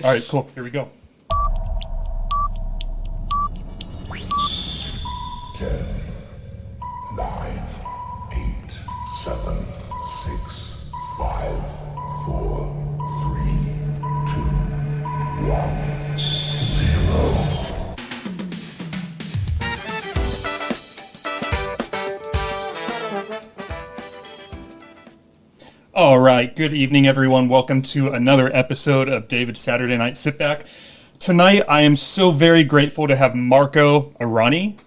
All right, cool. Here we go. 10, 9, 8, 7, 6, 5, 4, 3, 2, 1, 0. All right, good evening, everyone. Welcome to another episode of David's Saturday Night Sit Back. Tonight, I am so very grateful to have Marko Arani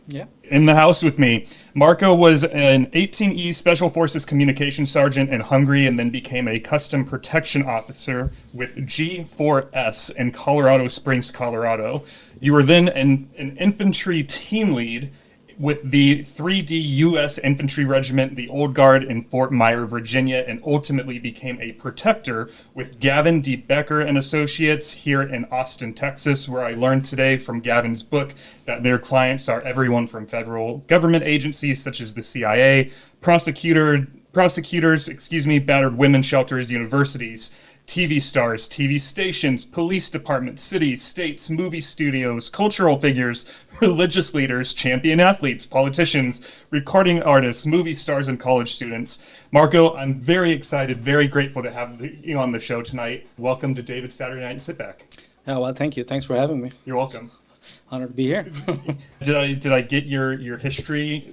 in the house with me. Marko was an 18E Special Forces Communication Sergeant in Hungary and then became a Custom Protection Officer with G4S in Colorado Springs, Colorado. You were then an infantry team lead with the 3D U.S. Infantry Regiment, the Old Guard in Fort Meyer, Virginia, and ultimately became a protector with Gavin de Becker Associates here in Austin, Texas, where I learned today from Gavin's book that their clients are everyone from federal government agencies such as the CIA, prosecutors, battered women's shelters, universities, TV stars, TV stations, police departments, cities, states, movie studios, cultural figures, religious leaders, champion athletes, politicians, recording artists, movie stars, and college students. Marko, I'm very excited, very grateful to have you on the show tonight. Welcome to David's Saturday Night Sit Back. Oh, well, thank you. Thanks for having me. You're welcome. Honored to be here. Did I get your history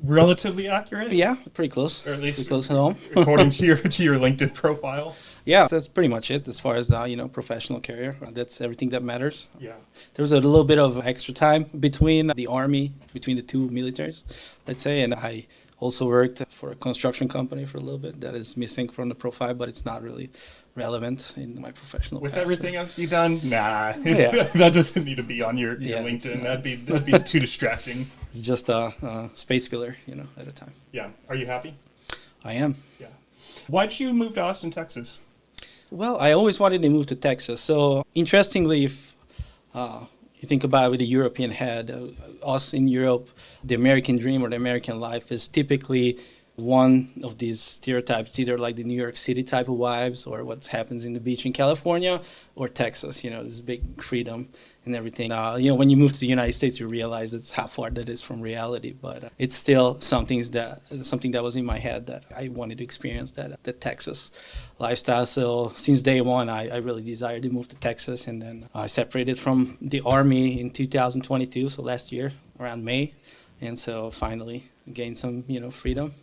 relatively accurate? Yeah, pretty close. Or at least pretty close at home. according to your LinkedIn profile. Yeah, that's pretty much it as far as the professional career. That's everything that matters. Yeah. There was a little bit of extra time between the army, between the two militaries, let's say, and I also worked for a construction company for a little bit. That is missing from the profile, but it's not really relevant in my professional With path, everything else you've done, nah, Yeah. that doesn't need to be on your Yeah, LinkedIn. That'd be too distracting. It's just a space filler, at a time. Yeah. Are you happy? I am. Yeah. Why'd you move to Austin, Texas? Well, I always wanted to move to Texas. So, interestingly, if you think about it with a European head, us in Europe, the American dream or the American life is typically one of these stereotypes, either like the New York City type of vibes or what happens in the beach in California or Texas, this big freedom and everything. When you move to the United States, you realize it's how far that is from reality, but it's still something that was in my head that I wanted to experience, the Texas lifestyle. So since day one, I really desired to move to Texas, and then I separated from the Army in 2022, so last year around May, and so finally gained some freedom.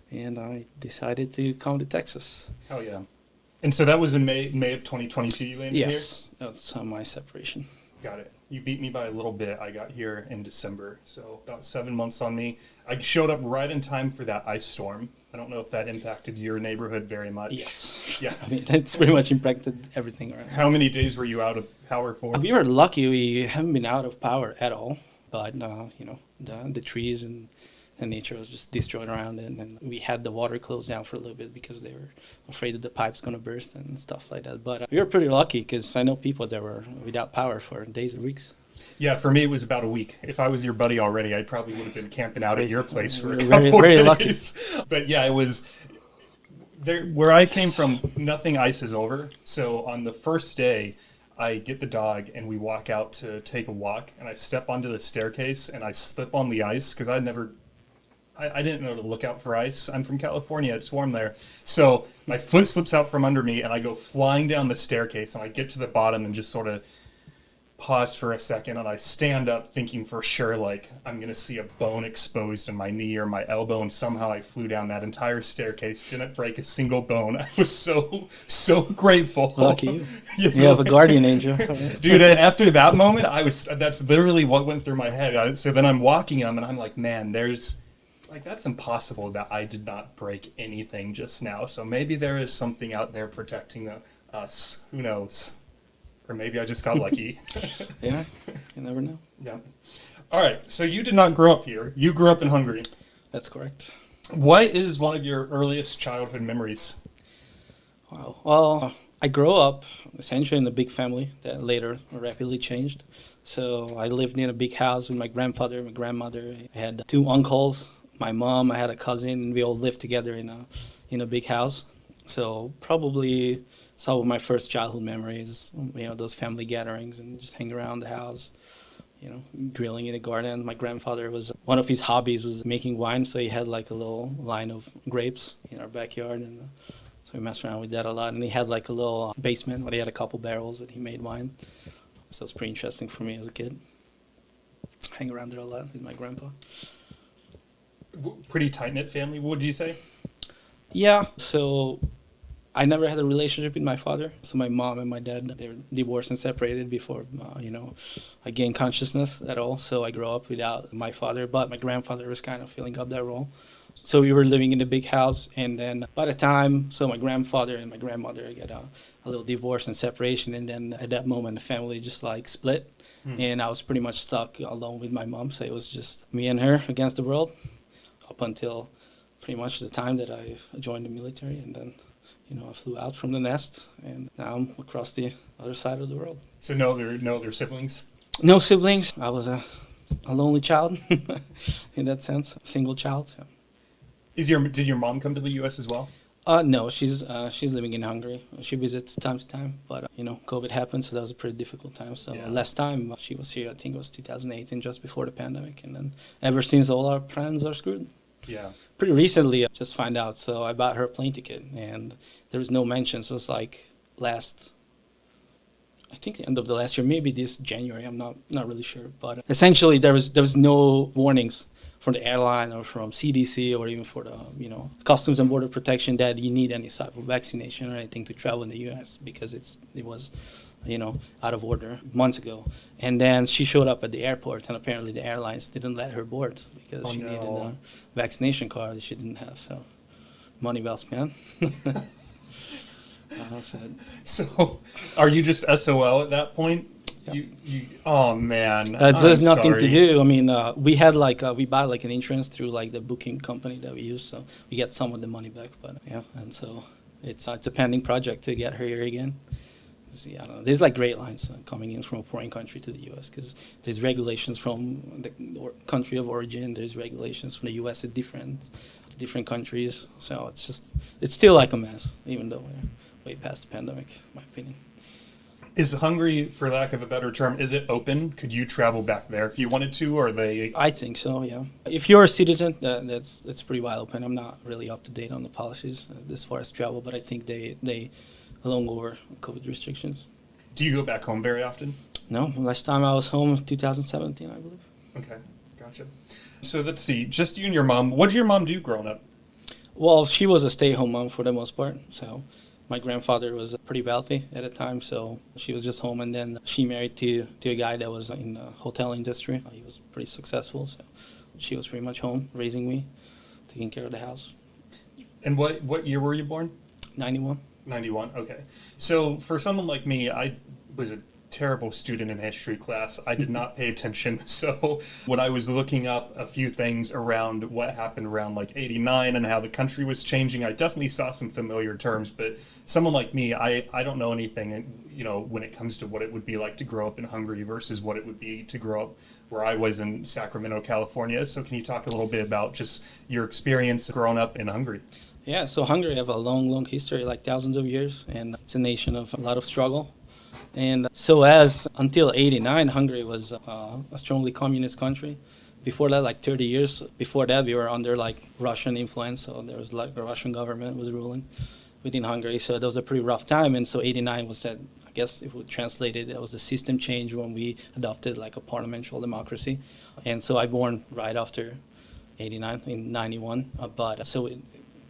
And I decided to come to Texas. Oh, yeah. And so that was in May of 2022 you landed here? Yes, that's my separation. Got it. You beat me by a little bit. I got here in December, so about 7 months on me. I showed up right in time for that ice storm. I don't know if that impacted your neighborhood very much. Yes. Yeah. I mean, that's pretty much impacted everything around. How many days were you out of power for? We were lucky. We haven't been out of power at all. But, the trees and nature was just destroyed around it. And we had the water closed down for a little bit because they were afraid that the pipe's going to burst and stuff like that. But we were pretty lucky because I know people that were without power for days or weeks. Yeah, for me, it was about a week. If I was your buddy already, I probably would have been camping out at your place for a couple very days. lucky. But yeah, it was there where I came from. Nothing ice is over. So on the first day, I get the dog and we walk out to take a walk, and I step onto the staircase and I slip on the ice because I didn't know to look out for ice. I'm from California. It's warm there. So my foot slips out from under me and I go flying down the staircase, and I get to the bottom and just sort of pause for a second, and I stand up thinking for sure like I'm going to see a bone exposed in my knee or my elbow, and somehow I flew down that entire staircase, didn't break a single bone. I was so grateful. Lucky you. You have a guardian angel. Dude, after that moment, that's literally what went through my head. So then I'm walking him and I'm like, man, that's impossible that I did not break anything just now. So maybe there is something out there protecting us. Who knows? Or maybe I just got lucky. Yeah, you never know. Yeah. All right. So you did not grow up here. You grew up in Hungary. That's correct. What is one of your earliest childhood memories? Wow. Well, I grew up essentially in a big family that later rapidly changed. So I lived in a big house with my grandfather, my grandmother. I had 2 uncles, my mom, I had a cousin, and we all lived together in a big house. So probably some of my first childhood memories, those family gatherings and just hang around the house, grilling in the garden. My grandfather one of his hobbies was making wine, so he had like a little line of grapes in our backyard, and so we messed around with that a lot. And he had like a little basement where he had a couple barrels where he made wine. So it was pretty interesting for me as a kid. Hang around there a lot with my grandpa. Pretty tight-knit family, would you say? Yeah, so I never had a relationship with my father. So my mom and my dad, they were divorced and separated before, I gained consciousness at all. So I grew up without my father, but my grandfather was kind of filling up that role. So we were living in a big house, and then by the time, so my grandfather and my grandmother got a little divorce and separation, and then at that moment the family just like split, and I was pretty much stuck alone with my mom. So it was just me and her against the world up until pretty much the time that I joined the military, and then I flew out from the nest, and now I'm across the other side of the world. So no other siblings? No siblings. I was a lonely child in that sense, single child. So. Did your mom come to the U.S. as well? No, she's living in Hungary. She visits time to time, but COVID happened, so that was a pretty difficult time. So last time she was here, I think it was 2018, just before the pandemic, and then ever since all our plans are screwed. Yeah. Pretty recently, I just found out. So I bought her a plane ticket, and there was no mention. So it was like I think the end of the last year, maybe this January. I'm not really sure, but essentially there was no warnings from the airline or from CDC or even for the Customs and Border Protection that you need any type of vaccination or anything to travel in the U.S. because it was out of order months ago. And then she showed up at the airport, and apparently the airlines didn't let her board because she needed a vaccination card she didn't have. So money well spent. So, are you just SOL at that point? Yeah. Oh man, there's nothing sorry. to do. I mean, we had we bought like an insurance through like the booking company that we use, so we get some of the money back. But and so it's a pending project to get her here again. I don't know. There's like great lines coming in from a foreign country to the U.S. because there's regulations from the country of origin. There's regulations from the U.S. at different countries. So it's still like a mess, even though we're way past the pandemic, in my opinion. Is Hungary, for lack of a better term, is it open? Could you travel back there if you wanted to, or are they? I think so, yeah. If you're a citizen, that's pretty wide open. I'm not really up to date on the policies as far as travel, but I think they along over COVID restrictions. Do you go back home very often? No, last time I was home 2017, I believe. Okay, gotcha. So let's see, just you and your mom. What did your mom do growing up? Well, she was a stay-at-home mom for the most part, so my grandfather was pretty wealthy at the time, so she was just home, and then she married to a guy that was in the hotel industry. He was pretty successful, so she was pretty much home raising me, taking care of the house. And what year were you born? 91. 91, okay. So for someone like me, I was a terrible student in history class. I did not pay attention. So when I was looking up a few things around what happened around like 89 and how the country was changing, I definitely saw some familiar terms. But someone like me, I don't know anything, when it comes to what it would be like to grow up in Hungary versus what it would be to grow up where I was in Sacramento, California. So can you talk a little bit about just your experience growing up in Hungary? Yeah, so Hungary have a long history, like thousands of years, and it's a nation of a lot of struggle. And so until 89, Hungary was a strongly communist country. Before that, like 30 years before that, we were under like Russian influence. So there was like the Russian government was ruling within Hungary. So that was a pretty rough time. And so 89 was that, I guess if we translate it, was the system change when we adopted like a parliamentary democracy. And so I born right after 89 in 91.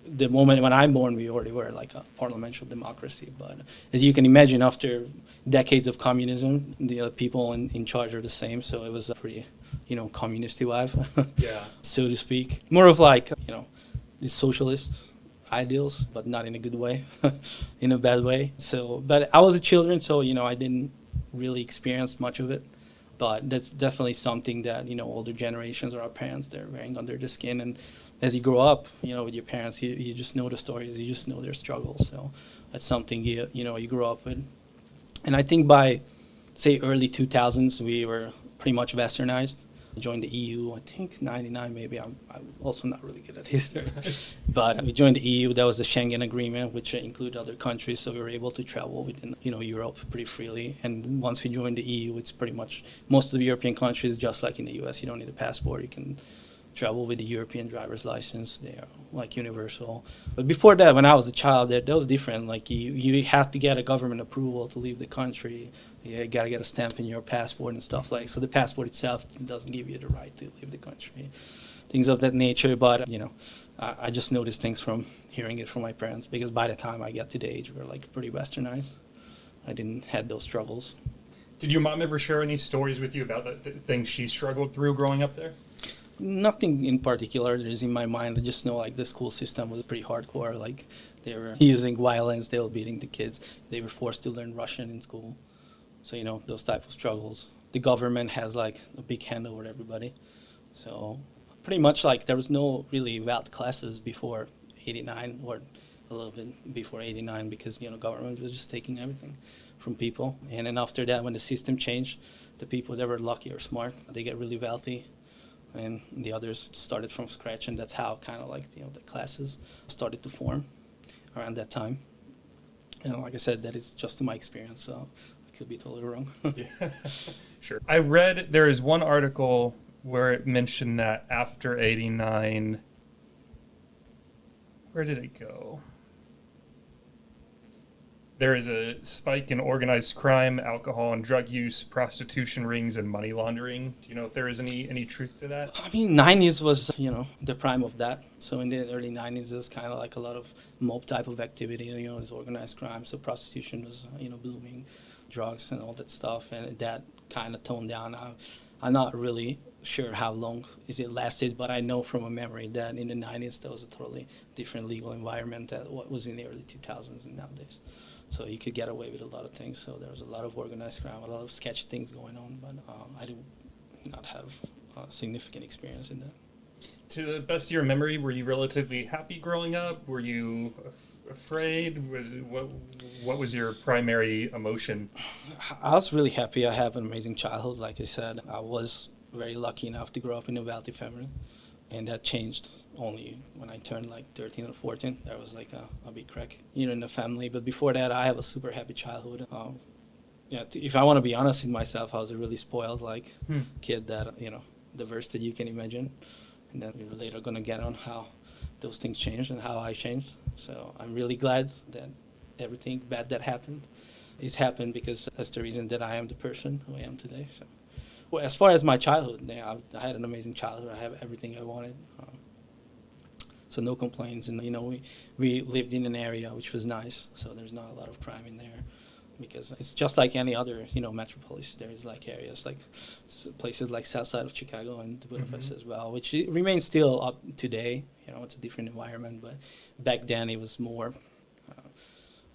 The moment when I'm born, we already were like a parliamentary democracy. But as you can imagine, after decades of communism, the people in charge are the same. So it was a pretty, communist vibe, Yeah. so to speak. More of like, the socialist ideals, but not in a good way, in a bad way. So, but I was a children, so, I didn't really experience much of it. But that's definitely something that, older generations or our parents, they're wearing under the skin. And as you grow up, with your parents, you just know the stories, you just know their struggles. So that's something, you grow up with. And I think by, say, early 2000s, we were pretty much westernized. joined the EU, I think 99 maybe. I'm also not really good at history. But we joined the EU. That was the Schengen Agreement, which included other countries, so we were able to travel within Europe pretty freely. And once we joined the EU, it's pretty much most of the European countries, just like in the US, you don't need a passport. You can travel with the European driver's license. They are like universal. But before that, when I was a child, that was different. Like you had to get a government approval to leave the country. You got to get a stamp in your passport and stuff like. So the passport itself doesn't give you the right to leave the country. Things of that nature. But I just noticed things from hearing it from my parents, because by the time I got to the age, we were like pretty westernized. I didn't had those struggles. Did your mom ever share any stories with you about the things she struggled through growing up there? Nothing in particular that is in my mind. I just know like the school system was pretty hardcore. Like they were using violence, they were beating the kids. They were forced to learn Russian in school. So, those type of struggles. The government has like a big hand over everybody. So pretty much like there was no really valid classes before 89 or a little bit before 89, because, government was just taking everything from people. And then after that, when the system changed, the people that were lucky or smart, they get really wealthy. And the others started from scratch, and that's how kind of like the classes started to form around that time. And like I said, that is just my experience, so I could be totally wrong. Yeah, sure. I read there is one article where it mentioned that after 89, where did it go? There is a spike in organized crime, alcohol and drug use, prostitution rings, and money laundering. Do you know if there is any truth to that? I mean, 90s was, the prime of that. So in the early 90s, it was kind of like a lot of mob type of activity, it was organized crime. So prostitution was, blooming, drugs and all that stuff. And that kind of toned down. I'm not really sure how long it lasted, but I know from a memory that in the 90s, there was a totally different legal environment than what was in the early 2000s and nowadays. So you could get away with a lot of things. So there was a lot of organized crime, a lot of sketchy things going on, but I do not have significant experience in that. To the best of your memory, were you relatively happy growing up? Were you afraid? What was your primary emotion? I was really happy. I have an amazing childhood. Like I said, I was very lucky enough to grow up in a wealthy family. And that changed only when I turned like 13 or 14. There was like a big crack, in the family. But before that, I have a super happy childhood. If I want to be honest with myself, I was a really spoiled kid that, the worst that you can imagine. And then we're later going to get on how those things changed and how I changed. So I'm really glad that everything bad that happened is happened, because that's the reason that I am the person who I am today. So. Well, as far as my childhood, I had an amazing childhood. I have everything I wanted. So no complaints. And, we lived in an area which was nice. So there's not a lot of crime in there, because it's just like any other, metropolis. There's like areas like places like south side of Chicago and Budapest as well, which remains still up today. It's a different environment. But back then it was more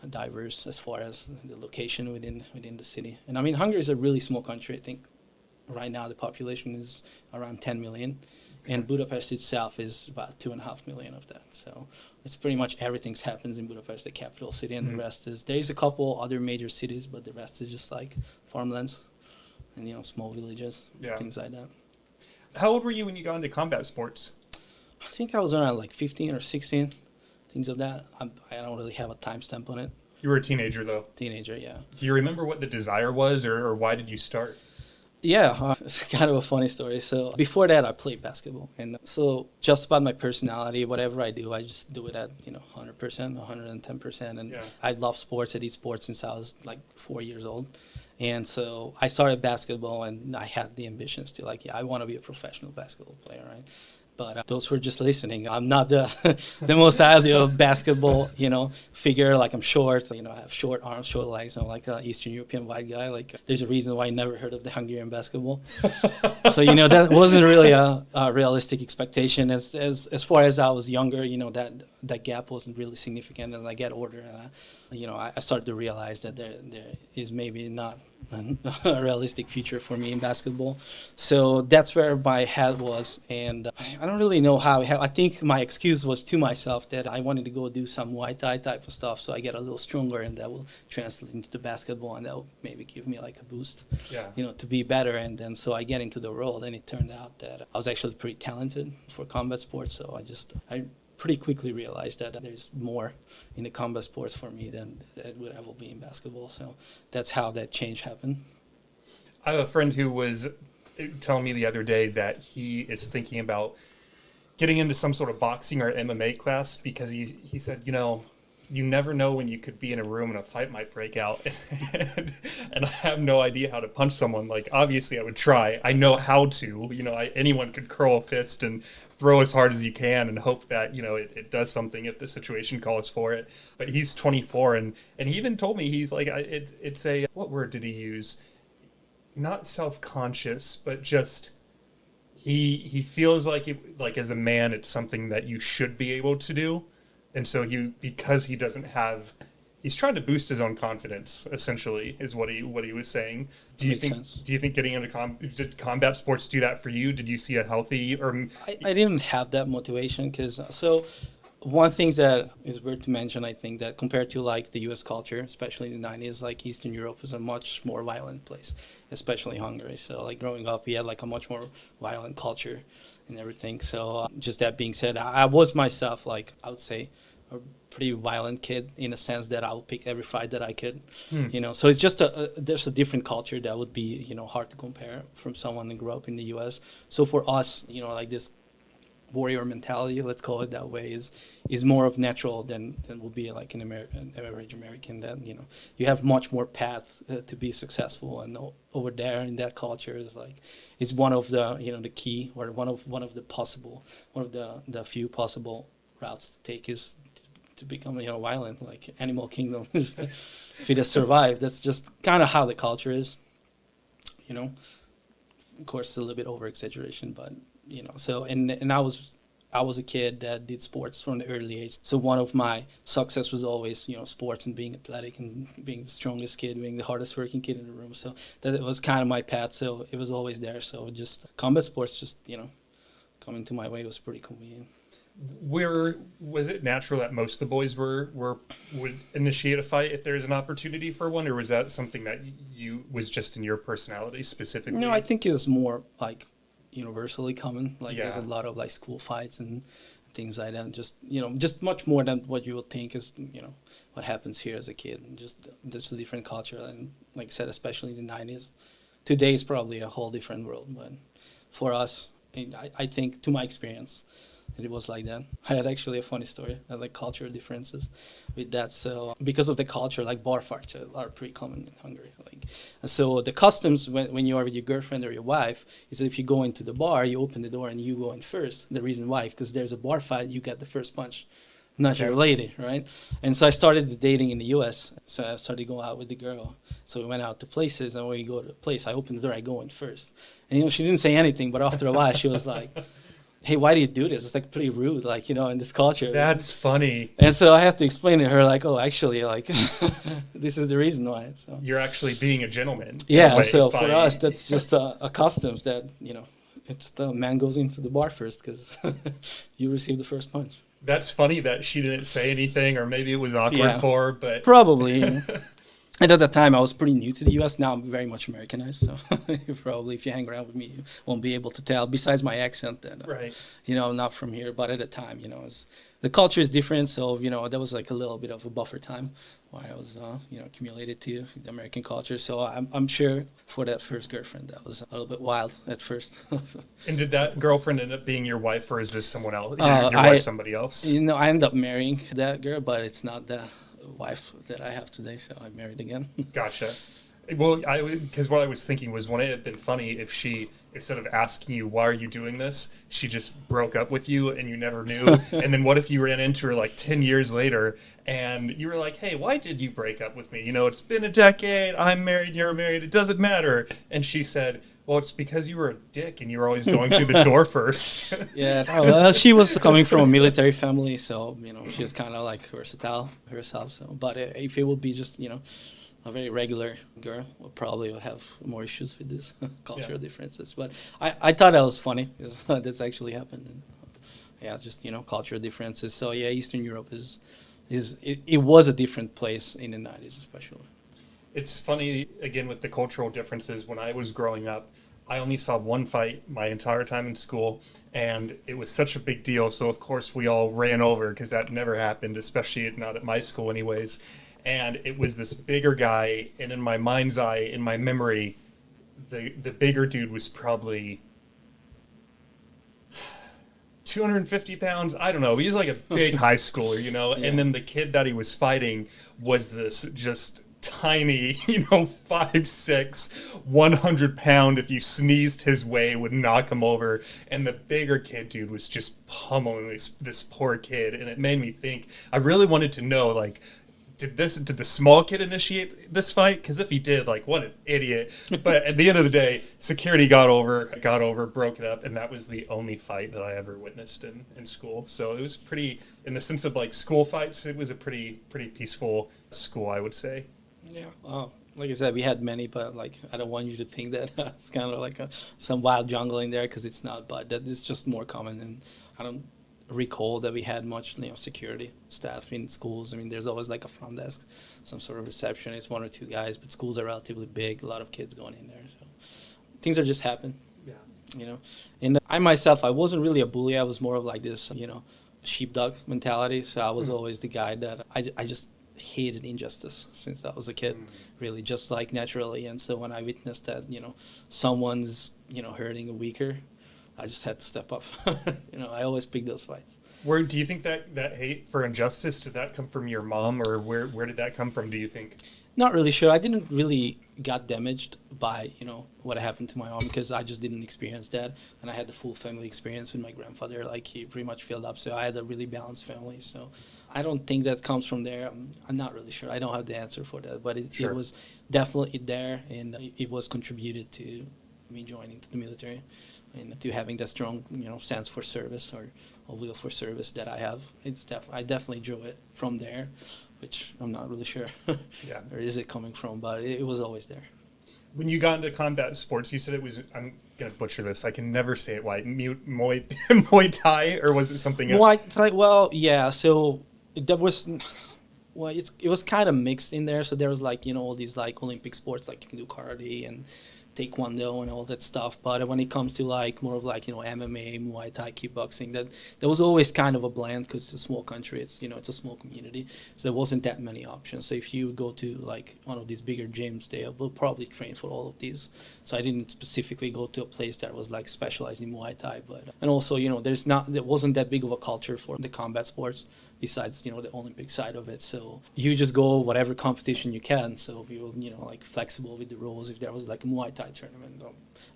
diverse as far as the location within the city. And I mean, Hungary is a really small country. I think right now the population is around 10 million, and Budapest itself is about 2.5 million of that. So it's pretty much everything happens in Budapest, the capital city, and the rest is, there's a couple other major cities, but the rest is just like farmlands and, small villages, things like that. How old were you when you got into combat sports? I think I was around like 15 or 16, things of that. I don't really have a timestamp on it. You were a teenager, though. Teenager, yeah. Do you remember what the desire was, or why did you start? Yeah, it's kind of a funny story. So before that, I played basketball. And so just about my personality, whatever I do, I just do it at, 100%, 110%. And I love sports. I did sports since I was like 4 years old. And so I started basketball, and I had the ambitions to I want to be a professional basketball player, right? But those who are just listening, I'm not the most ideal basketball, figure. Like I'm short, I have short arms, short legs. I'm like an Eastern European white guy. Like there's a reason why I never heard of the Hungarian basketball. So, that wasn't really a realistic expectation. As far as I was younger, that gap wasn't really significant. And I got older, and I started to realize that there is maybe not a realistic future for me in basketball. So that's where my head was. And I don't really know how. I think my excuse was to myself that I wanted to go do some Muay Thai type of stuff, so I get a little stronger, and that will translate into the basketball, and that will maybe give me like a boost, to be better. And then so I get into the role, and it turned out that I was actually pretty talented for combat sports. So I pretty quickly realized that there's more in the combat sports for me than it would ever be in basketball. So that's how that change happened. I have a friend who was telling me the other day that he is thinking about getting into some sort of boxing or MMA class because he said, you never know when you could be in a room and a fight might break out. and I have no idea how to punch someone. Like, obviously I would try. I know how to, anyone could curl a fist and throw as hard as you can and hope that, it does something if the situation calls for it. But he's 24 and he even told me, he's like, it's a, what word did he use? Not self-conscious, but just he feels like as a man, it's something that you should be able to do. And so because he doesn't have, he's trying to boost his own confidence, essentially, is what he was saying. Do you think getting into did combat sports do that for you? Did you see a healthy or? I didn't have that motivation one thing that is worth to mention, I think, that compared to like the U.S. culture, especially in the 90s, like Eastern Europe is a much more violent place, especially Hungary. So like growing up, we had like a much more violent culture and everything. So just that being said, I was myself, like I would say, a pretty violent kid in a sense that I would pick every fight that I could, So it's just there's a different culture that would be, hard to compare from someone who grew up in the U.S. So for us, like this warrior mentality, let's call it that way, is more of natural than will be like an average American. That you have much more path to be successful, and over there in that culture is one of the the key, or one of the few possible routes to take is to become violent, like Animal Kingdom. Fittest survive. That's just kind of how the culture is. Of course, it's a little bit over exaggeration, but. So and I was a kid that did sports from the early age. So one of my success was always, sports and being athletic and being the strongest kid, being the hardest working kid in the room. So that it was kind of my path. So it was always there. So just combat sports, coming to my way was pretty convenient. Was it natural that most of the boys would initiate a fight if there's an opportunity for one, or was that something that was just in your personality specifically? No, I think it was more like universally common. There's a lot of like school fights and things like that. Just much more than what you would think is what happens here as a kid. Just a different culture, and like I said, especially in the 90s. Today is probably a whole different world, but for us, I think, to my experience, it was like that. I had actually a funny story, like cultural differences with that. So because of the culture, like bar fights are pretty common in Hungary. So the customs when you are with your girlfriend or your wife is that if you go into the bar, you open the door and you go in first. The reason why, because there's a bar fight, you get the first punch, not your lady, right? And so I started dating in the U.S. So I started going out with the girl. So we went out to places, and when we go to a place, I open the door, I go in first. And she didn't say anything, but after a while, she was like, hey, why do you do this? It's like pretty rude, in this culture. That's funny. And so I have to explain to her, like, oh, actually, this is the reason why. So you're actually being a gentleman. Yeah, so for us, that's just a customs that, it's the man goes into the bar first because you receive the first punch. That's funny that she didn't say anything, or maybe it was awkward for her, but... Probably, And at that time, I was pretty new to the U.S. Now I'm very much Americanized, so probably if you hang around with me, you won't be able to tell. Besides my accent, that I'm not from here. But at the time, the culture is different, so that was like a little bit of a buffer time while I was accumulated to the American culture. So I'm sure for that first girlfriend, that was a little bit wild at first. And did that girlfriend end up being your wife, or is this someone else? Your wife, somebody else? I ended up marrying that girl, but it's not the wife that I have today, so I married again. Gotcha. Well, because what I was thinking was, wouldn't it have been funny if she, instead of asking you, why are you doing this, she just broke up with you and you never knew? And then what if you ran into her like 10 years later and you were like, hey, why did you break up with me? It's been a decade, I'm married, you're married, it doesn't matter. And she said, well, it's because you were a dick and you were always going through the door first. Yeah, well, she was coming from a military family, so, she was kind of like versatile herself. So, but if it would be just, a very regular girl will probably have more issues with these cultural differences. But I thought that was funny because that's actually happened. And, just cultural differences. So Eastern Europe it was a different place in the 90s, especially. It's funny, again, with the cultural differences. When I was growing up, I only saw one fight my entire time in school, and it was such a big deal. So, of course, we all ran over because that never happened, especially not at my school anyways. And it was this bigger guy, and in my mind's eye, in my memory, the bigger dude was probably 250 pounds. I don't know. He's like a big high schooler, Yeah. And then the kid that he was fighting was this just tiny, 5'6", 100-pound. If you sneezed his way, would knock him over. And the bigger kid, dude, was just pummeling this poor kid. And it made me think. I really wanted to know, like, did the small kid initiate this fight? Because if he did, like, what an idiot. But at the end of the day, security got over, broke it up, and that was the only fight that I ever witnessed in school. So it was pretty, in the sense of like school fights, it was a pretty peaceful school, I would say. Yeah. Like I said, we had many, but like I don't want you to think that it's kind of like some wild jungle in there, because it's not. But that is just more common, and I don't recall that we had much security staff in schools. I mean, there's always like a front desk, some sort of receptionist, one or two guys, but schools are relatively big, a lot of kids going in there, so things are just happen. And I myself, I wasn't really a bully. I was more of like this sheepdog mentality. So I was always the guy that I just hated injustice since I was a kid, really, just like naturally. And so when I witnessed that someone's hurting a weaker, I just had to step up. I always pick those fights. Where do you think that hate for injustice, did that come from your mom, or where did that come from, do you think? Not really sure. I didn't really got damaged by, what happened to my mom, because I just didn't experience that. And I had the full family experience with my grandfather. Like, he pretty much filled up. So I had a really balanced family. So I don't think that comes from there. I'm not really sure. I don't have the answer for that. But it was definitely there, and it was contributed to me joining the military, and to having that strong, sense for service, or a will for service that I have. I definitely drew it from there, which I'm not really sure where is it coming from, but it was always there. When you got into combat sports, you said it was, I'm going to butcher this, I can never say it right, Muay Thai, or was it something else? Muay Thai, well, yeah, so that was, well, it was kind of mixed in there. So there was like, all these like Olympic sports, like you can do karate and taekwondo and all that stuff. But when it comes to like more of like MMA, Muay Thai, kickboxing, that there was always kind of a blend, because it's a small country. It's it's a small community, so there wasn't that many options. So if you go to like one of these bigger gyms, they will probably train for all of these. So I didn't specifically go to a place that was like specialized in Muay Thai, but and also there wasn't that big of a culture for the combat sports besides the Olympic side of it. So you just go whatever competition you can. So if you were like flexible with the rules, if there was like a Muay Thai tournament,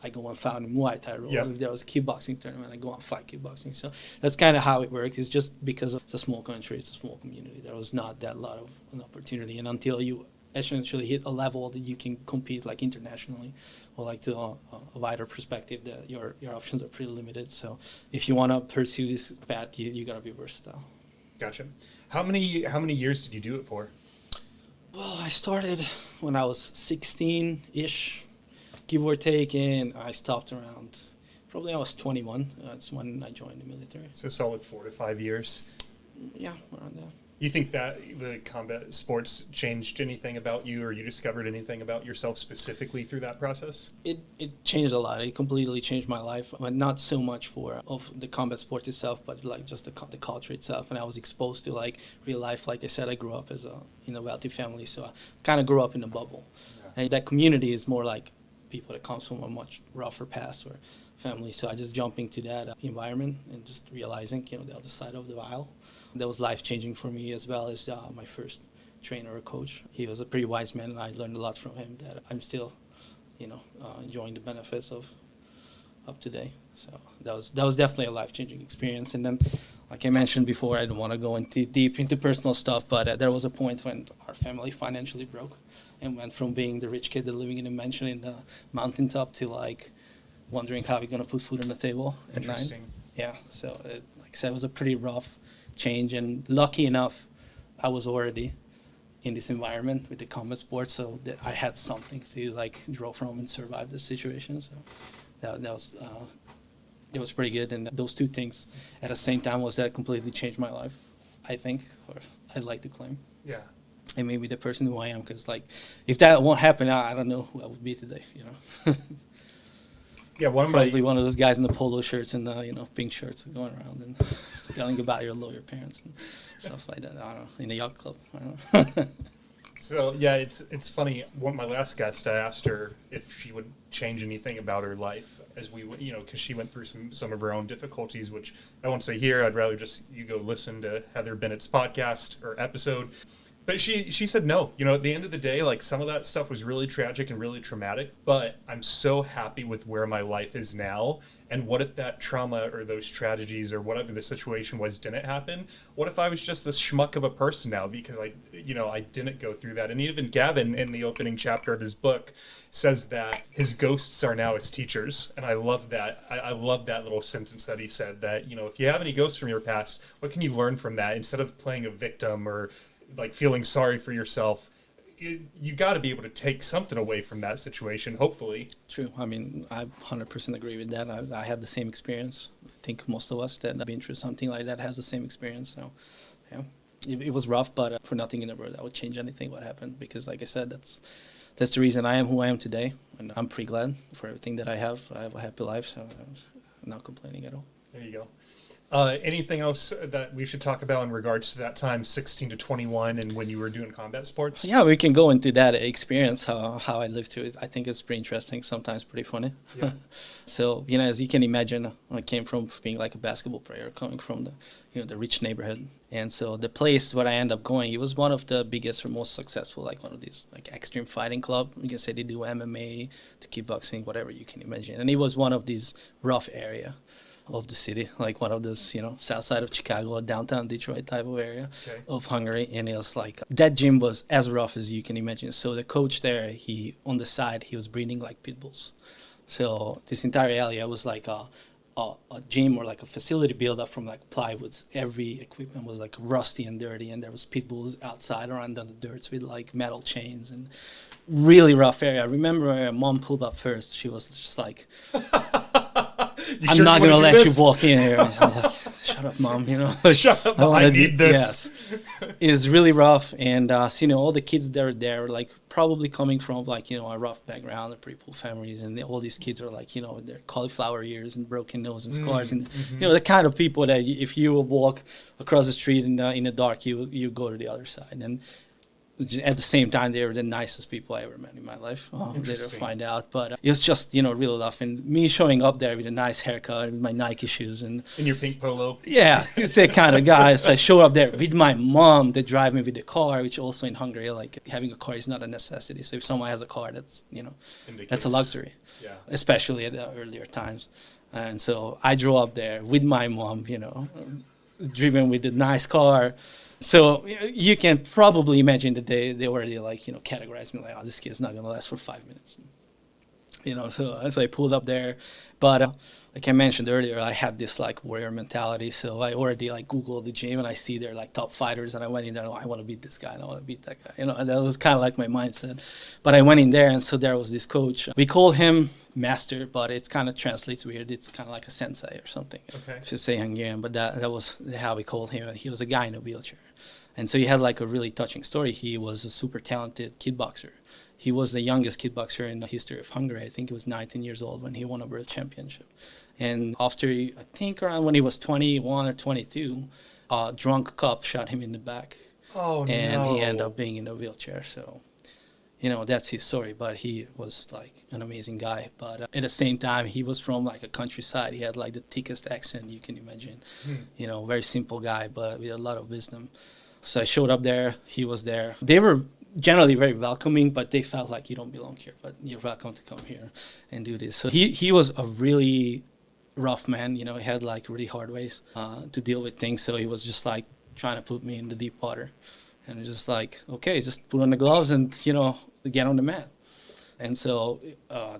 I go and find Muay Thai rules. If there was a kickboxing tournament, I go and fight kickboxing. So that's kind of how it worked. It's just because it's a small country, it's a small community. There was not that lot of an opportunity, and until you essentially hit a level that you can compete like internationally, or like to a wider perspective, that your options are pretty limited. So if you want to pursue this path, you gotta be versatile. Gotcha. How many years did you do it for? Well, I started when I was 16-ish, give or take, and I stopped around, probably I was 21. That's when I joined the military. So solid 4 to 5 years. Yeah, around there. You think that the combat sports changed anything about you, or you discovered anything about yourself specifically through that process? It changed a lot. It completely changed my life. But not so much of the combat sport itself, but like just the culture itself. And I was exposed to like real life. Like I said, I grew up in a wealthy family, so I kind of grew up in a bubble. Yeah. And that community is more like people that comes from a much rougher past or family. So I just jumped into that environment and just realizing, the other side of the aisle. That was life-changing for me, as well as my first trainer or coach. He was a pretty wise man, and I learned a lot from him that I'm still, enjoying the benefits of today. So that was definitely a life-changing experience. And then, like I mentioned before, I don't want to go deep into personal stuff, but there was a point when our family financially broke and went from being the rich kid that living in a mansion in the mountaintop to like wondering how we're going to put food on the table at night. Interesting. Yeah, so like I said, it was a pretty rough change, and lucky enough I was already in this environment with the combat sports, so that I had something to like draw from and survive the situation. So that was pretty good. And those two things at the same time was that completely changed my life, I think, or I'd like to claim. Yeah. And maybe the person who I am, because like if that won't happen, I don't know who I would be today. Yeah, probably one of those guys in the polo shirts and the pink shirts going around and telling about your lawyer parents and stuff like that. I don't know, in a yacht club. I don't know. So yeah, it's funny. My last guest, I asked her if she would change anything about her life as we, because she went through some of her own difficulties, which I won't say here. I'd rather just you go listen to Heather Bennett's podcast or episode. But she said no. At the end of the day, like some of that stuff was really tragic and really traumatic, but I'm so happy with where my life is now. And what if that trauma or those tragedies or whatever the situation was didn't happen? What if I was just this schmuck of a person now because I didn't go through that? And even Gavin in the opening chapter of his book says that his ghosts are now his teachers. And I love that. I love that little sentence that he said that, if you have any ghosts from your past, what can you learn from that instead of playing a victim or like feeling sorry for yourself? You got to be able to take something away from that situation, hopefully. True. I mean, I 100% agree with that. I had the same experience. I think most of us that have been through something like that has the same experience. So, yeah, it was rough, but for nothing in the world I would change anything what happened, because like I said, that's the reason I am who I am today, and I'm pretty glad for everything that I have. I have a happy life, so I'm not complaining at all. There you go. Anything else that we should talk about in regards to that time, 16 to 21, and when you were doing combat sports? Yeah, we can go into that experience, how I lived through it. I think it's pretty interesting, sometimes pretty funny. Yeah. So, as you can imagine, I came from being like a basketball player, coming from the rich neighborhood. And so the place where I ended up going, it was one of the biggest or most successful, like one of these like extreme fighting club. You can say they do MMA, to kickboxing, whatever you can imagine. And it was one of these rough area of the city, like one of those, south side of Chicago or downtown Detroit type of area of Hungary. And it was like, that gym was as rough as you can imagine. So the coach there, on the side, he was breeding like pit bulls. So this entire area was like a gym or like a facility built up from like plywoods. Every equipment was like rusty and dirty, and there was pit bulls outside around on the dirt with like metal chains and really rough area. I remember when my mom pulled up first, she was just like, I'm not going to let you walk in here. I was like, shut up, Mom. Shut up, I need this. Yes. It was really rough. And, all the kids that were there were like probably coming from like, a rough background, of pretty poor families. And all these kids are like, with their cauliflower ears and broken nose and scars. And, the kind of people that if you walk across the street in the dark, you go to the other side. And at the same time, they were the nicest people I ever met in my life. Later find out, but it was just really rough. And me showing up there with a nice haircut and my Nike shoes and in your pink polo. Yeah, it's that kind of guy. So I show up there with my mom that drive me with the car, which also in Hungary, like having a car is not a necessity. So if someone has a car, that's that's a luxury. Yeah. Especially at the earlier times. And so I drove up there with my mom, driven with a nice car. So you can probably imagine that they already categorized me like, oh, this kid's not going to last for 5 minutes. So as I pulled up there, but like I mentioned earlier, I had this like warrior mentality. So I already like Googled the gym and I see they're like top fighters, and I went in there, I want to beat this guy and I want to beat that guy. And that was kind of like my mindset. But I went in there, and so there was this coach. We call him master, but it kind of translates weird. It's kind of like a sensei or something. Okay. I should say Hungarian, but that was how we called him. And he was a guy in a wheelchair. And so he had like a really touching story. He was a super talented kickboxer. He was the youngest kickboxer in the history of Hungary. I think he was 19 years old when he won a world championship. And after, I think around when he was 21 or 22, a drunk cop shot him in the back. Oh, and no. he ended up being in a wheelchair. So, that's his story. But he was like an amazing guy. But at the same time, he was from like a countryside. He had like the thickest accent you can imagine. Very simple guy, but with a lot of wisdom. So I showed up there. He was there. They were generally very welcoming, but they felt like you don't belong here, but you're welcome to come here and do this. So he was a really rough man. He had like really hard ways to deal with things. So he was just like trying to put me in the deep water, and just like, okay, just put on the gloves and get on the mat. And so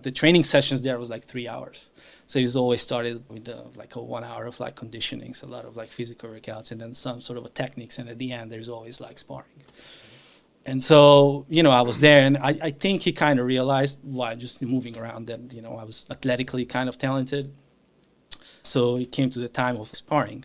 the training sessions there was like 3 hours. So he's always started with like a 1 hour of like conditioning, so a lot of like physical workouts, and then some sort of a techniques. And at the end, there's always like sparring. And so, I was there, and I think he kind of realized while just moving around that, I was athletically kind of talented. So it came to the time of sparring,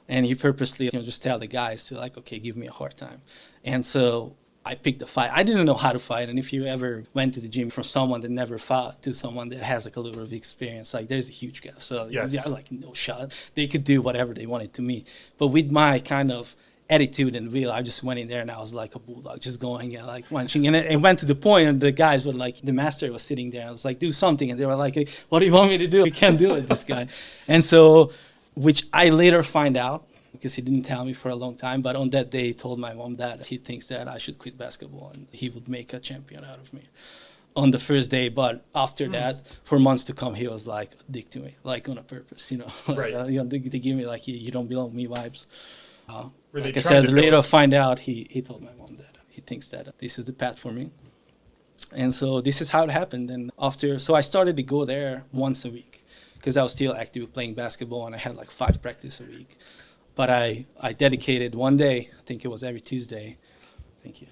and he purposely, just tell the guys to like, okay, give me a hard time. And so I picked the fight. I didn't know how to fight, and if you ever went to the gym from someone that never fought to someone that has like a little bit of experience, like there's a huge gap. So yes. Yeah, like no shot. They could do whatever they wanted to me. But with my kind of attitude and will, I just went in there and I was like a bulldog, just going and like punching. And it went to the point, and the guys were like, the master was sitting there. I was like, do something. And they were like, hey, what do you want me to do? We can't do it, this guy. And so, which I later find out, because he didn't tell me for a long time. But on that day, he told my mom that he thinks that I should quit basketball and he would make a champion out of me on the first day. But after that, for months to come, he was like a dick to me, like on a purpose, Right. They give me like, you don't belong to me vibes. Like I said, later I find out he told my mom that he thinks that this is the path for me. And so this is how it happened. And so I started to go there once a week because I was still active playing basketball, and I had like 5 practice a week. But I dedicated one day, I think it was every Tuesday, thank you,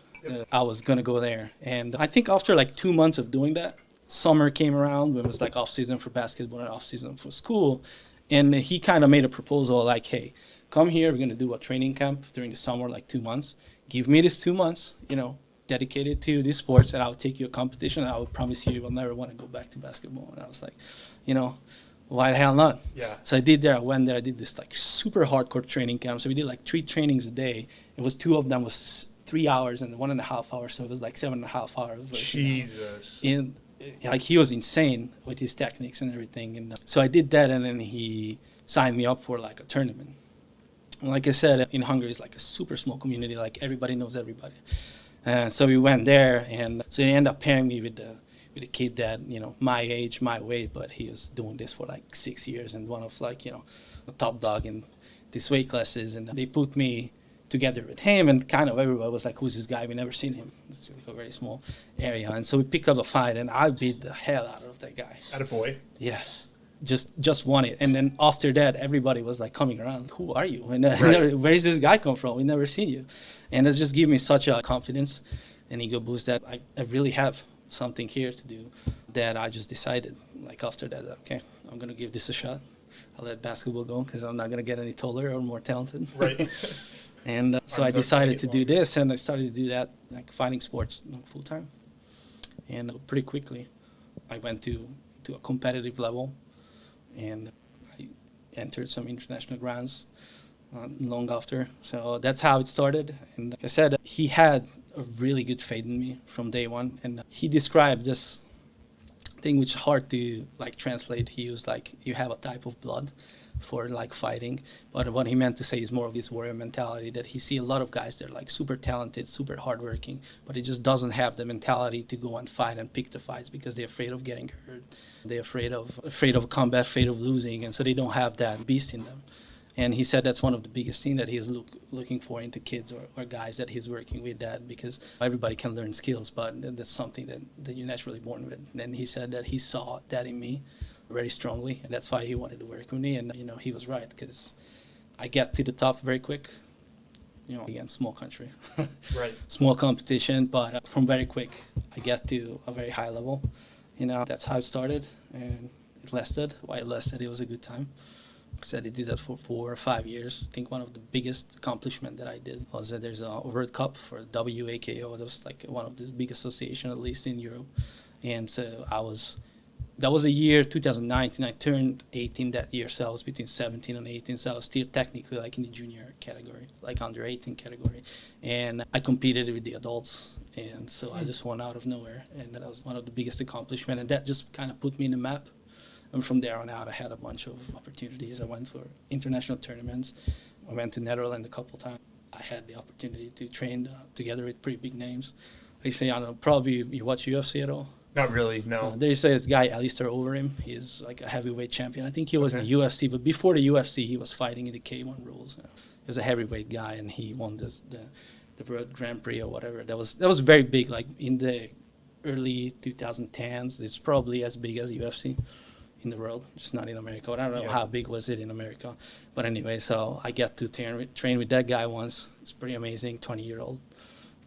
I was going to go there. And I think after like 2 months of doing that, summer came around when it was like off season for basketball and off season for school. And he kind of made a proposal like, hey, come here, we're going to do a training camp during the summer, like 2 months. Give me this 2 months, dedicated to these sports, and I'll take you a competition, and I will promise you will never want to go back to basketball. And I was like, why the hell not? Yeah. So I did there. I went there. I did this like super hardcore training camp. So we did like 3 trainings a day. It was 2 of them was 3 hours and 1.5 hours. So it was like 7.5 hours. Jesus. Like he was insane with his techniques and everything. And so I did that, and then he signed me up for like a tournament. And like I said, in Hungary, it's like a super small community. Like everybody knows everybody. So we went there, and so they ended up pairing me with a kid that, my age, my weight, but he was doing this for like 6 years and one of like, the top dog in these weight classes. And they put me together with him, and kind of everybody was like, who's this guy? We never seen him. It's like a very small area. And so we picked up a fight, and I beat the hell out of that guy. Attaboy. Yeah. Just won it. And then after that, everybody was like coming around, who are you? And Right. where's this guy come from? We never seen you. And it just gave me such a confidence and ego boost that I really have something here to do, that I just decided, like after that, okay, I'm going to give this a shot. I'll let basketball go because I'm not going to get any taller or more talented. Right. And so I decided to do this, and I started to do that, like fighting sports full time. And pretty quickly, I went to a competitive level, and I entered some international rounds long after. So that's how it started. And like I said, he had a really good faith in me from day one. And he described this thing which is hard to like translate. He was like, you have a type of blood for like fighting. But what he meant to say is more of this warrior mentality, that he see a lot of guys that are like super talented, super hardworking, but it just doesn't have the mentality to go and fight and pick the fights because they're afraid of getting hurt. They're afraid of combat, afraid of losing. And so they don't have that beast in them. And he said that's one of the biggest things that he's looking for into kids or guys that he's working with, that because everybody can learn skills, but that's something that you're naturally born with. And he said that he saw that in me very strongly, and that's why he wanted to work with me. And, he was right, because I get to the top very quick, again, small country, Right. small competition, but from very quick, I get to a very high level. That's how it started, and it lasted. Why it lasted, it was a good time. I said I did that for 4 or 5 years. I think one of the biggest accomplishment that I did was that there's a World Cup for WAKO. That was like one of the big association, at least in Europe. And so that was a year, 2019. I turned 18 that year, so I was between 17 and 18. So I was still technically like in the junior category, like under 18 category. And I competed with the adults. And so I just won out of nowhere. And that was one of the biggest accomplishment. And that just kind of put me in the map. And from there on out, I had a bunch of opportunities. I went for international tournaments. I went to Netherlands a couple times. I had the opportunity to train together with pretty big names. I say, I don't know, probably you watch UFC at all? Not really, no. There is this guy, Alistair Overeem. He is like a heavyweight champion. I think he was in the UFC, but before the UFC, he was fighting in the K1 rules. He was a heavyweight guy, and he won the World Grand Prix or whatever. That was very big, like in the early 2010s. It's probably as big as UFC in the world, just not in America. I don't know how big was it in America. But anyway, so I got to train with that guy once. It's pretty amazing, 20-year-old.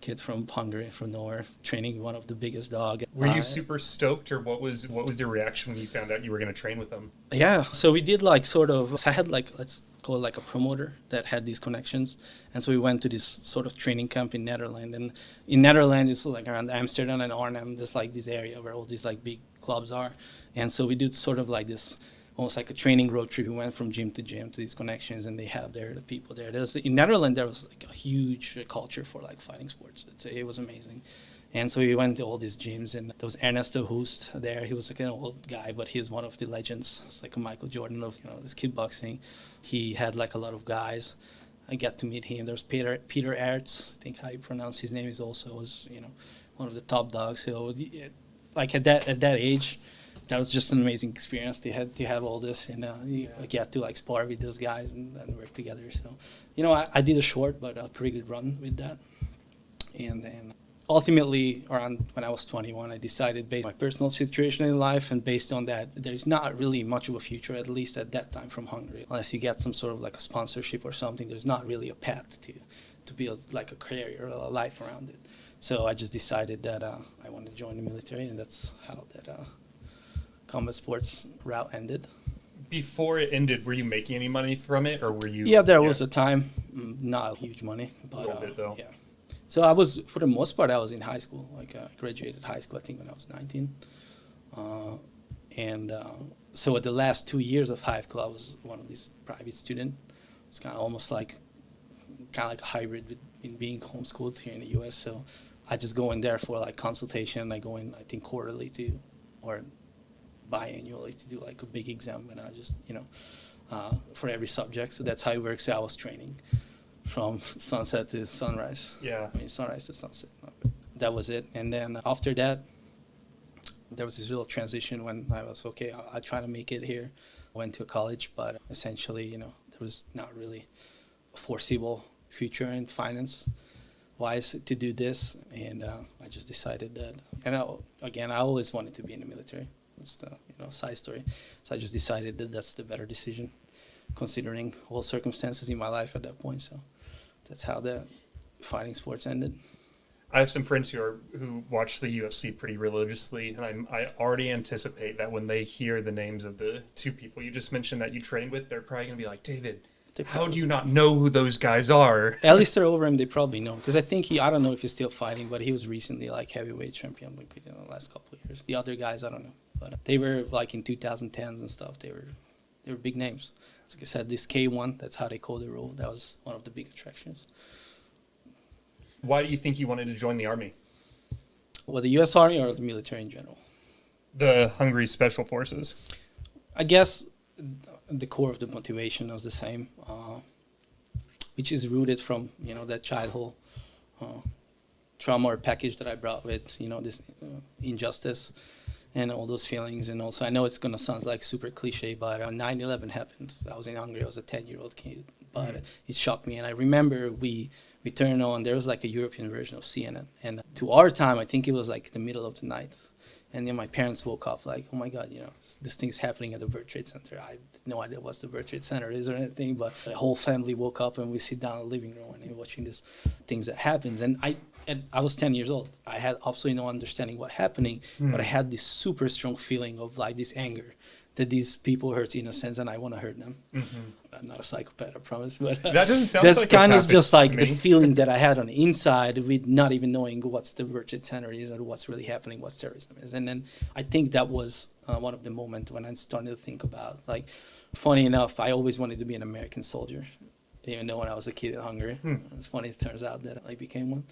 kid from Hungary, from nowhere, training one of the biggest dog. Were you super stoked, or what was your reaction when you found out you were going to train with them? Yeah, so we did like sort of, so I had like, let's call it like a promoter that had these connections. And so we went to this sort of training camp in Netherlands. And in Netherlands, it's like around Amsterdam and Arnhem, just like this area where all these like big clubs are. And so we did sort of like this, almost like a training road trip. We went from gym to these connections, and they have the people there. In Netherlands, there was like a huge culture for like fighting sports. It was amazing. And so we went to all these gyms, and there was Ernesto Hoost there. He was like an old guy, but he's one of the legends. It's like a Michael Jordan of this kickboxing. He had like a lot of guys. I got to meet him. There was Peter Aerts, I think how you pronounce his name, is also one of the top dogs. So like at that age, that was just an amazing experience. They have all this, and you get to like spar with those guys and work together. So, I did a short but a pretty good run with that. And then ultimately, around when I was 21, I decided, based on my personal situation in life and based on that, there's not really much of a future, at least at that time, from Hungary. Unless you get some sort of like a sponsorship or something, there's not really a path to build like a career or a life around it. So I just decided that I wanted to join the military, and that's how that combat sports route ended. Before it ended, were you making any money from it, or were you? Yeah, there was a time, not huge money, but a little bit though. Yeah. So I was, for the most part, I was in high school. Like I graduated high school, I think, when I was 19. So at the last 2 years of high school, I was one of these private students. It's kind of almost like a hybrid in being homeschooled here in the U.S. So I just go in there for like consultation. I go in, I think, quarterly or biannually to do like a big exam, and I just for every subject. So that's how it works. So I was training from sunset to sunrise. Yeah. I mean, sunrise to sunset. That was it. And then after that, there was this little transition when I was, okay, I'll try to make it here. I went to college, but essentially, there was not really a foreseeable future in finance-wise to do this. And I just decided that, and I always wanted to be in the military. It's the side story. So I just decided that that's the better decision, considering all circumstances in my life at that point. So that's how the fighting sports ended. I have some friends who watch the UFC pretty religiously, and I already anticipate that when they hear the names of the two people you just mentioned that you trained with, they're probably going to be like, David, how do you not know who those guys are? Alistair Overeem, they probably know, because I think I don't know if he's still fighting, but he was recently like heavyweight champion in the last couple of years. The other guys, I don't know. But they were like in 2010s and stuff. They were big names. Like I said, this K1, that's how they call the role. That was one of the big attractions. Why do you think you wanted to join the Army? Well, the U.S. Army or the military in general? The Hungary Special Forces. I guess the core of the motivation was the same, which is rooted from, that childhood trauma or package that I brought with, this injustice and all those feelings. And also, I know it's going to sound like super cliche, but 9/11 happened. I was in Hungary. I was a 10-year-old kid, but it shocked me. And I remember we turned on, there was like a European version of CNN. And to our time, I think it was like the middle of the night. And then my parents woke up like, oh my God, this thing's happening at the World Trade Center. I had no idea what the World Trade Center is or anything, but the whole family woke up and we sit down in the living room and we're watching these things that happens. And I was 10 years old. I had absolutely no understanding what happening, but I had this super strong feeling of like this anger that these people hurt innocents and I want to hurt them. Mm-hmm. I'm not a psychopath, I promise. But that doesn't sound that's like kind of just like the feeling that I had on the inside with not even knowing what's the World Trade Center is or what's really happening, what terrorism is. And then I think that was one of the moments when I started to think about, like, funny enough, I always wanted to be an American soldier, even though when I was a kid in Hungary. It's funny, it turns out that I became one.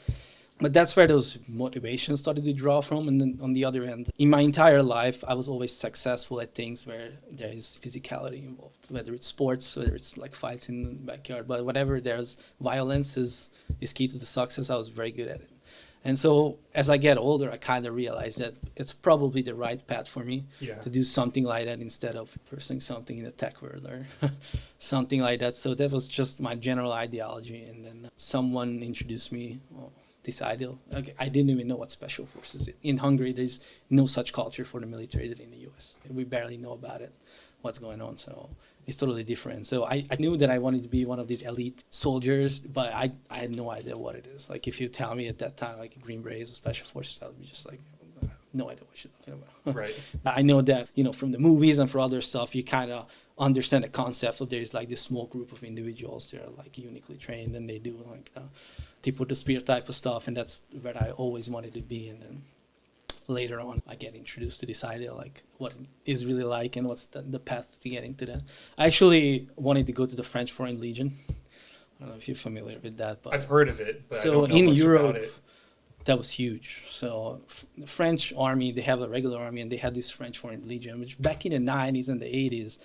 But that's where those motivations started to draw from. And then on the other end, in my entire life, I was always successful at things where there is physicality involved, whether it's sports, whether it's like fights in the backyard, but whatever there's violence is key to the success. I was very good at it. And so as I get older, I kind of realized that it's probably the right path for me to do something like that instead of pursuing something in the tech world or something like that. So that was just my general ideology. And then someone introduced me, this ideal. Like, I didn't even know what special forces is. In Hungary, there's no such culture for the military that in the US. We barely know about it, what's going on. So it's totally different. So I knew that I wanted to be one of these elite soldiers, but I had no idea what it is. Like, if you tell me at that time, like Green Berets or special forces, I would be just like, no idea what you're talking about. Right. I know that, from the movies and for other stuff, you kind of understand the concept of there's like this small group of individuals that are like uniquely trained and they do like tip of the spear type of stuff. And that's where I always wanted to be. And then later on, I get introduced to this idea, like what it is really like and what's the path to getting to that. I actually wanted to go to the French Foreign Legion. I don't know if you're familiar with that, but I've heard of it, but so I don't know in much Europe, about it. that was huge. So the French army, they have a regular army and they had this French Foreign Legion, which back in the 90s and the 80s,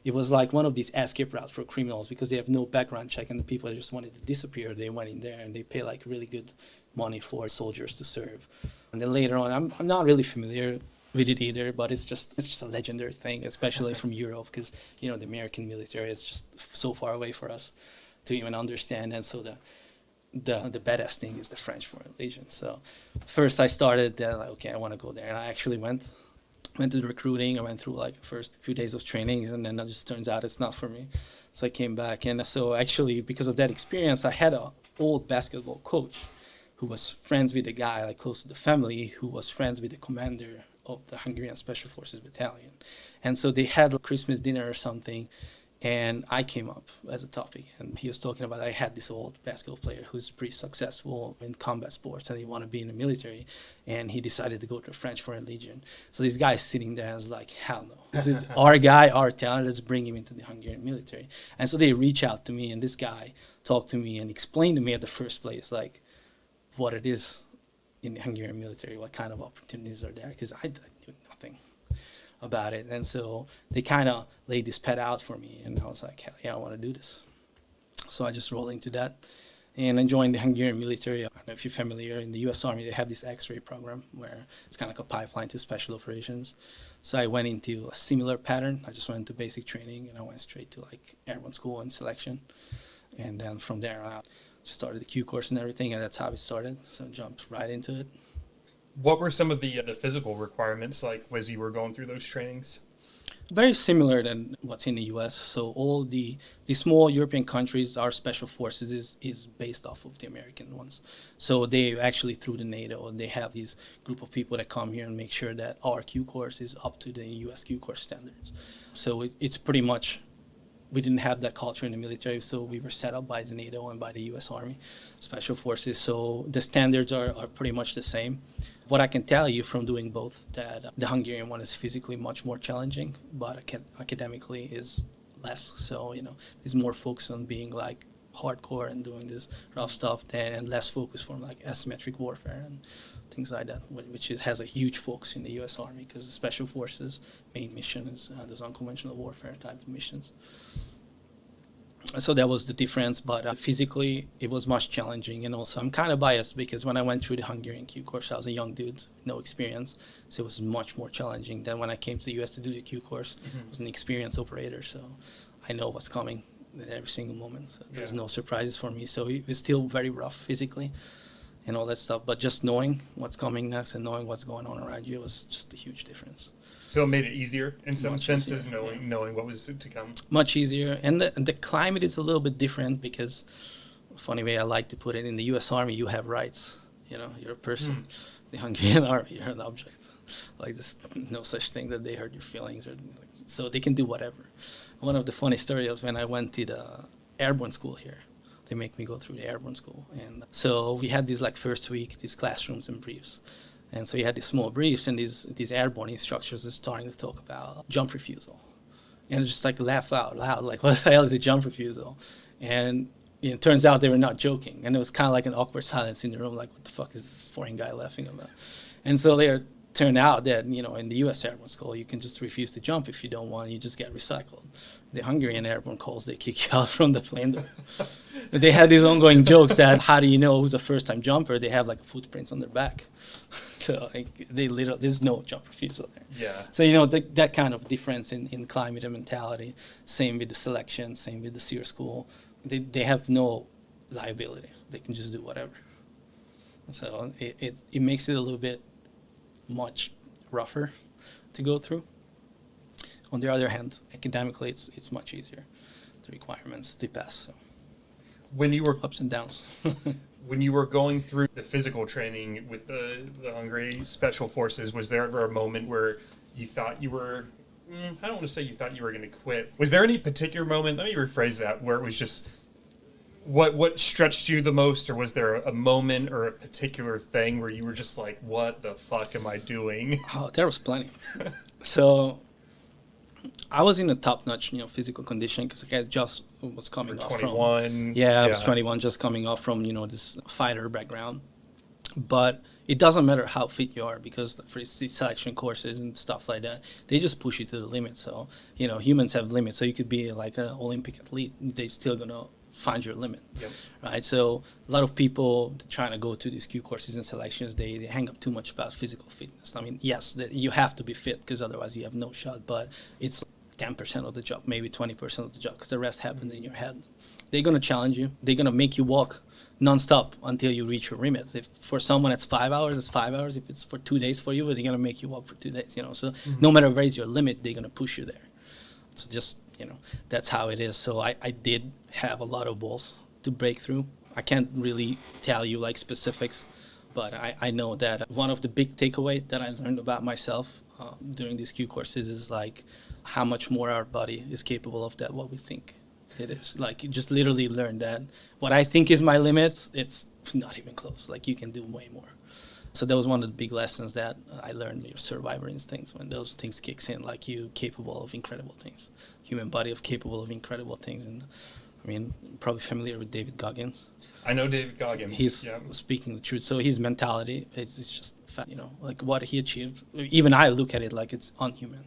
it was like one of these escape routes for criminals because they have no background check and the people that just wanted to disappear, they went in there and they pay like really good money for soldiers to serve. And then later on, I'm not really familiar with it either, but it's just a legendary thing, especially from Europe because, the American military is just so far away for us to even understand. And so the badass thing is the French Foreign Legion. So first I started like, okay, I want to go there. And I actually went to the recruiting. I went through like the first few days of trainings and then it just turns out it's not for me. So I came back. And so actually because of that experience, I had an old basketball coach who was friends with a guy like close to the family who was friends with the commander of the Hungarian Special Forces Battalion. And so they had a Christmas dinner or something. And I came up as a topic, and he was talking about I had this old basketball player who's pretty successful in combat sports, and he wanted to be in the military, and he decided to go to the French Foreign Legion. So this guy sitting there is like, hell no, this is our guy, our talent, let's bring him into the Hungarian military. And so they reach out to me, and this guy talked to me and explained to me at the first place, like, what it is in the Hungarian military, what kind of opportunities are there, because I knew nothing about it. And so they kind of laid this pad out for me and I was like, hell yeah, I want to do this. So I just rolled into that and I joined the Hungarian military. I don't know if you're familiar, in the US Army they have this X-ray program where it's kind of like a pipeline to special operations. So I went into a similar pattern. I just went into basic training and I went straight to like airborne school and selection, and then from there I just started the Q course and everything, and that's how it started. So I jumped right into it. What were some of the physical requirements like as you were going through those trainings? Very similar than what's in the U.S. So all the small European countries, our special forces is based off of the American ones. So they actually, through the NATO, they have this group of people that come here and make sure that our Q course is up to the U.S. Q course standards. So it's pretty much, we didn't have that culture in the military, so we were set up by the NATO and by the U.S. Army Special Forces. So the standards are pretty much the same. What I can tell you from doing both, that the Hungarian one is physically much more challenging, but academically is less. So, there's more focus on being like hardcore and doing this rough stuff, and less focus from like asymmetric warfare and things like that, which has a huge focus in the U.S. Army because the Special Forces main mission is those unconventional warfare type of missions. So that was the difference, but physically it was much challenging. And also I'm kind of biased because when I went through the Hungarian Q course, I was a young dude, no experience. So it was much more challenging than when I came to the US to do the Q course. I was an experienced operator, so I know what's coming at every single moment. So there's no surprises for me. So it was still very rough physically and all that stuff. But just knowing what's coming next and knowing what's going on around you was just a huge difference. So it made it easier in some Much senses, easier, knowing what was to come. Much easier. And the climate is a little bit different because, funny way I like to put it, in the U.S. Army you have rights. You're a person. The Hungarian Army, you're an object. Like there's no such thing that they hurt your feelings, so they can do whatever. One of the funny stories was when I went to the airborne school here. They make me go through the airborne school, and so we had these like first week these classrooms and briefs. And so you had these small briefs, and these airborne instructors are starting to talk about jump refusal. And it's just like laugh out loud, like, what the hell is a jump refusal? And it turns out they were not joking. And it was kind of like an awkward silence in the room, like, what the fuck is this foreign guy laughing about? And so later turned out that, in the U.S. airborne school, you can just refuse to jump if you don't want, you just get recycled. The Hungarian airborne calls, they kick you out from the plane door. They had these ongoing jokes that, how do you know who's a first-time jumper? They have like footprints on their back. So there's no jump refusal there. Yeah. So, that kind of difference in climate and mentality, same with the selection, same with the SEER school. They have no liability. They can just do whatever. So it makes it a little bit much rougher to go through. On the other hand, academically, it's much easier. The requirements to pass. So. When you were ups and downs. when you were going through the physical training with the Hungary Special Forces, was there ever a moment where you thought you were, I don't want to say you thought you were going to quit. Was there any particular moment, let me rephrase that, where it was just, what stretched you the most, or was there a moment or a particular thing where you were just like, what the fuck am I doing? Oh, there was plenty. So I was in a top-notch, physical condition because I just was coming off 21. from. Yeah, I was 21, just coming off from this fighter background. But it doesn't matter how fit you are because for these selection courses and stuff like that, they just push you to the limit. So humans have limits. So you could be like an Olympic athlete, they're still gonna find your limit, Yep. right? So a lot of people trying to go to these Q courses and selections, they hang up too much about physical fitness. I mean, yes, you have to be fit because otherwise you have no shot, but it's 10% of the job, maybe 20% of the job, because the rest happens in your head. They're going to challenge you. They're going to make you walk nonstop until you reach your limit. If for someone it's 5 hours, it's 5 hours. If it's for 2 days for you, they're going to make you walk for 2 days, So no matter where is your limit, they're going to push you there. So just, that's how it is. So I did have a lot of walls to break through. I can't really tell you like specifics, but I know that one of the big takeaways that I learned about myself during these Q courses is like how much more our body is capable of that what we think it is. Like you just literally learn that what I think is my limits, it's not even close. Like you can do way more. So that was one of the big lessons that I learned, your survivor instincts, when those things kicks in, like you capable of incredible things. Human body of capable of incredible things. And I mean, probably familiar with David Goggins. I know David Goggins. He's speaking the truth. So his mentality, it's just, like what he achieved. Even I look at it like it's unhuman,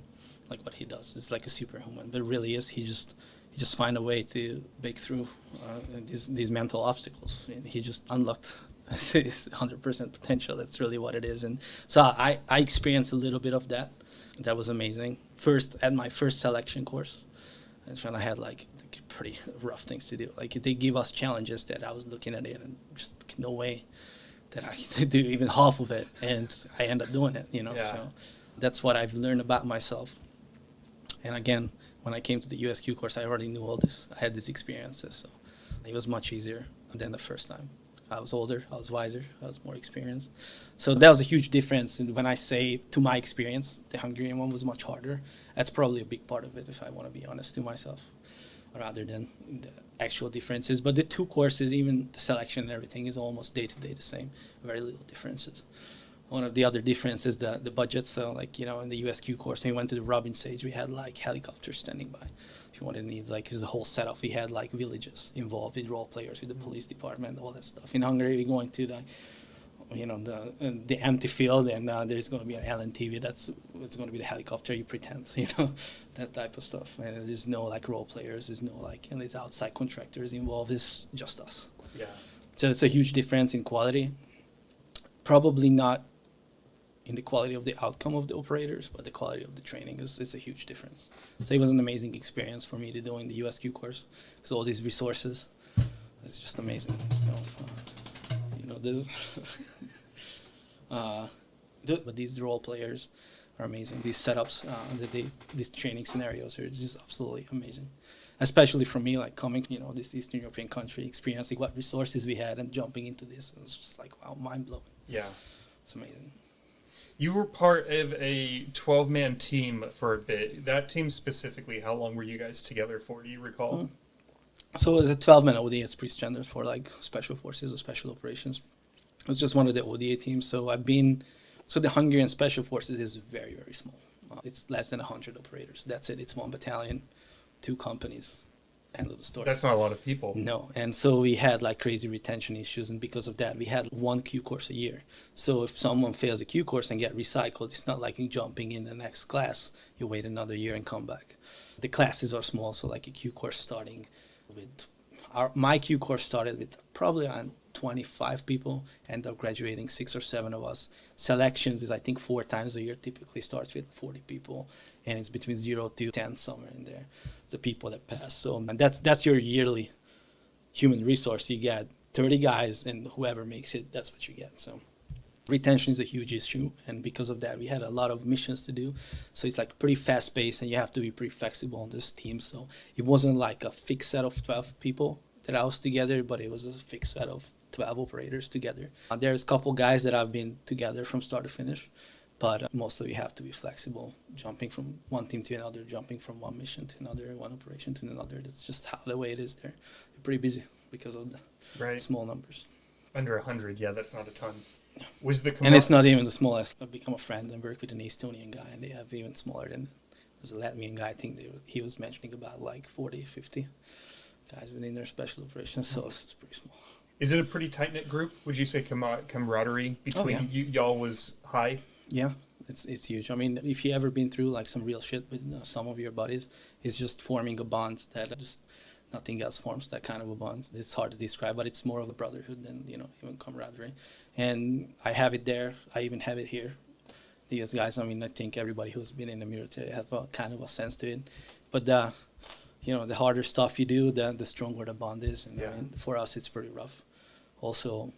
like what he does. It's like a superhuman, but it really is. He just find a way to break through these mental obstacles. And he just unlocked his 100% potential. That's really what it is. And so I experienced a little bit of that. That was amazing. At my first selection course, and I had like pretty rough things to do. Like they give us challenges that I was looking at it and just no way that I could do even half of it. And I end up doing it, Yeah. So that's what I've learned about myself. And again, when I came to the USQ course, I already knew all this. I had these experiences, so it was much easier than the first time. I was older, I was wiser, I was more experienced. So that was a huge difference. And when I say to my experience, the Hungarian one was much harder. That's probably a big part of it, if I want to be honest to myself, rather than the actual differences. But the two courses, even the selection and everything, is almost day-to-day the same. Very little differences. One of the other differences is the budget. So like, in the USQ course, when we went to the Robin stage, we had like helicopters standing by. If you wanted to need, like, it was a whole setup. We had like villages involved with role players, with the police department, all that stuff. In Hungary, we're going to the empty field, and there's going to be an LNTV. It's going to be the helicopter. You pretend, that type of stuff. And there's no like role players. There's no like, and there's outside contractors involved. It's just us. Yeah. So it's a huge difference in quality. Probably not in the quality of the outcome of the operators, but the quality of the training is a huge difference. So it was an amazing experience for me to doing the USQ course, because all these resources, it's just amazing. This, but these role players are amazing. These setups, these training scenarios are just absolutely amazing. Especially for me, like coming, this Eastern European country, experiencing what resources we had and jumping into this, it was just like, wow, mind blowing. Yeah, it's amazing. You were part of a 12-man team for a bit. That team specifically, how long were you guys together for? Do you recall? Mm-hmm. So it was a 12-man ODA. It's pretty standard for like special forces or special operations. It was just one of the ODA teams. So the Hungarian special forces is very, very small. It's less than 100 operators. That's it. It's one battalion, 2 companies. End of the story. That's not a lot of people. No. And so we had like crazy retention issues. And because of that, we had 1 Q course a year. So if someone fails a Q course and get recycled, it's not like you jumping in the next class. You wait another year and come back. The classes are small. So like a Q course starting with my Q course started with probably around 25 people, end up graduating 6 or 7 of us. Selections is I think 4 times a year, typically starts with 40 people, and it's between 0 to 10 somewhere in there, the people that pass. So and that's your yearly human resource you get 30 guys, and whoever makes it, that's what you get. So retention is a huge issue, and because of that, we had a lot of missions to do. So it's like pretty fast paced, and you have to be pretty flexible on this team. So it wasn't like a fixed set of 12 people that I was together, but it was a fixed set of 12 operators together. There's a couple guys that I've been together from start to finish, but mostly we have to be flexible, jumping from one team to another, jumping from one mission to another, one operation to another. That's just how the way it is there. You're pretty busy because of the small numbers. Under 100, yeah, that's not a ton. Yeah. Was the And it's not even the smallest. I've become a friend and work with an Estonian guy, and they have even smaller than. There's a Latvian guy, I think he was mentioning about like 40, 50 guys within their special operations, so it's pretty small. Is it a pretty tight-knit group? Would you say camaraderie between y'all was high? Yeah, it's huge. I mean, if you ever been through like some real shit with some of your buddies, it's just forming a bond that just nothing else forms that kind of a bond. It's hard to describe, but it's more of a brotherhood than, even camaraderie. And I have it there. I even have it here. These guys, I mean, I think everybody who's been in the military have a kind of a sense to it. But the harder stuff you do, the stronger the bond is. And I mean, for us, it's pretty rough. Also,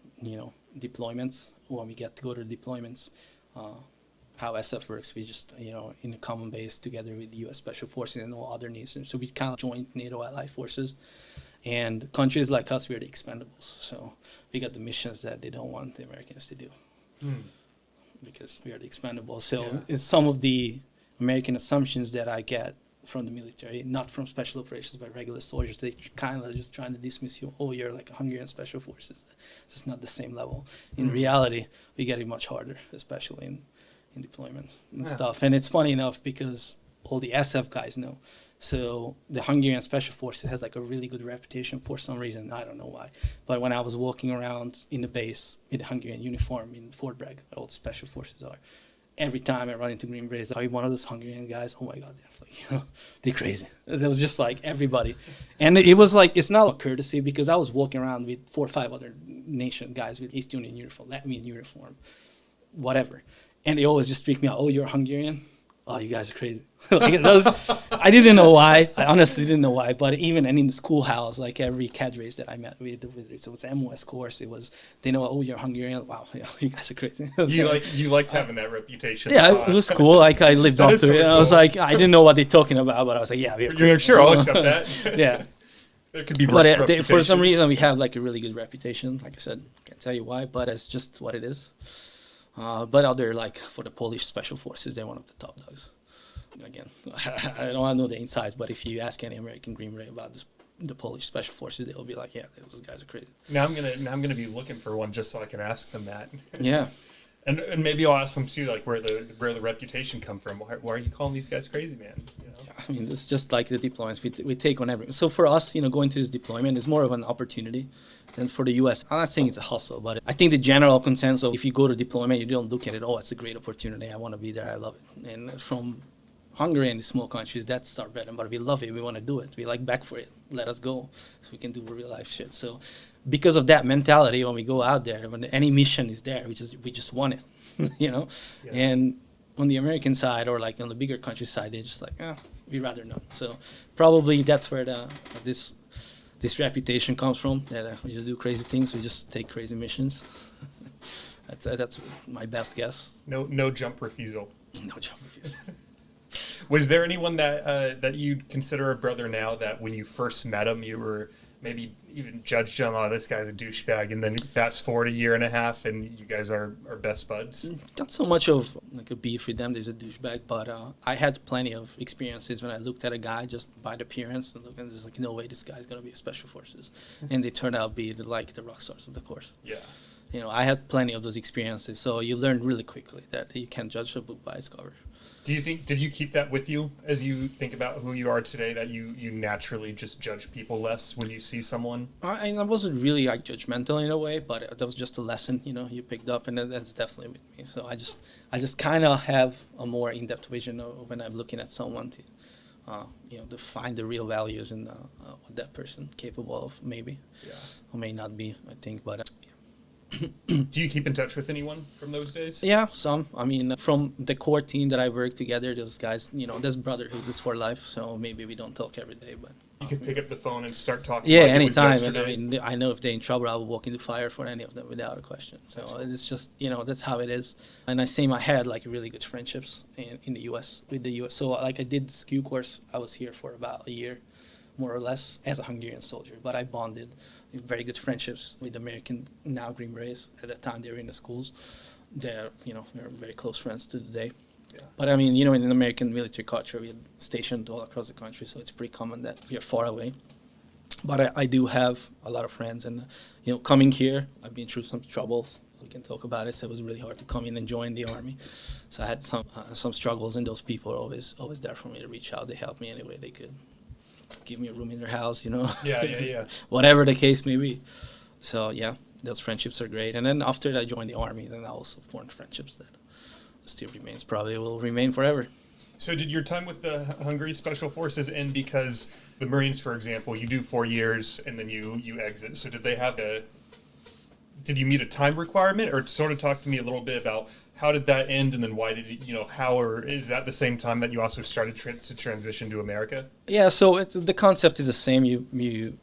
deployments, when we get to go to deployments, how SF works, we just, in a common base together with the U.S. Special Forces and all other nations. So we kind of joined NATO allied forces. And countries like us, we're the expendables. So we got the missions that they don't want the Americans to do. Because we are the expendables. So it's some of the American assumptions that I get from the military, not from special operations, but regular soldiers. They kind of just trying to dismiss you. Oh, you're like a Hungarian special forces. It's just not the same level. In reality, we get it much harder, especially in deployments and stuff. And it's funny enough because all the SF guys know. So the Hungarian special forces has like a really good reputation for some reason. I don't know why. But when I was walking around in the base with the Hungarian uniform in Fort Bragg, all the special forces are, every time I run into Green Berets, are you one of those Hungarian guys? Oh my God, they're crazy. It was just like everybody. And it was like, it's not a courtesy because I was walking around with 4 or 5 other nation guys with Estonian uniform, Latvian uniform, whatever. And they always just speak me out, oh, you're Hungarian? Oh, you guys are crazy. I didn't know why. I honestly didn't know why. But even in the schoolhouse, like every cadres that I met with, so it was MOS course. It was, they know, oh, you're Hungarian. Wow, you guys are crazy. You liked having that reputation. Yeah, it was cool. Like I lived up to it. Cool. I was like, I didn't know what they're talking about, but I was like, yeah, you're like, sure, I'll accept that. Yeah. There could be worse but for some reason, we have like a really good reputation. Like I said, can't tell you why, but it's just what it is. But other, like for the Polish special forces, they're one of the top dogs. Again, I don't know the insides, but if you ask any American Green Beret about the Polish special forces, they'll be like, yeah, those guys are crazy. Now I'm gonna be looking for one just so I can ask them that. Yeah. And maybe I'll ask them too, like where the reputation come from. Why are you calling these guys crazy, man? Yeah, I mean, it's just like the deployments we take on everything. So for us, going to this deployment is more of an opportunity than for the U.S. I'm not saying it's a hustle, but I think the general consensus, if you go to deployment, you don't look at it, oh, it's a great opportunity. I want to be there. I love it. And from Hungary and the small countries, that's our bread and butter. We love it. We want to do it. We like back for it. Let us go so we can do real life shit. So because of that mentality, when we go out there, when any mission is there, we just want it, Yeah. And on the American side or like on the bigger country side, they're just like, we'd rather not. So probably that's where this reputation comes from, that we just do crazy things. We just take crazy missions. That's my best guess. No jump refusal. No jump refusal. Was there anyone that you'd consider a brother now that when you first met him, you were maybe even judged him, oh, this guy's a douchebag, and then fast forward a year and a half and you guys are best buds? Not so much of like a beef with them, there's a douchebag, but I had plenty of experiences when I looked at a guy just by the appearance and there's like, no way this guy's going to be a special forces. And they turned out to be the rock stars of the course. Yeah. I had plenty of those experiences, so you learn really quickly that you can't judge a book by its cover. Did you keep that with you as you think about who you are today, that you naturally just judge people less when you see someone? I wasn't really like judgmental in a way, but that was just a lesson, you picked up, and that's definitely with me. So I just kind of have a more in-depth vision of when I'm looking at someone to find the real values in what that person capable of, maybe, or may not be, I think, but yeah. Do you keep in touch with anyone from those days? Yeah, some. I mean, from the core team that I work together, those guys, there's brotherhood is for life. So maybe we don't talk every day, but You could pick up the phone and start talking. yeah, like it was anytime. And yesterday. I mean, I know if they're in trouble, I will walk into fire for any of them without a question. So it's just, that's how it is. And I same I had like really good friendships in the U.S. with the U.S. So like I did this Q course. I was here for about a year, more or less, as a Hungarian soldier. But I bonded with very good friendships with American, now Green Berets. At that time, they were in the schools. They're, we're very close friends to today. Yeah. But I mean, in an American military culture, we're stationed all across the country, so it's pretty common that we are far away. But I do have a lot of friends, and coming here, I've been through some trouble. We can talk about it. So it was really hard to come in and join the army. So I had some struggles, and those people are always there for me to reach out. They help me any way they could, give me a room in their house, Yeah. whatever the case may be. So yeah, those friendships are great. And then after I joined the army, then I also formed friendships that still remains, probably will remain forever. So did your time with the Hungary Special Forces end because the Marines, for example, you do 4 years and then you exit? So did you meet a time requirement, or sort of talk to me a little bit about how did that end, and then why did or is that the same time that you also started to transition to America? Yeah, so the concept is the same. You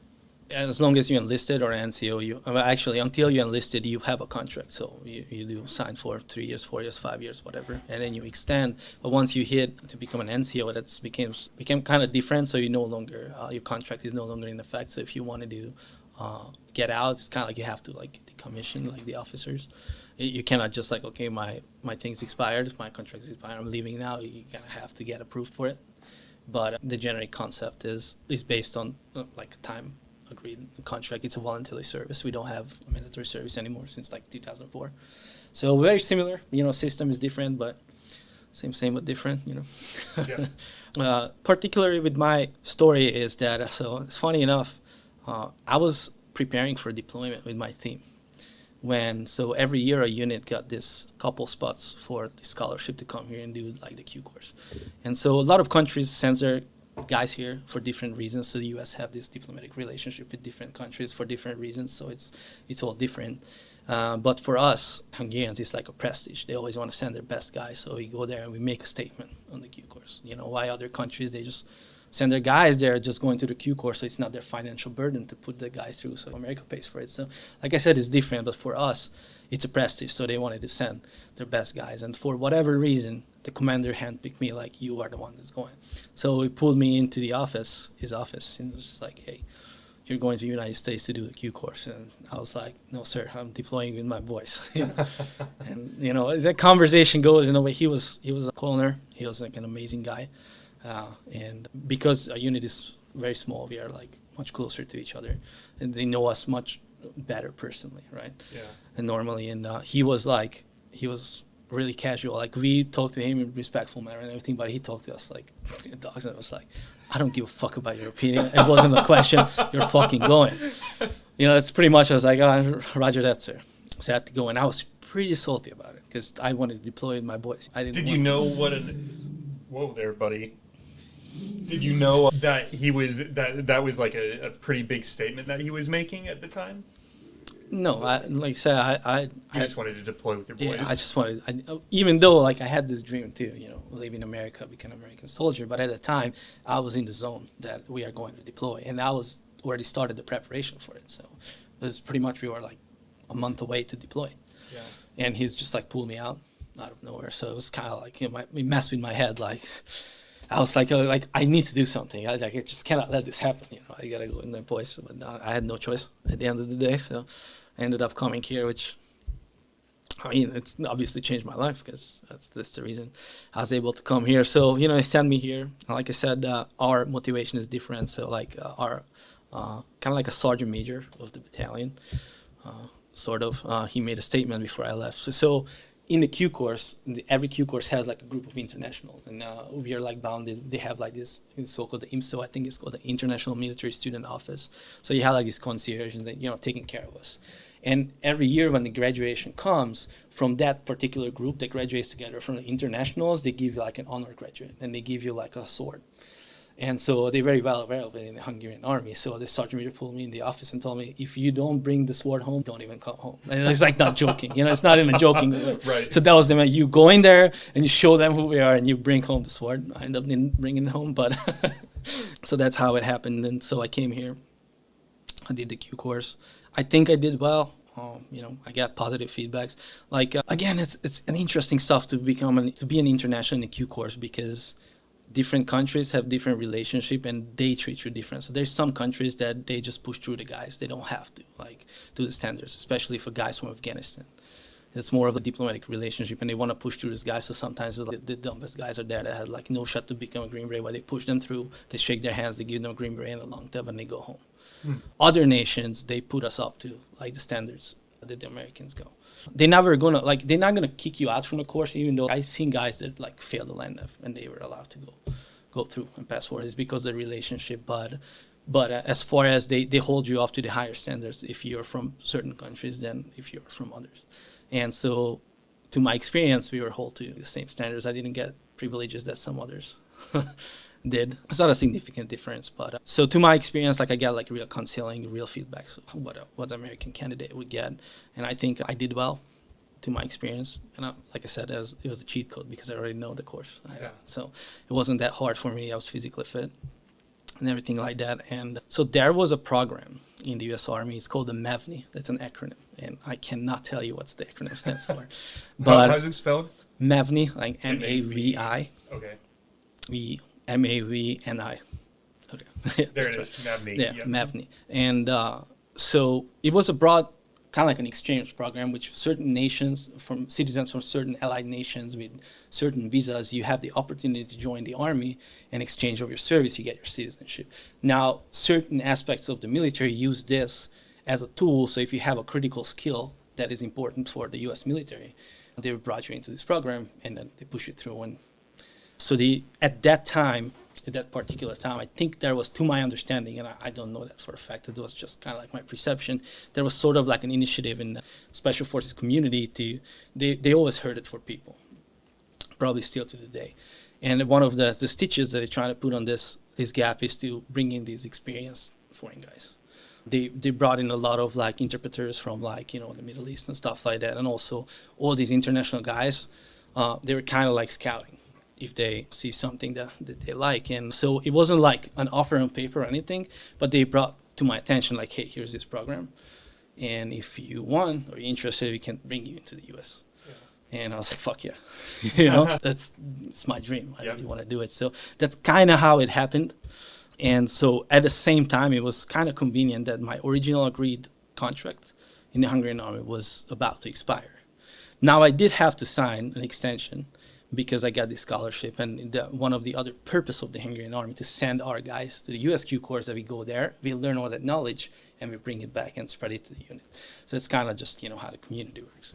as long as you enlisted or NCO, actually until you enlisted, you have a contract. So you do sign for 3 years, 4 years, 5 years, whatever, and then you extend. But once you hit to become an NCO, that's became kind of different. So you no longer your contract is no longer in effect. So if you wanted to get out, it's kind of like you have to like decommission like the officers. You cannot just like, okay, my thing's expired, my contract's expired, I'm leaving now. You kind of have to get approved for it. But the generic concept is based on like time agreed contract. It's a voluntary service. We don't have mandatory service anymore since like 2004. So very similar, system is different, but same but different, Yeah. Particularly with my story is that, so it's funny enough, I was preparing for deployment with my team. So every year a unit got this couple spots for the scholarship to come here and do like the Q course. And so a lot of countries send their guys here for different reasons. So the U.S. have this diplomatic relationship with different countries for different reasons. So it's all different. But for us Hungarians, it's like a prestige. They always want to send their best guys. So we go there and we make a statement on the Q course. Why other countries, they just send their guys there just going to the Q course, so it's not their financial burden to put the guys through. So America pays for it. So like I said, it's different, but for us, it's a prestige. So they wanted to send their best guys. And for whatever reason, the commander handpicked me like, you are the one that's going. So he pulled me into his office, and it was just like, hey, you're going to the United States to do the Q course. And I was like, no, sir, I'm deploying with my boys. And, that conversation goes, he was a colonel. He was like an amazing guy. And because a unit is very small, we are like much closer to each other, and they know us much better personally, right? Yeah. And normally, and he was really casual. Like we talked to him in respectful manner and everything, but he talked to us like dogs, and it was like, I don't give a fuck about your opinion. It wasn't a question. You're fucking going. That's pretty much. I was like, oh, Roger that, sir. So I had to go, and I was pretty salty about it because I wanted to deploy with my boys. Did you know what whoa there, buddy. Did you know that that was like a pretty big statement that he was making at the time? No, like I said, I just wanted to deploy with your boys. Yeah, I just wanted, even though like I had this dream too, live in America, become an American soldier. But at the time, I was in the zone that we are going to deploy, and I was already started the preparation for it. So it was pretty much we were like a month away to deploy. Yeah. And he's just like pulled me out of nowhere. So it was kind of like it messed with my head. Like I was like I need to do something. I just cannot let this happen. I gotta go in my boys. But I had no choice at the end of the day. So I ended up coming here, which it's obviously changed my life because that's the reason I was able to come here. So they sent me here. Like I said, our motivation is different. So like our kind of like a sergeant major of the battalion, sort of. He made a statement before I left. So in the Q course, every Q course has like a group of internationals, and we are like bounded. They have like this so-called the IMSO, I think it's called the International Military Student Office. So you have like this concierge and taking care of us. And every year when the graduation comes from that particular group that graduates together from the internationals, they give you like an honor graduate, and they give you like a sword. And so they're very well aware of it in the Hungarian army. So the sergeant major pulled me in the office and told me, if you don't bring the sword home, don't even come home. And it's like not joking, it's not in a joking way. Right. So that was the man. You go in there and you show them who we are and you bring home the sword. I ended up bringing it home, but so that's how it happened. And so I came here. I did the Q course. I think I did well. I got positive feedbacks. Again, it's an interesting stuff to be an international in the Q course, because different countries have different relationship and they treat you different. So there's some countries that they just push through the guys. They don't have to do the standards, especially for guys from Afghanistan. It's more of a diplomatic relationship and they want to push through these guys. So sometimes the dumbest guys are there that had no shot to become a Green Beret, where they push them through, they shake their hands, they give them a Green Beret and a long tub and they go home. Other nations, they put us up to the standards that the Americans go. They're not gonna kick you out from the course, even though I've seen guys that failed the land and they were allowed to go through and pass forward. It's because of the relationship, but as far as they hold you up to the higher standards if you're from certain countries than if you're from others. And so, to my experience, we were held to the same standards. I didn't get privileges that some others did. It's not a significant difference, but so to my experience, I got real counseling, real feedback, so what American candidate would get, and I think I did well to my experience. And like I said, it was a cheat code because I already know the course. So it wasn't that hard for me. I was physically fit and everything like that. And so there was a program in the U.S. Army. It's called the MAVNI. That's an acronym, and I cannot tell you what the acronym stands for. But how's it spelled? MAVNI, like M-A-V-I. Okay. M-A-V-N-I. Okay. There it is, MAVNI. Yeah, MAVNI. And so it was a broad, kind of like an exchange program, which certain nations, from citizens from certain allied nations with certain visas, you have the opportunity to join the army, and exchange of your service, you get your citizenship. Now, certain aspects of the military use this as a tool, so if you have a critical skill that is important for the U.S. military, they brought you into this program, and then they push you through. And so at that particular time, I think there was, to my understanding, and I don't know that for a fact, it was just kind of like my perception, there was sort of like an initiative in the Special Forces community they always heard it for people, probably still to the day. And one of the stitches that they're trying to put on this gap is to bring in these experienced foreign guys. They brought in a lot of interpreters from the Middle East and stuff like that, and also all these international guys, they were kind of like scouting if they see something that they like. And so it wasn't like an offer on paper or anything, but they brought to my attention hey, here's this program, and if you want or you're interested, we can bring you into the US. And I was like, fuck yeah. It's my dream. I really want to do it. So that's kind of how it happened. And so at the same time, it was kind of convenient that my original agreed contract in the Hungarian army was about to expire. Now I did have to sign an extension because I got this scholarship, and one of the other purpose of the Hungarian army to send our guys to the USQ course, that we go there, we learn all that knowledge, and we bring it back and spread it to the unit. So it's kind of just how the community works.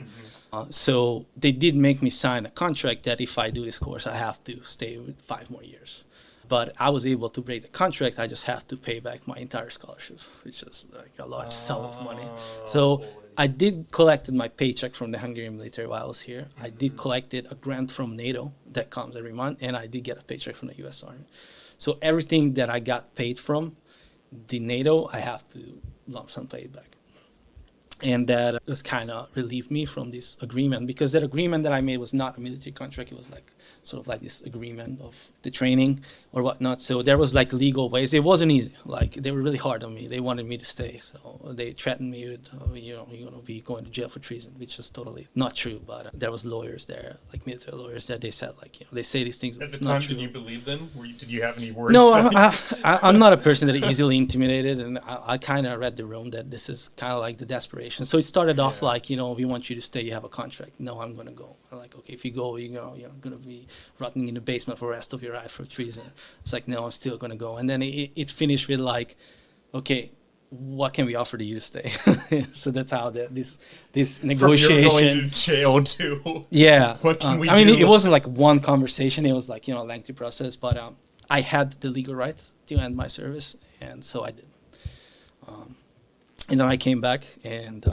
So they did make me sign a contract that if I do this course, I have to stay with 5 more years. But I was able to break the contract. I just have to pay back my entire scholarship, which is a large sum of money. So I did collected my paycheck from the Hungarian military while I was here. I did collected a grant from NATO that comes every month, and I did get a paycheck from the U.S. Army. So everything that I got paid from the NATO, I have to lump sum pay it back. And that was kind of relieved me from this agreement, because that agreement that I made was not a military contract. It was sort of like this agreement of the training or whatnot. So there was legal ways. It wasn't easy. They were really hard on me. They wanted me to stay. So they threatened me with, you're going to be going to jail for treason, which is totally not true. But there was lawyers there, military lawyers, that they said, they say these things, but at the it's time, not true. did you believe them? Did you have any words? No, I'm not a person that is easily intimidated, and I kind of read the room that this is kind of like the desperation. So it started off we want you to stay, you have a contract. No, I'm going to go. I'm like, okay, if you go, you're going to be rotting in the basement for the rest of your life for treason. It's like, no, I'm still going to go. And then it finished with okay, what can we offer to you to stay? So that's how this negotiation. From you're going to jail too. Yeah. What can we I mean, do? it wasn't one conversation. It was a lengthy process, but I had the legal right to end my service, and so I did. And then I came back, and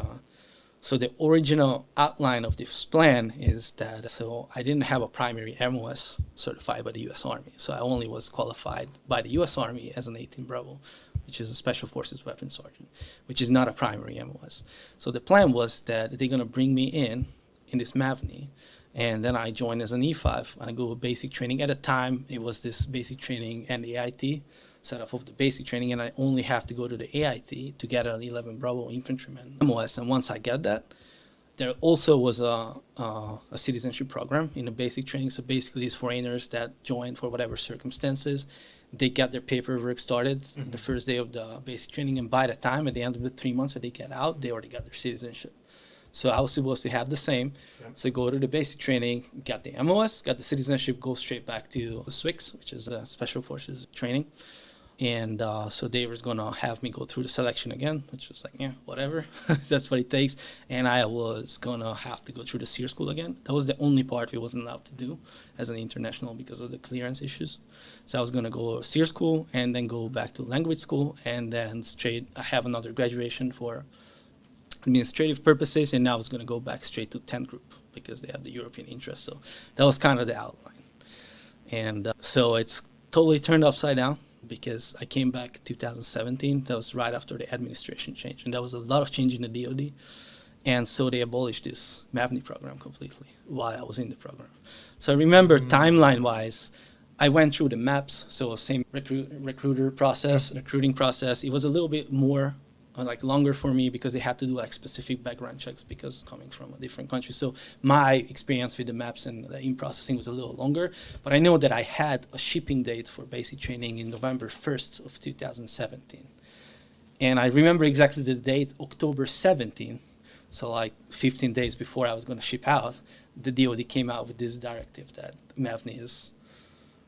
So the original outline of this plan is that, so I didn't have a primary MOS certified by the U.S. Army. So I only was qualified by the U.S. Army as an 18 Bravo, which is a Special Forces Weapons Sergeant, which is not a primary MOS. So the plan was that they're going to bring me in this MAVNI, and then I joined as an E5, and I go with basic training. At the time, it was this basic training and the AIT set up of the basic training, and I only have to go to the AIT to get an 11 Bravo infantryman MOS. And once I get that, there also was a citizenship program in the basic training. So basically, these foreigners that joined for whatever circumstances, they get their paperwork started the first day of the basic training, and by the time, at the end of the 3 months that they get out, they already got their citizenship. So I was supposed to have the same. Yep. So go to the basic training, got the MOS, got the citizenship, go straight back to SWIX, which is the Special Forces training. And so they were going to have me go through the selection again, which was like, yeah, whatever. That's what it takes. And I was going to have to go through the SEER school again. That was the only part we wasn't allowed to do as an international because of the clearance issues. So I was going to go SEER school and then go back to language school and then straight I have another graduation for administrative purposes, and now I was going to go back straight to 10th group because they have the European interest. So that was kind of the outline. And so it's totally turned upside down because I came back 2017. That was right after the administration change, and there was a lot of change in the DoD. And so they abolished this MAVNI program completely while I was in the program. So I remember timeline-wise, I went through the maps, so same recruiting process. It was a little bit more like longer for me because they had to do like specific background checks because coming from a different country. So my experience with the maps and the in-processing was a little longer, but I know that I had a shipping date for basic training in November 1st of 2017. And I remember exactly the date, October 17. So like 15 days before I was going to ship out, the DoD came out with this directive that MAVNI is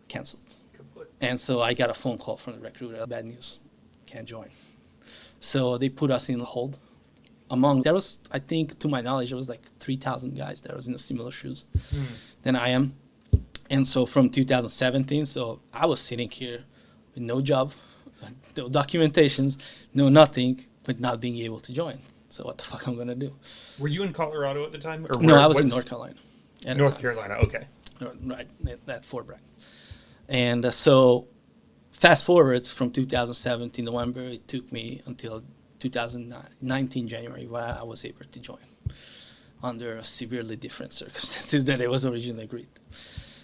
canceled. And so I got a phone call from the recruiter, bad news, can't join. So they put us in hold. There was, I think, to my knowledge, there was like 3,000 guys that was in similar shoes than I am. And so from 2017, so I was sitting here with no job, no documentations, no nothing, but not being able to join. So what the fuck I'm going to do? Were you in Colorado at the time? Or no, I was in North Carolina. North Carolina, okay. Right, at Fort Bragg. And so fast forward from 2017 November, it took me until 2019 January where I was able to join under severely different circumstances than it was originally agreed.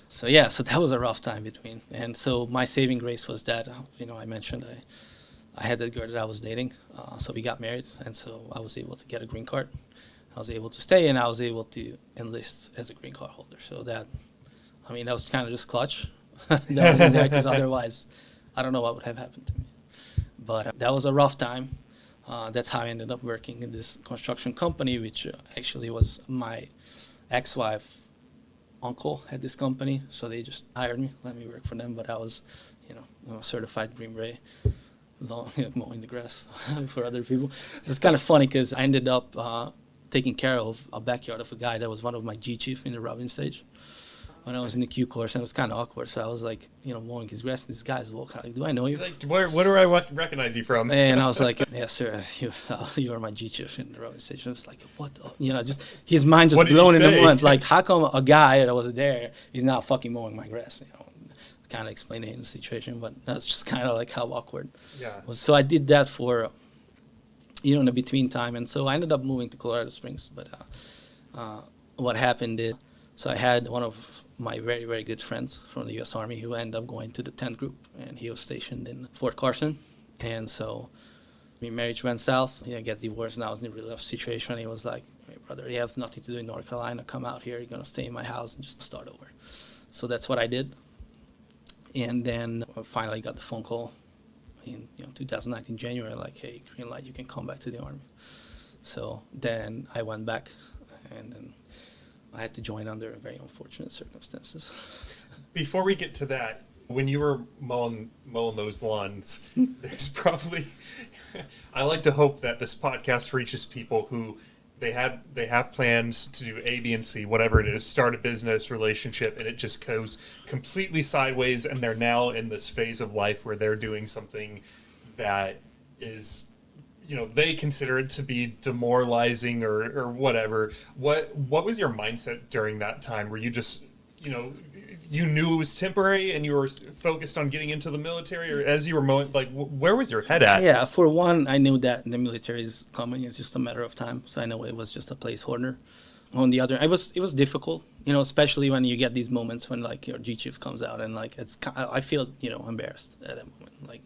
So yeah, so that was a rough time between. And so my saving grace was that, I mentioned I had that girl that I was dating. So we got married, and so I was able to get a green card. I was able to stay, and I was able to enlist as a green card holder. So that was kind of just clutch. That was in there because otherwise, I don't know what would have happened to me. But that was a rough time. That's how I ended up working in this construction company, which actually was my ex-wife uncle had this company. So they just hired me, let me work for them. But I was, a certified Green Beret, mowing the grass for other people. It was kind of funny because I ended up taking care of a backyard of a guy that was one of my G chief in the Robin stage when I was in the Q course, and it was kind of awkward. So I was like, mowing his grass, and this guy's walking like, do I know you? Like, where do I recognize you from? And I was like, yes, sir, you are my G chief in the Robin stage. And I was like, what the? Just his mind just blown in the moment. Like, how come a guy that was there is now fucking mowing my grass? Kind of explaining the situation, but that's just kind of like how awkward. Yeah. So I did that for, in the between time, and so I ended up moving to Colorado Springs. But what happened is, so I had one of my very, very good friends from the U.S. Army who ended up going to the 10th group, and he was stationed in Fort Carson. And so my marriage went south. Get divorced, and I was in a really rough situation. He was like, hey, brother, you have nothing to do in North Carolina. Come out here. You're going to stay in my house and just start over. So that's what I did. And then I finally got the phone call in 2019 January, like, hey, green light, you can come back to the Army. So then I went back, and then I had to join under very unfortunate circumstances. Before we get to that, when you were mowing those lawns, there's probably, I like to hope that this podcast reaches people who they have plans to do A, B, and C, whatever it is, start a business, relationship, and it just goes completely sideways, and they're now in this phase of life where they're doing something that is, they consider it to be demoralizing or whatever. What was your mindset during that time? Were you just, you knew it was temporary and you were focused on getting into the military, or as you were where was your head at? Yeah, for one, I knew that the military is coming. It's just a matter of time. So I know it was just a placeholder. On the other, it was difficult, especially when you get these moments when your G chief comes out and I feel, embarrassed at that moment.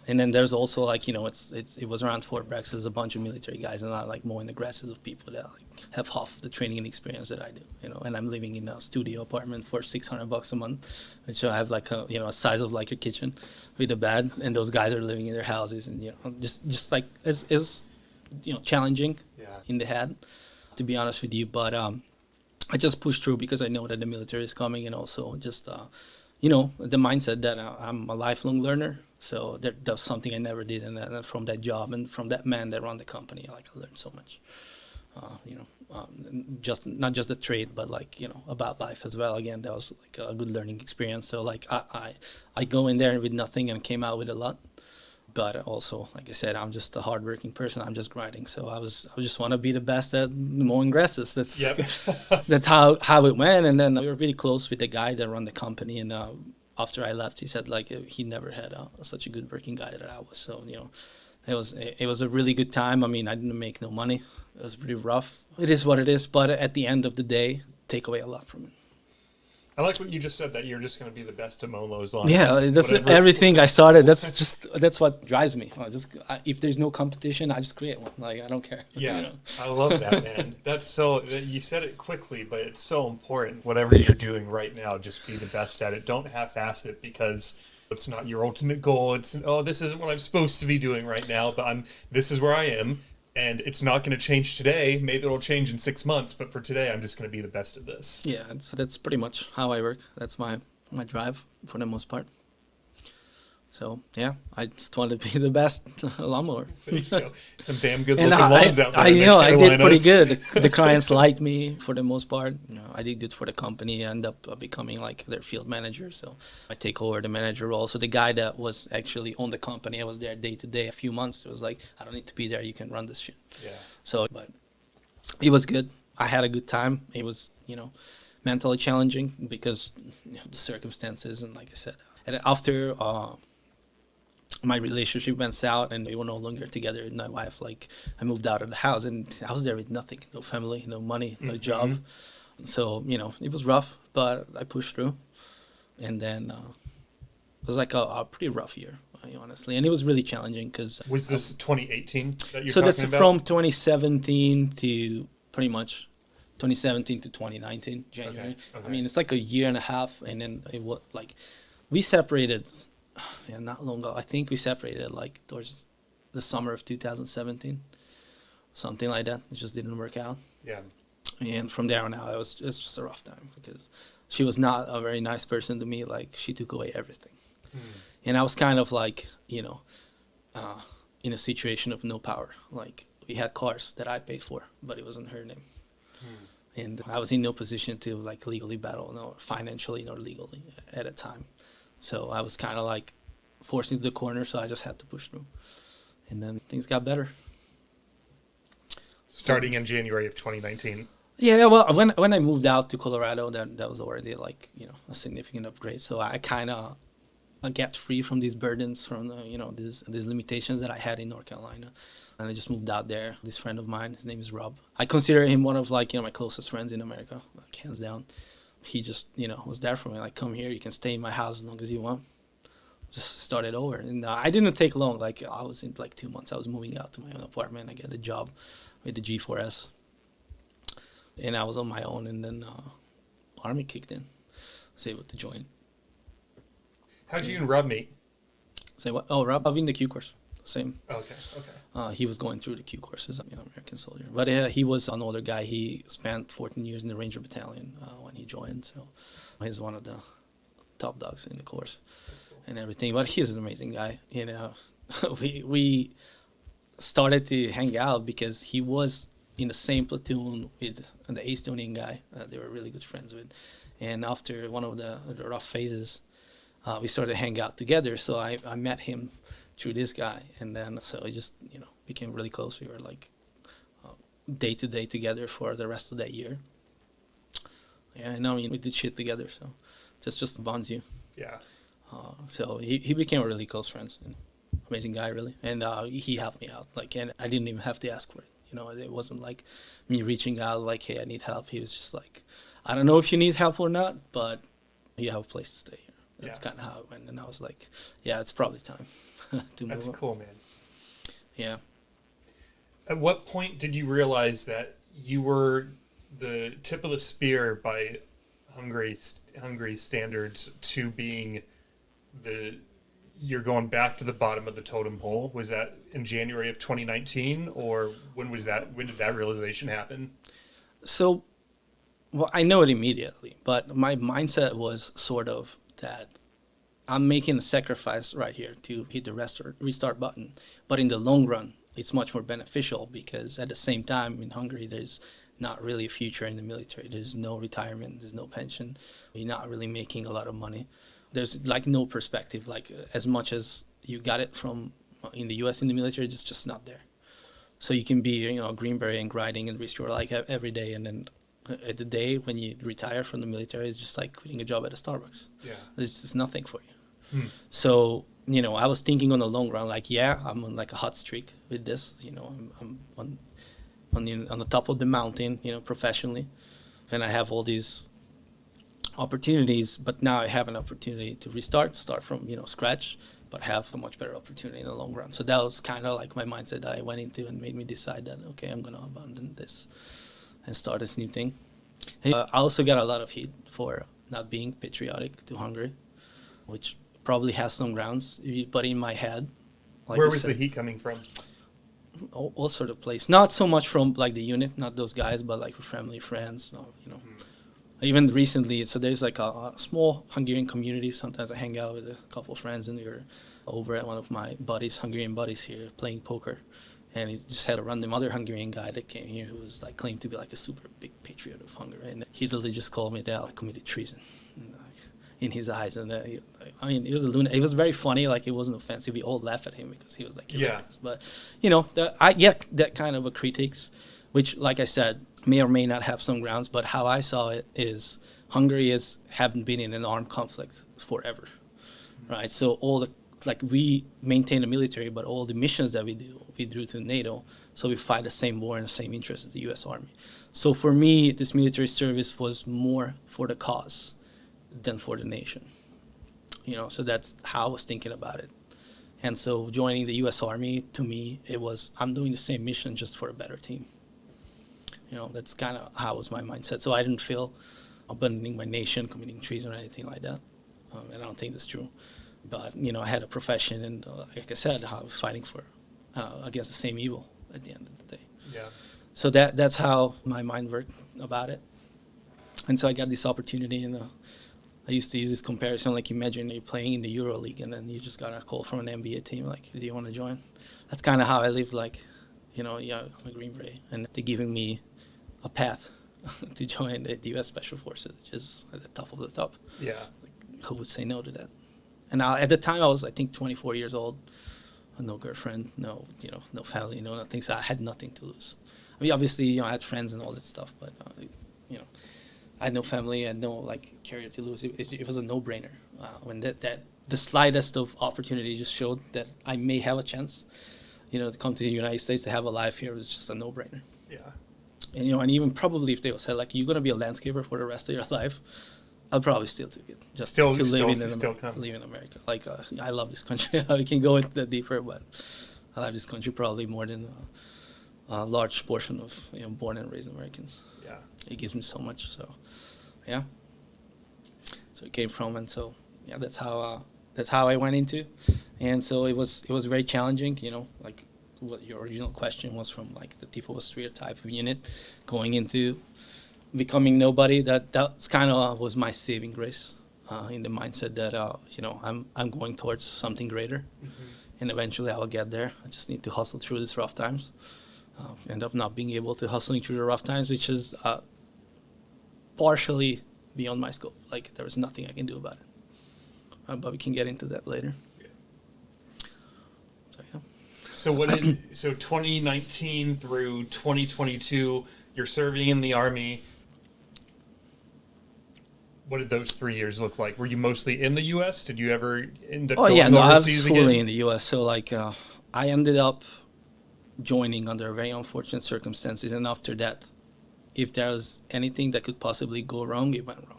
And then there's also it was around Fort Bragg, so there's a bunch of military guys and not mowing the grasses of people that have half the training and experience that I do, and I'm living in a studio apartment for $600 a month, which I have a size of your kitchen with a bed, and those guys are living in their houses, and just it's challenging in the head, to be honest with you, but I just pushed through because I know that the military is coming, and also just the mindset that I'm a lifelong learner. So that's something I never did, and from that job and from that man that ran the company, I learned so much. Just not just the trade, but about life as well. Again, that was a good learning experience. So I go in there with nothing and came out with a lot. But also, like I said, I'm just a hardworking person. I'm just grinding. So I just want to be the best at mowing grasses. That's that's how it went. And then we were really close with the guy that ran the company. And after I left, he said he never had such a good working guy that I was. So it was a really good time. I mean, I didn't make no money. It was pretty rough. It is what it is. But at the end of the day, take away a lot from it. I like what you just said, that you're just going to be the best to mow those lawns. Yeah, that's everything I started. That's what drives me. If there's no competition, I just create one. I don't care. Yeah, I love that, man. You said it quickly, but it's so important. Whatever you're doing right now, just be the best at it. Don't half-ass it because it's not your ultimate goal. It's, this isn't what I'm supposed to be doing right now, but this is where I am. And it's not going to change today. Maybe it'll change in 6 months, but for today, I'm just going to be the best at this. Yeah, that's pretty much how I work. That's my drive for the most part. So, yeah, I just want to be the best lawnmower. There you go. Some damn good looking lawns out there. I did pretty good. The clients liked me for the most part. I did good for the company. I ended up becoming their field manager. So I take over the manager role. So the guy that was actually on the company, I was there day to day a few months. It was I don't need to be there. You can run this shit. Yeah. So, but it was good. I had a good time. It was, mentally challenging because the circumstances, and like I said, and after my relationship went south and we were no longer together with my wife, I moved out of the house and I was there with nothing, no family, no money, no job. So, it was rough, but I pushed through. And then it was a pretty rough year, honestly. And it was really challenging because... Was this 2018 that you're talking about? So that's from 2017 to pretty much 2017 to 2019, January. Okay. I mean, it's a year and a half. And then it was we separated... Yeah, not long ago. I think we separated towards the summer of 2017, something like that. It just didn't work out. Yeah. And from there on out, it's just a rough time because she was not a very nice person to me. She took away everything, and I was kind of in a situation of no power. We had cars that I paid for, but it wasn't her name, and I was in no position to legally battle, nor financially nor legally at a time. So I was kind of forced into the corner, so I just had to push through. And then things got better. Starting in January of 2019. Yeah, well, when I moved out to Colorado, that was already a significant upgrade. So I kind of get free from these burdens, from these limitations that I had in North Carolina. And I just moved out there. This friend of mine, his name is Rob. I consider him one of my closest friends in America, hands down. He just, was there for me. Come here, you can stay in my house as long as you want. Just started over. And I didn't take long. I was in 2 months. I was moving out to my own apartment. I got a job with the G4S. And I was on my own. And then Army kicked in. I was able to join. How'd you and Rob meet? Say what? Oh, Rob, I've in the Q course. Same. Okay. He was going through the Q courses, American soldier. But he was an older guy. He spent 14 years in the Ranger Battalion when he joined. So he's one of the top dogs in the course and everything. But he's an amazing guy. We started to hang out because he was in the same platoon with the Estonian guy. They were really good friends with. And after one of the rough phases, we started to hang out together. So I met him through this guy, and then so it just became really close. We were like day to day together for the rest of that year. Yeah, and I mean, we did shit together, so just bonds you. Yeah. So he became a really close friend, and amazing guy, really. And he helped me out, like, and I didn't even have to ask for it. You know, it wasn't like me reaching out, like, hey, I need help. He was just like, I don't know if you need help or not, but you have a place to stay here. That's kind of how it went. And I was like, yeah, it's probably time to move. That's cool, man. Yeah. At what point did you realize that you were the tip of the spear by Hungary standards to being you're going back to the bottom of the totem pole? Was that in January of 2019, or when did that realization happen? So, well, I know it immediately, but my mindset was sort of that I'm making a sacrifice right here to hit the restart button. But in the long run, it's much more beneficial because at the same time in Hungary, there's not really a future in the military. There's no retirement, there's no pension. You're not really making a lot of money. There's like no perspective, like as much as you got it from in the US in the military, it's just not there. So you can be, you know, Green Beret and grinding and risk your life every day, and then at the day when you retire from the military, it's just like quitting a job at a Starbucks. Yeah. There's just nothing for you. So, you know, I was thinking on the long run, like, yeah, I'm on like a hot streak with this. You know, I'm on the top of the mountain, you know, professionally. And I have all these opportunities, but now I have an opportunity to start from, you know, scratch, but have a much better opportunity in the long run. So that was kind of like my mindset that I went into and made me decide that, okay, I'm going to abandon this and start this new thing. And, I also got a lot of heat for not being patriotic to Hungary, which probably has some grounds, but in my head, like where was the heat coming from? All sort of place. Not so much from like the unit, not those guys, but like family, friends, you know. Even recently, so there's like a small Hungarian community. Sometimes I hang out with a couple of friends, and we were over at one of my Hungarian buddies here, playing poker. And he just had a random other Hungarian guy that came here who was like claimed to be like a super big patriot of Hungary. And he literally just called me that I committed treason in his eyes. And I mean, it was a lunatic. It was very funny. Like, it wasn't offensive. We all laughed at him because he was like, hilarious. But, you know, I get that kind of a critiques, which, like I said, may or may not have some grounds. But how I saw it is Hungary haven't been in an armed conflict forever, right? So all the, like, we maintain a military, but all the missions that we do to NATO, so we fight the same war and the same interest as the U.S. Army. So for me, this military service was more for the cause than for the nation. You know, so that's how I was thinking about it. And so joining the U.S. Army, to me, it was, I'm doing the same mission just for a better team. You know, that's kind of how was my mindset. So I didn't feel abandoning my nation, committing treason or anything like that. And I don't think that's true. But, you know, I had a profession, and like I said, I was fighting for against the same evil at the end of the day. Yeah. So that's how my mind worked about it. And so I got this opportunity, and I used to use this comparison, like, imagine you're playing in the Euro League, and then you just got a call from an NBA team, like, do you want to join? That's kind of how I lived, like, you know, yeah, I'm a Green Beret, and they're giving me a path to join the U.S. Special Forces, which is at the top of the top. Yeah. Like, who would say no to that? And at the time, I was, I think, 24 years old, no girlfriend, no family, no nothing. So I had nothing to lose. I mean, obviously, you know, I had friends and all that stuff, but you know, I had no family, I had no like career to lose. It was a no-brainer. When the slightest of opportunity just showed that I may have a chance, you know, to come to the United States to have a life here, was just a no-brainer. Yeah. And you know, and even probably if they would say like, you're gonna be a landscaper for the rest of your life, I'll probably still take it. Just to live in America. Like, I love this country. We can go into that deeper, but I love this country probably more than a large portion of, you know, born and raised Americans. Yeah. It gives me so much. So, yeah. So it came from, and so yeah, that's how I went into, and so it was very challenging. You know, like what your original question was, from like the tip of a spear type of unit, going into becoming nobody. That's kind of was my saving grace, in the mindset that you know, I'm going towards something greater, and eventually I will get there. I just need to hustle through these rough times. End up not being able to hustling through the rough times, which is partially beyond my scope. Like, there is nothing I can do about it. But we can get into that later. Yeah. So yeah. So 2019 through 2022, you're serving in the Army. What did those 3 years look like? Were you mostly in the U.S.? Did you ever end up going I was overseas fully again? in the U.S. So like I ended up joining under very unfortunate circumstances, and after that, if there was anything that could possibly go wrong, it went wrong.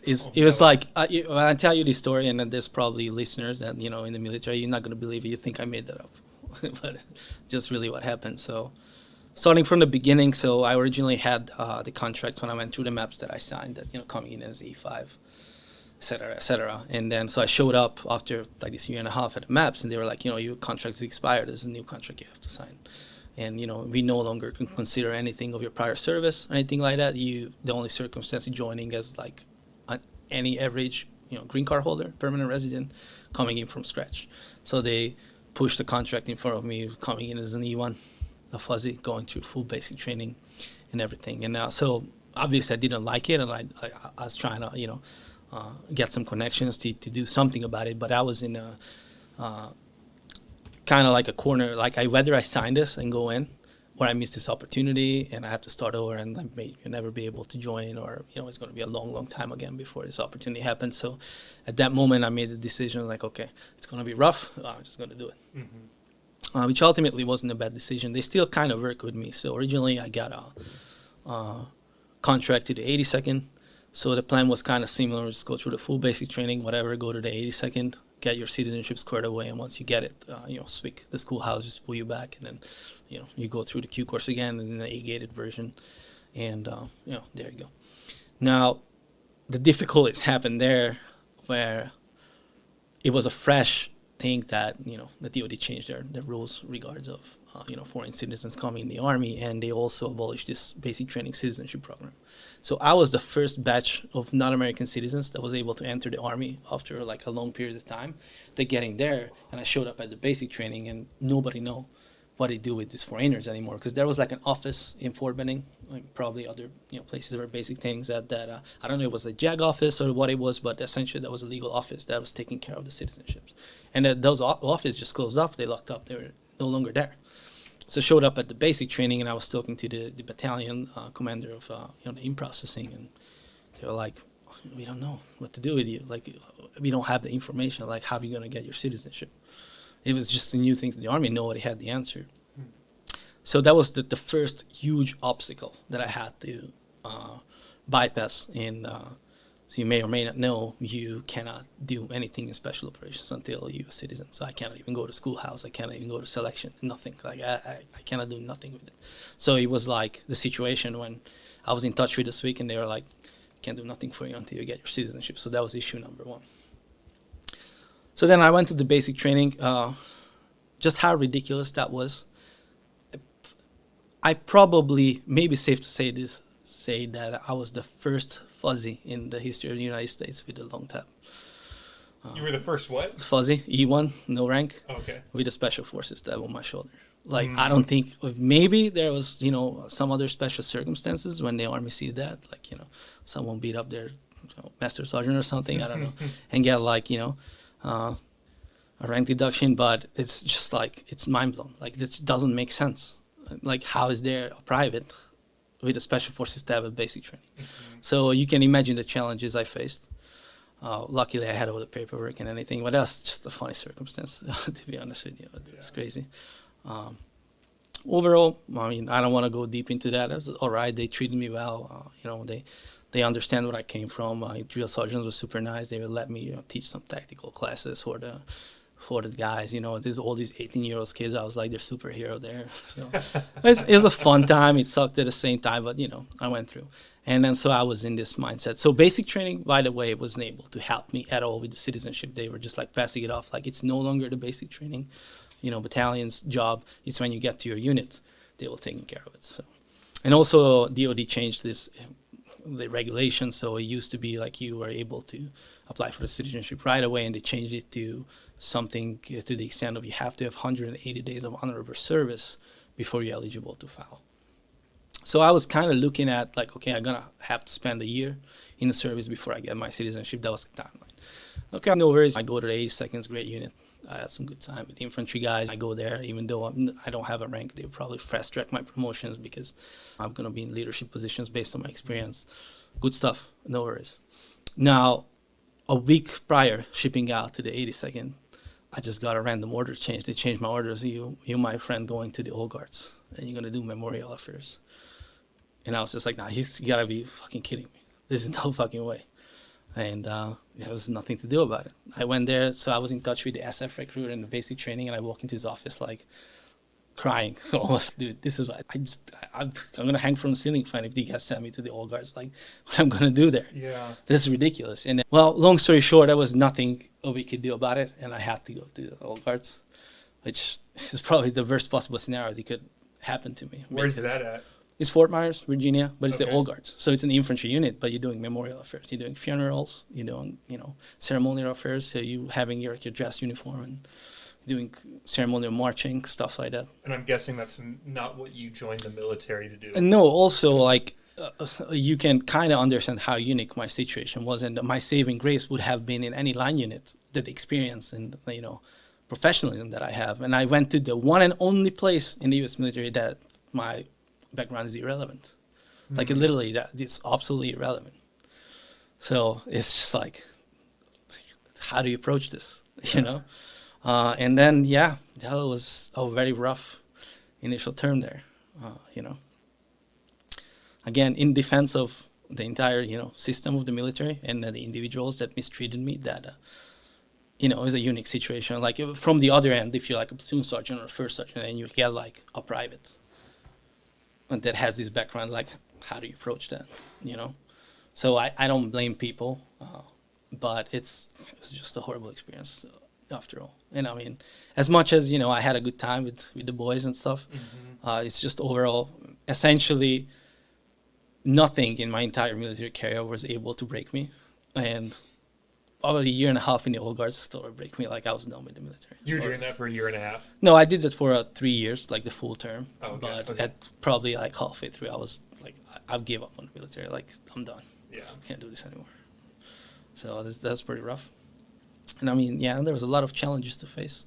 It was like when I tell you this story, and then there's probably listeners that in the military, you're not going to believe it. You think I made that up, but just really what happened. So starting from the beginning, so I originally had the contracts when I went through the maps that I signed, that coming in as E5, et cetera, et cetera. And then so I showed up after like this year and a half at the maps, and they were like, your contract's expired. There's a new contract you have to sign. And we no longer can consider anything of your prior service or anything like that. The only circumstance you're joining as like any average green card holder, permanent resident, coming in from scratch. So they pushed the contract in front of me, coming in as an E1, a fuzzy, going through full basic training and everything. And now, so obviously I didn't like it, and I was trying to get some connections to do something about it. But I was in a kind of like a corner, like whether I sign this and go in, or I miss this opportunity and I have to start over, and I may never be able to join, or it's going to be a long, long time again before this opportunity happens. So at that moment, I made the decision like, okay, it's going to be rough. I'm just going to do it, which ultimately wasn't a bad decision. They still kind of work with me. So originally, I got a contract to the 82nd. So the plan was kind of similar: just go through the full basic training, whatever, go to the 82nd, get your citizenship squared away, and once you get it, SWIC, the schoolhouse, just pull you back, and then you go through the Q course again in the A-gated version, and there you go. Now, the difficulties happened there, where it was a fresh thing that the DoD changed their rules regards of foreign citizens coming in the Army, and they also abolished this basic training citizenship program. So I was the first batch of non-American citizens that was able to enter the Army after like a long period of time. They're getting there, and I showed up at the basic training, and nobody know what they do with these foreigners anymore, because there was like an office in Fort Benning, like probably other places that were basic things that I don't know if it was a JAG office or what it was, but essentially that was a legal office that was taking care of the citizenships. And those offices just closed up, they locked up, they were no longer there. So I showed up at the basic training, and I was talking to the battalion commander of the in-processing, and they were like, we don't know what to do with you. Like, we don't have the information. Like, how are you going to get your citizenship? It was just a new thing to the Army. Nobody had the answer. So that was the first huge obstacle that I had to bypass. And so you may or may not know, you cannot do anything in special operations until you're a citizen. So I cannot even go to schoolhouse. I cannot even go to selection. Nothing. Like I cannot do nothing with it. So it was like the situation when I was in touch with this week, and they were like, can't do nothing for you until you get your citizenship. So that was issue number one. So then I went to the basic training. Just how ridiculous that was. I probably, maybe safe to say that I was the first fuzzy in the history of the United States with a long tab. You were the first what? Fuzzy, E1, no rank, Okay. with a special forces tab on my shoulder. Like, I don't think, maybe there was, some other special circumstances when the Army sees that, like, someone beat up their master sergeant or something, I don't know, and get like, a rank deduction, but it's just like, it's mind blown. Like, it doesn't make sense. Like, how is there a private with a special forces tab at basic training? So you can imagine the challenges I faced. Luckily, I had all the paperwork and anything, but that's just a funny circumstance, to be honest with you. It's crazy. Overall, I mean, I don't want to go deep into that. It was all right. They treated me well. They understand where I came from. My drill sergeants were super nice. They would let me teach some tactical classes for the guys. There's all these 18-year-old kids. I was like their superhero there. So it was a fun time. It sucked at the same time, but I went through. And then so I was in this mindset. So basic training, by the way, wasn't able to help me at all with the citizenship. They were just like passing it off. Like, it's no longer the basic training. Battalion's job. It's when you get to your unit, they will take care of it. So, and also DoD changed the regulations. So it used to be like you were able to apply for the citizenship right away, and they changed it to something to the extent of you have to have 180 days of honorable service before you're eligible to file. So I was kind of looking at like, okay, I'm gonna have to spend a year in the service before I get my citizenship. That was the timeline. Okay, no worries. I go to the 82nd, great unit. I had some good time with the infantry guys. I go there, even though I don't have a rank, they probably fast track my promotions because I'm going to be in leadership positions based on my experience. Good stuff, no worries. Now, a week prior, shipping out to the 82nd, I just got a random order change. They changed my orders. You, my friend, going to the Old Guards, and you're going to do memorial affairs. And I was just like, nah, you got to be fucking kidding me. There's no fucking way. And there was nothing to do about it. I went there, so I was in touch with the SF recruiter in the basic training, and I walked into his office like crying. Almost, dude, this is what I'm going to hang from the ceiling fan if the guys send me to the Old Guards. Like, what I'm going to do there? Yeah. This is ridiculous. And well, long story short, there was nothing we could do about it, and I had to go to the Old Guards, which is probably the worst possible scenario that could happen to me. Where's that at? It's Fort Myers, Virginia, but it's Okay. the Old Guards. So it's an infantry unit, but you're doing memorial affairs. You're doing funerals. You're doing, ceremonial affairs. So you having your dress uniform and doing ceremonial marching, stuff like that. And I'm guessing that's not what you joined the military to do. And no, also you can kind of understand how unique my situation was, and my saving grace would have been in any line unit, that experience and professionalism that I have. And I went to the one and only place in the U.S. military that my background is irrelevant. Like literally, that it's absolutely irrelevant. So it's just like, how do you approach this? And then that was a very rough initial term there. Again, in defense of the entire system of the military and the individuals that mistreated me, that it was a unique situation. Like from the other end, if you're like a platoon sergeant or a first sergeant, and you get like a private and that has this background, like how do you approach that? So I don't blame people, but it was just a horrible experience after all. And I mean, as much as I had a good time with the boys and stuff, it's just overall, essentially, nothing in my entire military career was able to break me, and about a year and a half in the Old Guards still break me. Like I was done with the military. You were doing that for a year and a half? No, I did it for 3 years, like the full term. Oh, okay. But at probably like halfway through, I was like, I gave up on the military. Like I'm done. Yeah. I can't do this anymore. So that's pretty rough. And I mean, there was a lot of challenges to face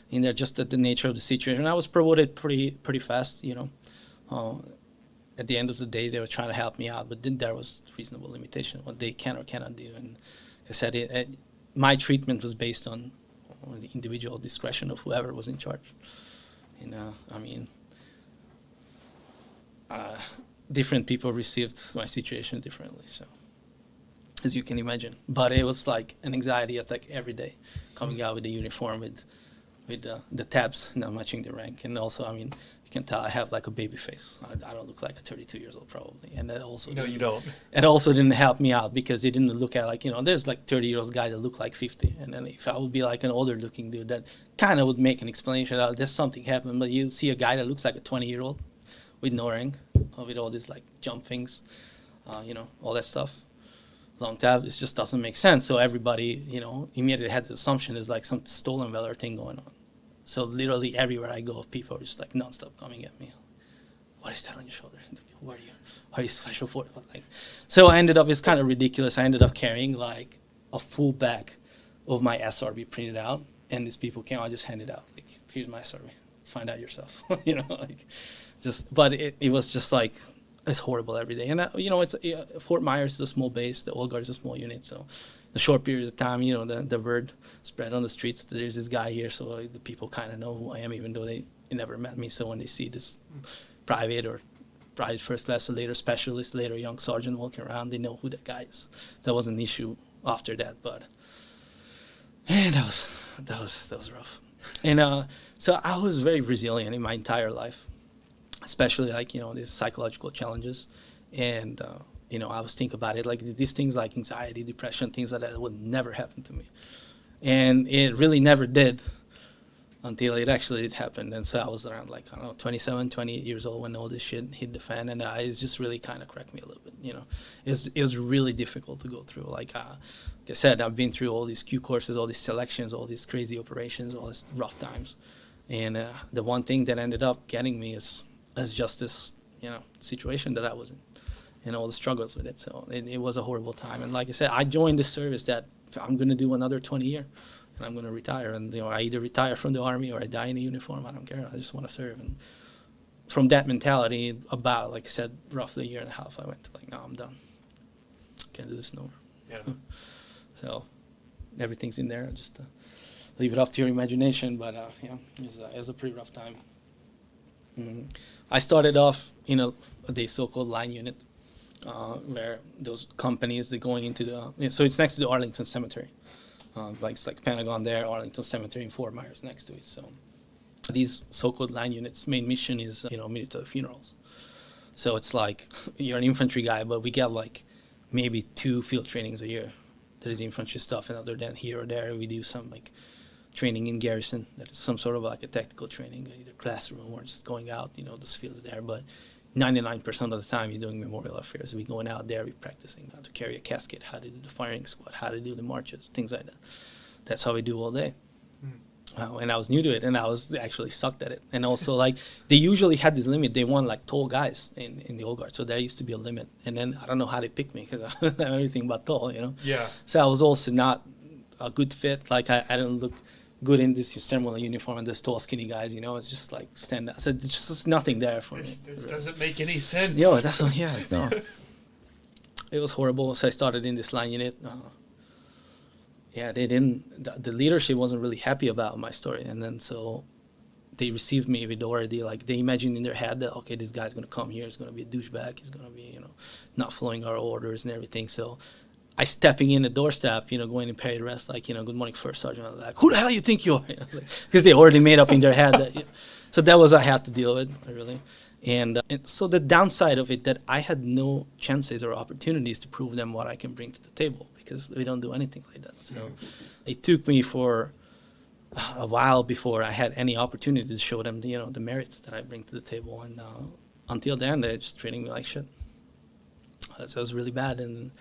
in there, just at the nature of the situation. I was promoted pretty fast, At the end of the day, they were trying to help me out, but then there was reasonable limitation what they can or cannot do. And like I said, my treatment was based on the individual discretion of whoever was in charge. Different people received my situation differently, so as you can imagine. But it was like an anxiety attack every day, coming out with the uniform with the tabs not matching the rank. And also, I mean, you can tell I have like a baby face. I don't look like 32 years old probably. And that also No, you don't. It also didn't help me out because they didn't look at like, there's like 30-year-old guy that look like 50. And then if I would be like an older looking dude, that kind of would make an explanation that there's something happened. But you see a guy that looks like a 20-year-old with no rank, with all these like jump things, all that stuff. Long tab, it just doesn't make sense. So everybody, immediately had the assumption there's like some stolen valor thing going on. So literally everywhere I go, people are just like nonstop coming at me. What is that on your shoulder? Who are you? Are you special for it? Like, so I ended up, it's kind of ridiculous. I ended up carrying like a full bag of my SRB printed out, and these people came. I just handed out like, here's my SRB. Find out yourself. But it was just like, it's horrible every day. And Fort Myers is a small base. The Old Guard is a small unit, so. A short period of time, the word spread on the streets that there's this guy here, so the people kind of know who I am, even though they never met me. So when they see this private first class or later specialist, later young sergeant walking around, they know who that guy is. That was an issue after that, but man, that was rough. And so I was very resilient in my entire life, especially like these psychological challenges, and. I was thinking about it, like these things like anxiety, depression, things like that would never happen to me. And it really never did until it actually did happen. And so I was around like, 27, 28 years old when all this shit hit the fan. And it just really kind of cracked me a little bit, It was really difficult to go through. Like I said, I've been through all these Q courses, all these selections, all these crazy operations, all these rough times. And the one thing that ended up getting me is just this, situation that I was in. And all the struggles with it. So it was a horrible time. And like I said, I joined the service that I'm going to do another 20 years. and I'm going to retire. And, I either retire from the Army or I die in a uniform. I don't care. I just want to serve. And from that mentality, about, like I said, roughly a year and a half, I went to no, I'm done. Can't do this no more. Yeah. So everything's in there. Just leave it up to your imagination. But it was a pretty rough time. I started off in the so-called line unit, where those companies, they're going into so it's next to the Arlington Cemetery. It's like Pentagon there, Arlington Cemetery, and Fort Meyer is next to it. So these so-called line units' main mission is, military funerals. So it's like you're an infantry guy, but we get maybe 2 field trainings a year. That is infantry stuff, and other than here or there, we do some training in garrison. That is some sort of a tactical training, either classroom or just going out, those fields there. But 99% of the time, you're doing memorial affairs. We're going out there, we're practicing how to carry a casket, how to do the firing squad, how to do the marches, things like that. That's how we do all day. And I was new to it, and I was actually sucked at it. And also, they usually had this limit. They want, tall guys in the old guard. So there used to be a limit. And then I don't know how they picked me, because I don't know anything but tall, Yeah. So I was also not a good fit. I didn't look good in this ceremonial uniform and this tall, skinny guys, it's just stand out. So there's just nothing there for me. This doesn't make any sense. That's what, no. It was horrible. So I started in this line unit. They didn't, the leadership wasn't really happy about my story. And then so they received me with already, they imagined in their head that, okay, this guy's going to come here, he's going to be a douchebag, he's going to be, not following our orders and everything. So I stepping in the doorstep, going in parade rest, good morning, First Sergeant. I was like, who the hell you think you are? Because they already made up in their head that, so that was I had to deal with, really. And so the downside of it, that I had no chances or opportunities to prove them what I can bring to the table, because we don't do anything like that. So it took me for a while before I had any opportunity to show them, the merits that I bring to the table. And until then, they're just treating me like shit. So it was really bad. And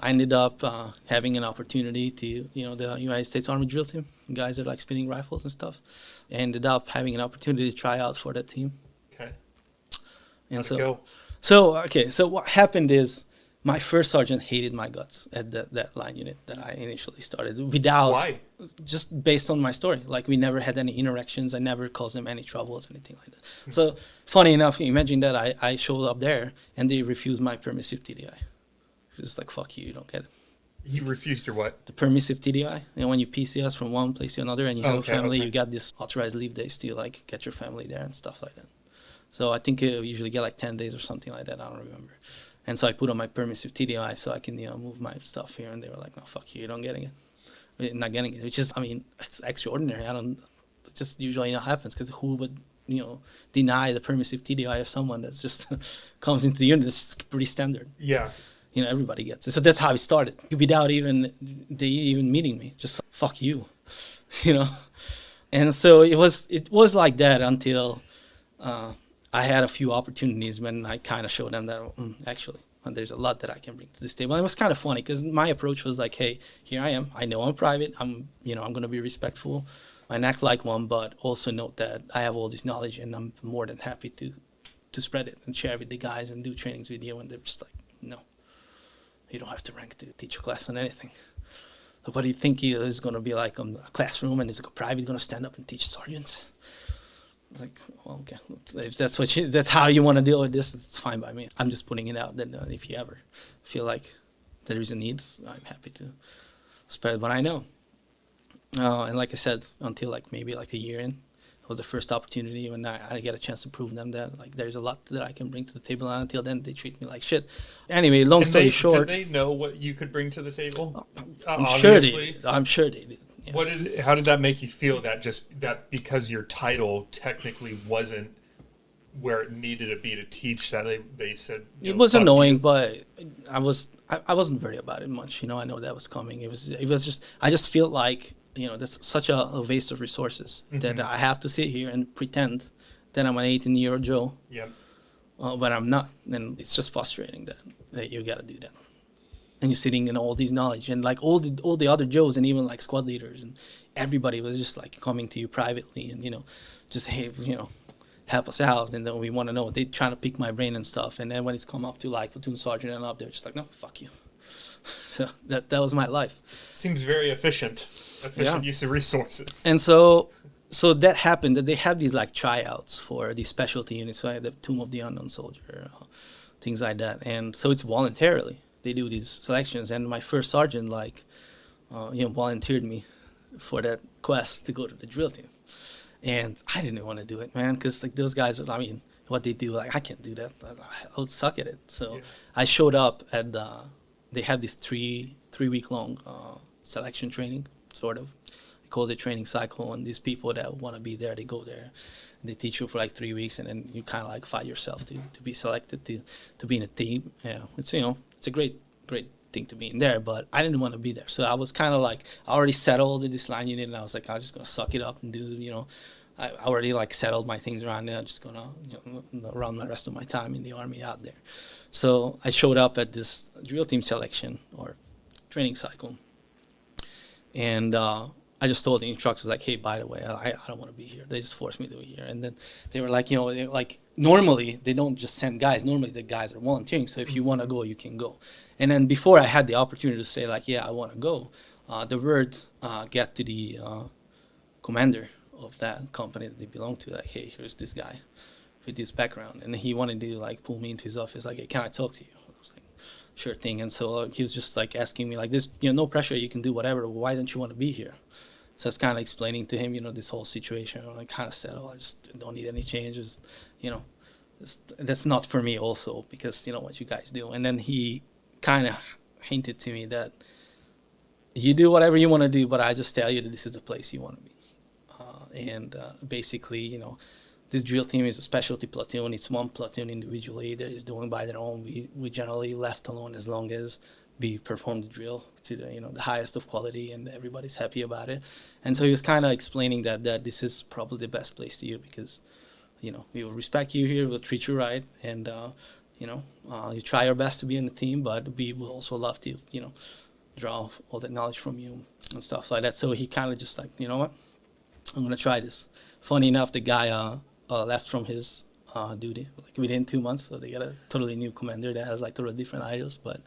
I ended up having an opportunity to, the United States Army drill team, guys that spinning rifles and stuff. I ended up having an opportunity to try out for that team. Okay. And go. So what happened is my first sergeant hated my guts at that line unit that I initially started. Why? Just based on my story. We never had any interactions. I never caused them any troubles, anything like that. So funny enough, imagine that I showed up there and they refused my permissive TDI. Just fuck you, you don't get it. He refused your what? The permissive TDI. When you PCS from one place to another and you have a family, you got this authorized leave days to get your family there and stuff like that. So I think you usually get 10 days or something like that. I don't remember. And so I put on my permissive TDI so I can move my stuff here. And they were like, no, fuck you, you're not getting it. Not getting it. Which is, it's extraordinary. It just usually not happens, because who would, deny the permissive TDI of someone that's just comes into the unit? It's pretty standard. Yeah. Everybody gets it. So that's how it started, without even meeting me. Just fuck you, And so it was like that until I had a few opportunities when I kind of showed them that actually there's a lot that I can bring to this table. And it was kind of funny, because my approach was hey, here I am. I know I'm private. I'm going to be respectful and act like one, but also note that I have all this knowledge, and I'm more than happy to spread it and share with the guys and do trainings with you. And they're just no, you don't have to rank to teach a class on anything. So what do you think is going to be like on a classroom, and is a private going to stand up and teach sergeants? Well, okay, if that's how you want to deal with this, it's fine by me. I'm just putting it out that if you ever feel like there is a need, I'm happy to spread what I know. And like I said, until maybe a year in, it was the first opportunity when I get a chance to prove them that there's a lot that I can bring to the table. And until then, they treat me like shit. Anyway, long story short, did they know what you could bring to the table? I'm sure they did. Yeah. How did that make you feel, that because your title technically wasn't where it needed to be to teach, that they said it was annoying, but I wasn't worried about it much. I know that was coming. It was just, I just feel like that's such a waste of resources that I have to sit here and pretend that I'm an 18-year-old Joe. Yep. But I'm not, and it's just frustrating that you got to do that. And you're sitting in all these knowledge, and all the other Joes, and even squad leaders, and everybody was just coming to you privately, and just hey, help us out, and then we want to know. They trying to pick my brain and stuff, and then when it's come up to platoon sergeant and up, they're just no, fuck you. So that was my life. Seems very efficient. Efficient use of resources. And so that happened, that they have these like tryouts for these specialty units, so I had the Tomb of the Unknown Soldier, things like that. And so it's voluntarily, they do these selections. And my first sergeant, volunteered me for that quest to go to the drill team. And I didn't want to do it, man, because like those guys, what they do, like I can't do that. I would suck at it. So I showed up at they have this three-week long selection training, sort of. They call it training cycle, and these people that want to be there, they go there. They teach you for like 3 weeks, and then you kind of like fight yourself to be selected to be in a team. Yeah, it's it's a great thing to be in there, but I didn't want to be there. So I was kind of like, I already settled in this line unit, and I was like, I'm just gonna suck it up and do, I already like settled my things around there. I'm just gonna run the rest of my time in the Army out there. So I showed up at this drill team selection or training cycle, and I just told the instructors, like, hey, by the way, I don't want to be here. They just forced me to be here. And then they were like, normally they don't just send guys. Normally the guys are volunteering. So if you want to go, you can go. And then before I had the opportunity to say, like, yeah, I want to go, the word got to the commander of that company that they belong to, like, hey, here's this guy with this background. And he wanted to, like, pull me into his office, like, hey, can I talk to you? I was like, sure thing. And so he was just, like, asking me, like, this, no pressure, you can do whatever. Why don't you want to be here? So I was kind of explaining to him, this whole situation. I kind of said, I just don't need any changes. That's not for me also, because what you guys do. And then he kind of hinted to me that you do whatever you want to do, but I just tell you that this is the place you want to be. Basically, this drill team is a specialty platoon. It's one platoon individually that is doing by their own. We generally left alone as long as we perform the drill to the highest of quality, and everybody's happy about it. And so he was kind of explaining that this is probably the best place to you, because we will respect you here, we'll treat you right, and you try your best to be in the team, but we will also love to draw all that knowledge from you and stuff like that. So he kind of just like, you know what, I'm gonna try this. Funny enough, the guy left from his duty like within 2 months, so they got a totally new commander that has like totally different ideas, but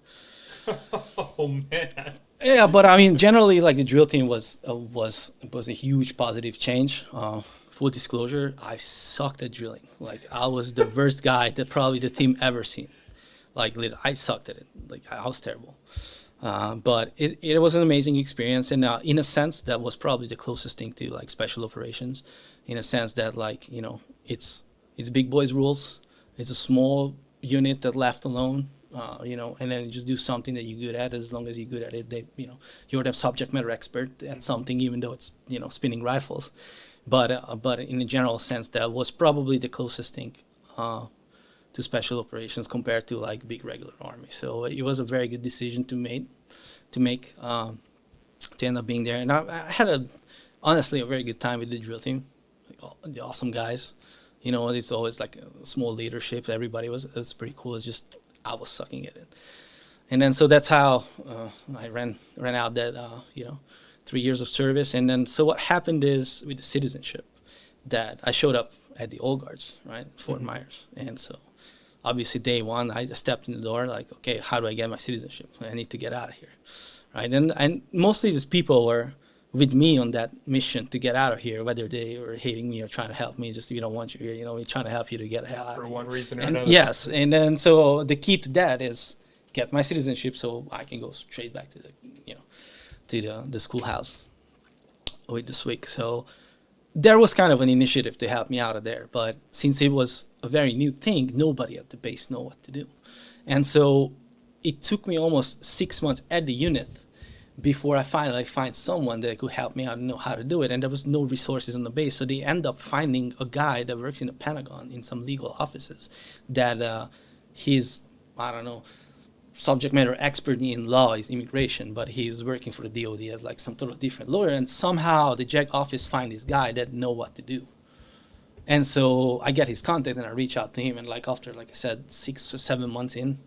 oh man. Yeah, but I mean, generally, like the drill team was a huge positive change. Full disclosure, I sucked at drilling. Like I was the worst guy that probably the team ever seen. Like I sucked at it. Like I was terrible. But it was an amazing experience, and in a sense, that was probably the closest thing to like special operations. In a sense that like it's big boys rules. It's a small unit that left alone. And then you just do something that you're good at. As long as you're good at it, you're the subject matter expert at something, even though it's spinning rifles. But in a general sense, that was probably the closest thing to special operations compared to like big regular army. So it was a very good decision to make to end up being there. And I had honestly a very good time with the drill team, like all the awesome guys. It's always like a small leadership. Everybody was pretty cool. It's just I was sucking at it. And then so that's how I ran out that 3 years of service. And then so what happened is with the citizenship that I showed up at the Old Guards, right, Fort Myers. And so obviously day one I just stepped in the door like, okay, how do I get my citizenship? I need to get out of here, right? And mostly these people were with me on that mission to get out of here, whether they were hating me or trying to help me. Just, we don't want you here, we're trying to help you to get out. For one reason or and another. Yes, and then so the key to that is get my citizenship so I can go straight back to the schoolhouse with the SWIC. So there was kind of an initiative to help me out of there, but since it was a very new thing, nobody at the base knew what to do. And so it took me almost 6 months at the unit before I finally find someone that could help me out and know how to do it. And there was no resources on the base. So they end up finding a guy that works in the Pentagon in some legal offices that he's, I don't know, subject matter expert in law is immigration, but he's working for the DOD as like some totally different lawyer. And somehow the JAG office find this guy that know what to do. And so I get his contact and I reach out to him. And like after, like I said, 6 or 7 months in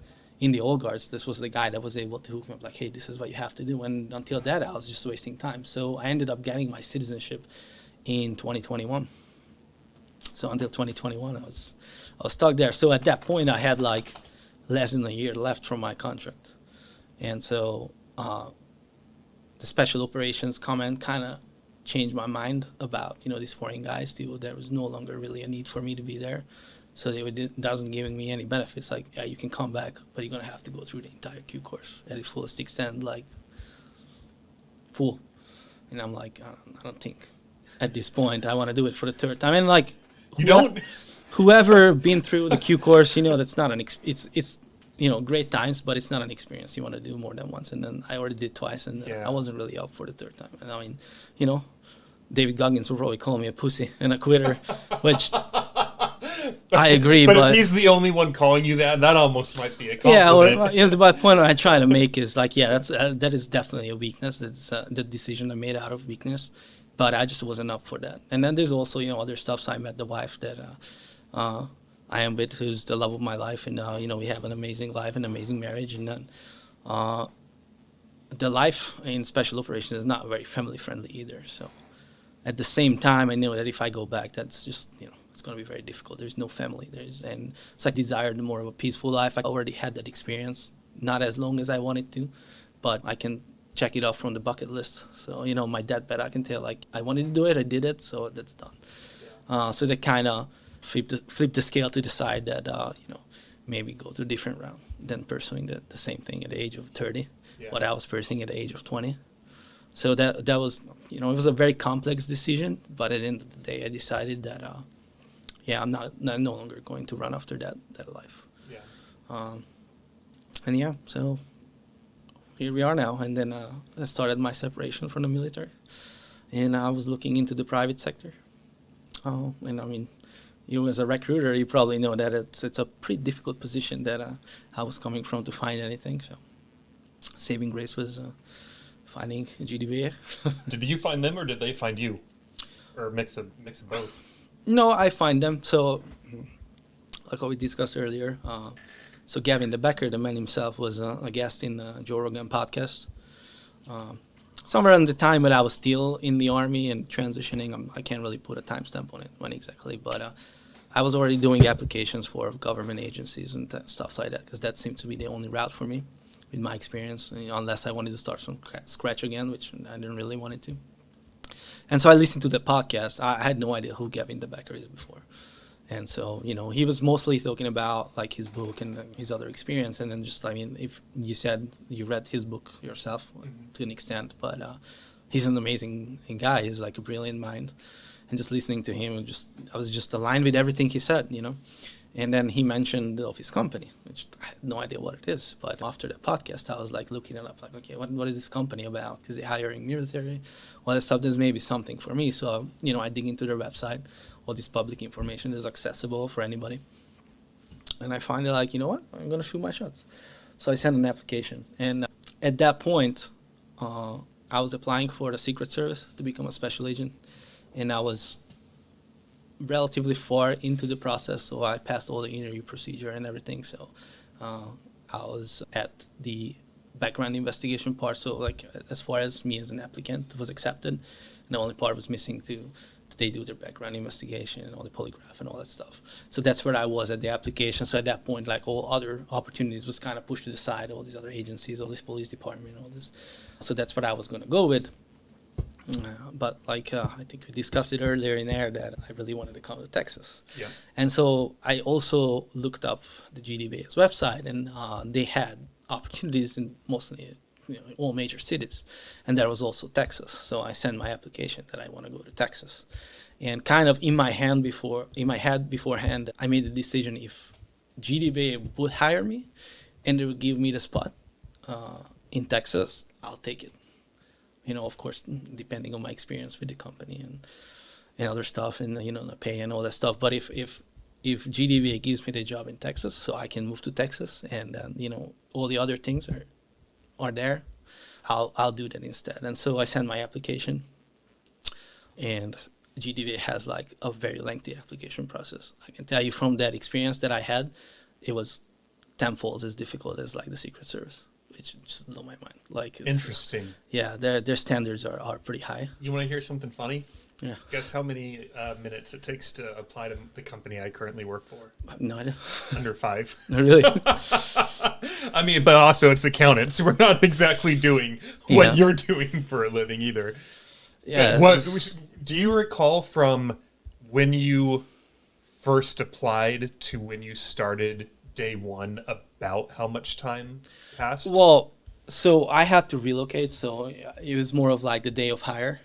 the Old Guards, this was the guy that was able to hook me up, like, hey, this is what you have to do. And until that, I was just wasting time. So I ended up getting my citizenship in 2021. So until 2021, I was stuck there. So at that point, I had like less than a year left from my contract. And so the special operations comment kind of changed my mind about, these foreign guys too. There was no longer really a need for me to be there. So doesn't giving me any benefits. Like, yeah, you can come back, but you're going to have to go through the entire Q course at its fullest extent, like full. And I'm like, I don't think at this point I want to do it for the third time. And like, you don't? Whoever been through the Q course, that's not it's great times, but it's not an experience you want to do more than once. And then I already did twice, and I wasn't really up for the third time. And I mean, David Goggins will probably call me a pussy and a quitter, which I agree. But if he's the only one calling you that almost might be a compliment. Yeah, the point I try to make is like, that is definitely a weakness. It's the decision I made out of weakness, but I just wasn't up for that. And then there's also, other stuff. So I met the wife that I am with, who's the love of my life, and we have an amazing life, an amazing marriage, and then the life in special operations is not very family friendly either. So at the same time, I knew that if I go back, that's just it's going to be very difficult. There's no family. So I desired more of a peaceful life. I already had that experience, not as long as I wanted to, but I can check it off from the bucket list. So my deathbed, I can tell like I wanted to do it, I did it, so that's done. So that kind of flip the scale to decide that maybe go to a different route than pursuing the same thing at the age of 30, what I was pursuing at the age of 20. So that was it was a very complex decision, but at the end of the day I decided that I'm no longer going to run after that life. So here we are now. And then I started my separation from the military, and I was looking into the private sector. And I mean, you as a recruiter, you probably know that it's a pretty difficult position that I was coming from to find anything. So saving grace was finding GDB. Did you find them or did they find you? Or a mix of both? No, I find them. So like what we discussed earlier, so Gavin de Becker, the man himself, was a guest in the Joe Rogan podcast. Somewhere in the time when I was still in the Army and transitioning, I can't really put a timestamp on it, when exactly, but I was already doing applications for government agencies and stuff like that, because that seemed to be the only route for me, with my experience, unless I wanted to start from scratch again, which I didn't really want it to. And so I listened to the podcast. I had no idea who Gavin de Becker is before. And so, he was mostly talking about like his book and his other experience. And then just, I mean, if you said you read his book yourself to an extent, but he's an amazing guy. He's like a brilliant mind. And just listening to him, I was just aligned with everything he said, And then he mentioned of his company, which I had no idea what it is. But after the podcast, I was like looking it up, like, okay, what is this company about? Because they're hiring military, all that stuff. There's maybe something for me. So, I dig into their website. All this public information is accessible for anybody. And I find it like, you know what? I'm going to shoot my shots. So I sent an application. And at that point, I was applying for the Secret Service to become a special agent. And I was relatively far into the process, so I passed all the interview procedure and everything. So I was at the background investigation part. So like as far as me as an applicant was accepted, and the only part was missing to they do their background investigation and all the polygraph and all that stuff. So that's where I was at the application. So at that point, like all other opportunities was kind of pushed to the side, all these other agencies, all this police department, all this. So that's what I was going to go with. But like I think we discussed it earlier in there that I really wanted to come to Texas. Yeah. And so I also looked up the GDBA's website, and they had opportunities in mostly all major cities, and there was also Texas. So I sent my application that I want to go to Texas, and kind of in my head beforehand, I made the decision if GDBA would hire me, and they would give me the spot in Texas, I'll take it. Of course, depending on my experience with the company and other stuff, and the pay and all that stuff. But if GDBA gives me the job in Texas, so I can move to Texas, and all the other things are there, I'll do that instead. And so I sent my application, and GDBA has like a very lengthy application process. I can tell you from that experience that I had, it was tenfold as difficult as like the Secret Service, which just blew my mind. Like interesting. Yeah, their standards are pretty high. You want to hear something funny? Yeah. Guess how many minutes it takes to apply to the company I currently work for? No idea. Under 5. Really? I mean, but also it's accountants. We're not exactly doing what Yeah. you're doing for a living either. Yeah. Do you recall from when you first applied to when you started day one about how much time passed? Well, so I had to relocate, so it was more of like the day of hire.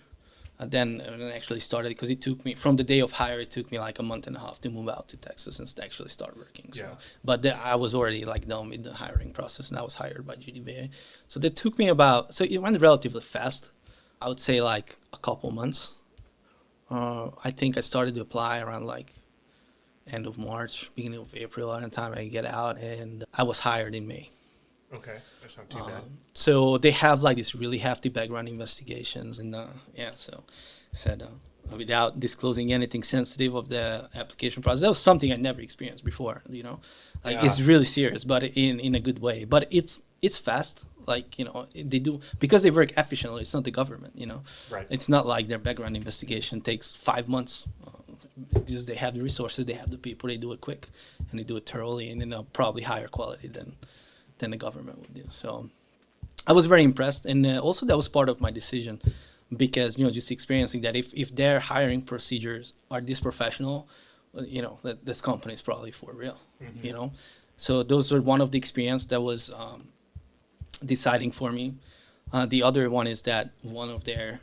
Then it actually started because it took me from the day of hire. It took me like a month and a half to move out to Texas and to actually start working. So. Yeah. But I was already like done with the hiring process, and I was hired by GDBA. So that took me about. So it went relatively fast. I would say like a couple months. I think I started to apply around like end of March, beginning of April, around the time I get out, and I was hired in May. Okay, that's not too bad. So they have like these really hefty background investigations, and so said without disclosing anything sensitive of the application process. That was something I never experienced before. It's really serious, but in a good way. But it's fast. Like they do because they work efficiently. It's not the government. Right. It's not like their background investigation takes 5 months. Because they have the resources, they have the people, they do it quick, and they do it thoroughly, and in a probably higher quality than the government would do. So I was very impressed, and also that was part of my decision, because just experiencing that if their hiring procedures are this professional, that this company is probably for real. So those were one of the experience that was deciding for me. The other one is that one of their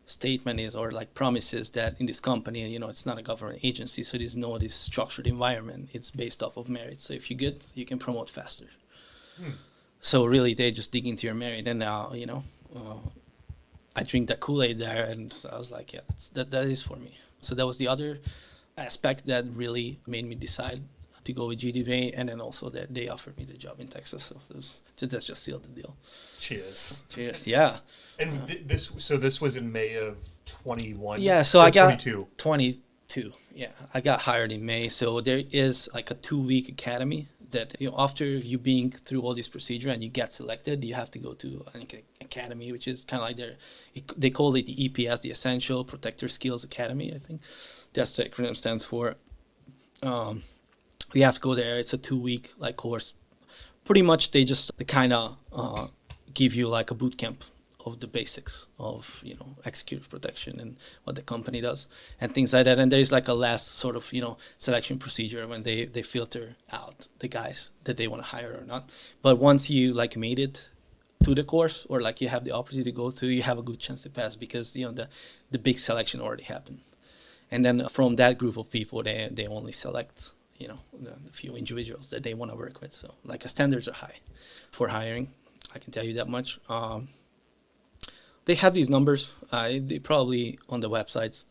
statement is, or like promises, that in this company, it's not a government agency, so there's no this structured environment. It's based off of merit. So if you're good, you can promote faster. So really, they just dig into your merit, and now I drink that Kool-Aid there, and I was like, yeah, that is for me. So that was the other aspect that really made me decide to go with GDBA, and then also that they offered me the job in Texas. So that's just sealed the deal. Cheers. Cheers. Yeah. And this was in May of 21. Yeah. So I got 22. 22. Yeah, I got hired in May. So there is like a 2-week academy that after you being through all this procedure and you get selected, you have to go to an academy, which is kind of like they call it the EPS, the Essential Protector Skills Academy. I think that's the acronym stands for. You have to go there. It's a 2-week like course. Pretty much they kind of give you like a boot camp of the basics of executive protection and what the company does and things like that. And there's like a last sort of selection procedure when they filter out the guys that they want to hire or not. But once you like made it to the course, or like you have the opportunity to go through, you have a good chance to pass, because the big selection already happened. And then from that group of people, they only select the few individuals that they want to work with. So like standards are high for hiring, I can tell you that much. They have these numbers. They probably on the websites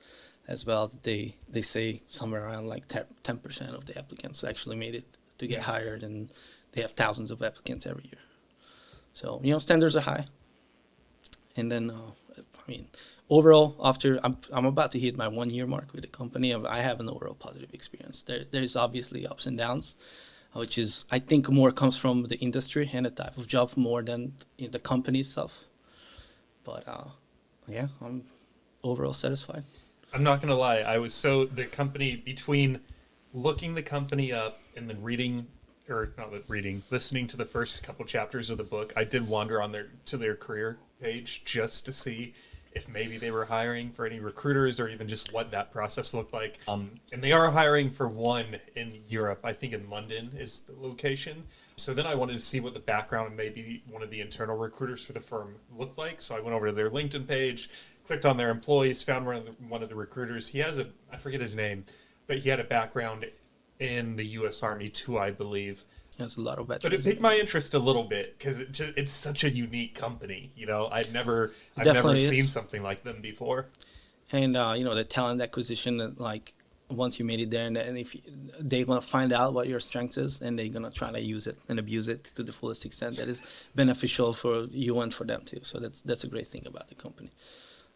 as well. They say somewhere around like 10% of the applicants actually made it to get hired, and they have thousands of applicants every year. So standards are high. And then overall, after I'm about to hit my 1-year mark with the company, I have an overall positive experience. There's obviously ups and downs, which is I think more comes from the industry and the type of job more than the company itself. But I'm overall satisfied. I'm not gonna lie. I was the company, between looking the company up and then listening to the first couple chapters of the book, I did wander on their career page just to see if maybe they were hiring for any recruiters or even just what that process looked like. And they are hiring for one in Europe. I think in London is the location. So then I wanted to see what the background and maybe one of the internal recruiters for the firm looked like. So I went over to their LinkedIn page, clicked on their employees, found one of the recruiters. He has I forget his name, but he had a background in the U.S. Army too, I believe. There's a lot of veterans. But it piqued my interest a little bit because it's such a unique company. I've never seen something like them before. And the talent acquisition, like once you made it there, and if they're gonna find out what your strength is, and they're gonna try to use it and abuse it to the fullest extent that is beneficial for you and for them too. So that's a great thing about the company.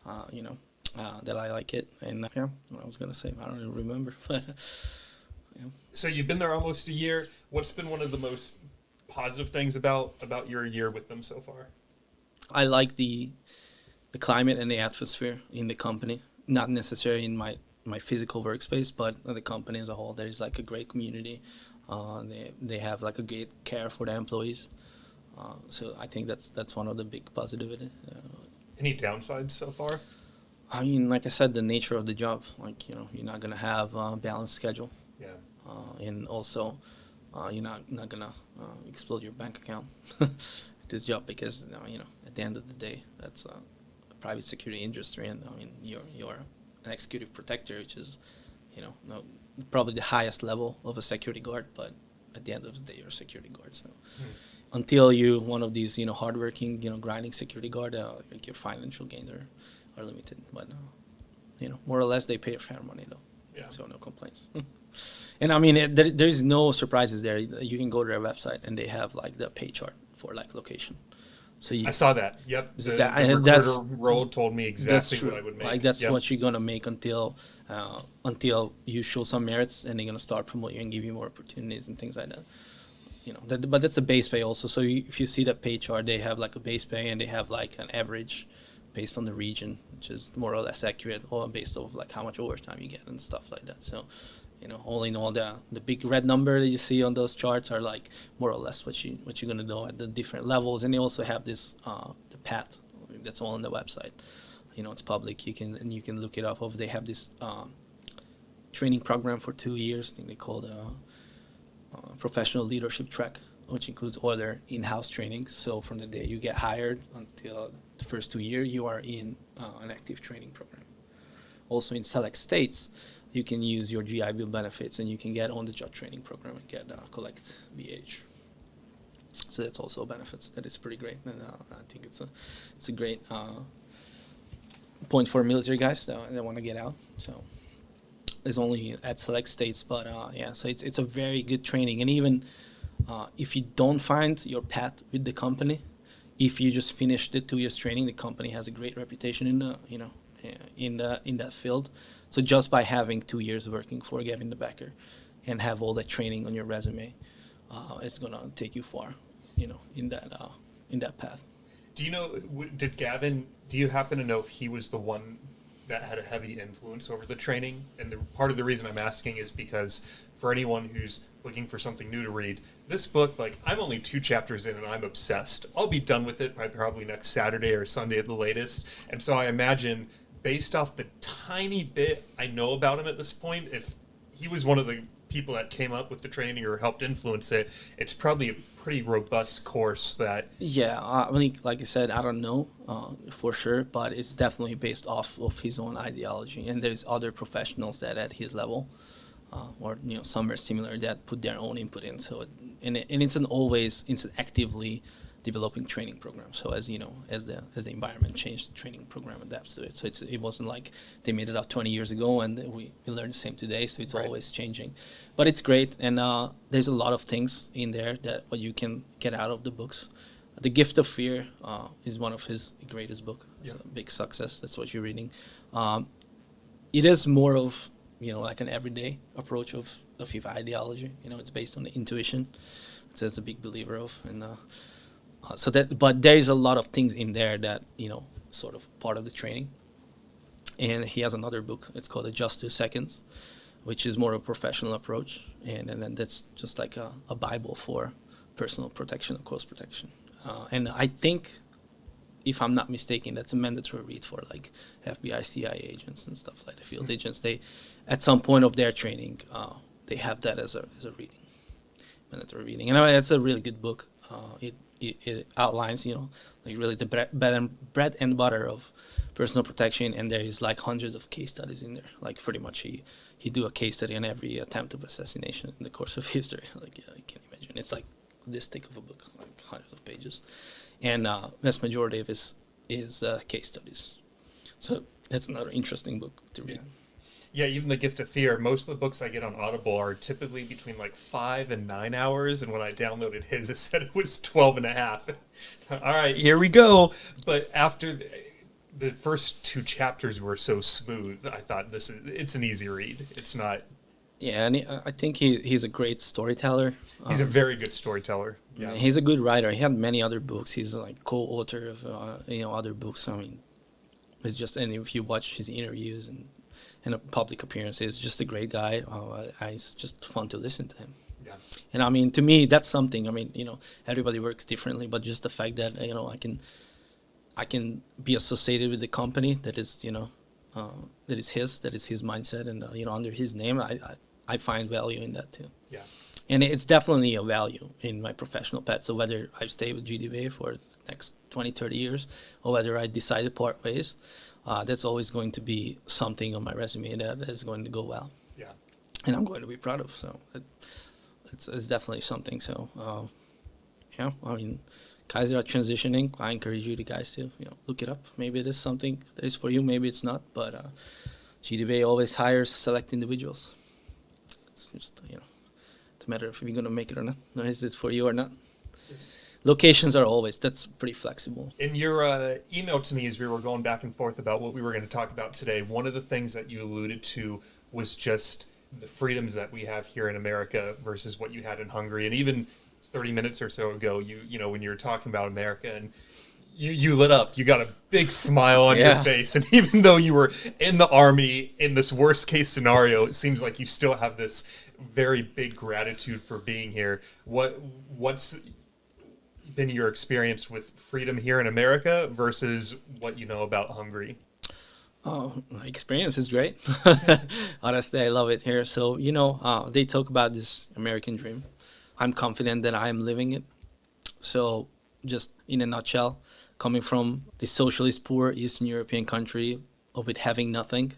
That I like it. And what I was gonna say, I don't even remember, but. Yeah. So you've been there almost a year. What's been one of the most positive things about your year with them so far? I like the climate and the atmosphere in the company. not necessarily in my physical workspace, but the company as a whole. There is like a great community. They have like a great care for the employees. So I think that's one of the big positives. Any downsides so far? I mean, like I said, the nature of the job. Like, you know, you're not gonna have a balanced schedule. Yeah. And also, you're not gonna explode your bank account with this job, because you know, at the end of the day, that's a private security industry, and I mean, you're an executive protector, which is, you know, probably the highest level of a security guard, but at the end of the day, you're a security guard. So until you one of these, you know, hardworking, you know, grinding security guard, like your financial gains are limited. But you know, more or less, they pay fair money though. Yeah. So no complaints. And I mean, there's no surprises there. You can go to their website and they have like the pay chart for like location. So I saw that. Yep. The recruiter role told me exactly what I would make. Like that's what you're gonna make until you show some merits, and they're gonna start promoting you and give you more opportunities and things like that. You know, but that's a base pay also. So if you see that pay chart, they have like a base pay and they have like an average based on the region, which is more or less accurate, or based off like how much overtime you get and stuff like that. So, you know, all in all, the big red number that you see on those charts are like more or less what you're gonna do at the different levels. And they also have this the path that's all on the website. You know, it's public. You can look it up. They have this training program for 2 years. I think they call it professional leadership track, which includes all their in-house trainings. So from the day you get hired until the first 2 years, you are in an active training program. Also in select states, you can use your GI Bill benefits, and you can get on-the-job training program and get collect BH. So that's also benefits. That is pretty great, and I think it's a great point for military guys that want to get out. So it's only at select states, but yeah. So it's a very good training, and even if you don't find your path with the company, if you just finish the 2 years training, the company has a great reputation in the in that field. So just by having 2 years working for Gavin de Becker and have all that training on your resume, it's gonna take you far, you know, in that path. Do you know? Do you happen to know if he was the one that had a heavy influence over the training? And part of the reason I'm asking is because for anyone who's looking for something new to read, this book, like, I'm only 2 chapters in and I'm obsessed. I'll be done with it by probably next Saturday or Sunday at the latest. And so I imagine, based off the tiny bit I know about him at this point, if he was one of the people that came up with the training or helped influence it, it's probably a pretty robust course that... Yeah, I mean, like I said, I don't know for sure, but it's definitely based off of his own ideology. And there's other professionals that at his level, or, you know, somewhere similar, that put their own input in. So, it's an actively developing training program. So as you know, as the environment changed, the training program adapts to it. So it wasn't like they made it up 20 years ago and we learned the same today. So it's always changing, but it's great. And there's a lot of things in there that what you can get out of the books. The Gift of Fear is one of his greatest book. It's a big success. That's what you're reading. It is more of, you know, like an everyday approach of his ideology. You know, it's based on the intuition. It's a big believer of, and but there's a lot of things in there that, you know, sort of part of the training. And he has another book. It's called Just 2 Seconds, which is more of a professional approach, and then that's just like a Bible for personal protection, close protection. And I think, if I'm not mistaken, that's a mandatory read for like FBI, CIA agents and stuff like the field agents. They, at some point of their training, they have that as a reading, mandatory reading. And it's a really good book. It outlines, you know, like really the bread and butter of personal protection, and there is like hundreds of case studies in there. Like pretty much he do a case study on every attempt of assassination in the course of history. Like, yeah, you can imagine. It's like this thick of a book, like hundreds of pages, and vast majority of it is case studies. So that's another interesting book to read. Yeah, even The Gift of Fear, most of the books I get on Audible are typically between like 5 and 9 hours, and when I downloaded his, it said it was 12 and a half. All right, here we go. But after the first 2 chapters were so smooth, I thought it's an easy read. It's not... Yeah, and I think he's a great storyteller. He's a very good storyteller. Yeah, he's a good writer. He had many other books. He's like co-author of other books. I mean, It's just, and if you watch his interviews and public appearances, just a great guy. It's just fun to listen to him. Yeah. And I mean, to me, that's something. I mean, everybody works differently, but just the fact that I can be associated with the company that is that is his mindset, and under his name, I find value in that too. Yeah. And it's definitely a value in my professional path. So whether I stay with GDB for the next 20, 30 years, or whether I decide to part ways, that's always going to be something on my resume that is going to go well. Yeah. And I'm going to be proud of. So it's definitely something. So, I mean, guys that are transitioning, I encourage you guys to look it up. Maybe it is something that is for you. Maybe it's not. But GDB always hires select individuals. It's just it's a matter of if you're going to make it or not. Or is it for you or not? Locations are always, that's pretty flexible. In your email to me as we were going back and forth about what we were going to talk about today, one of the things that you alluded to was just the freedoms that we have here in America versus what you had in Hungary. And even 30 minutes or so ago, when you were talking about America, and you lit up, you got a big smile on your face. And even though you were in the Army in this worst case scenario, it seems like you still have this very big gratitude for being here. What's been your experience with freedom here in America versus what you know about Hungary? Oh, my experience is great. Honestly, I love it here. So, they talk about this American dream. I'm confident that I am living it. So, just in a nutshell, coming from the socialist, poor Eastern European country with having nothing,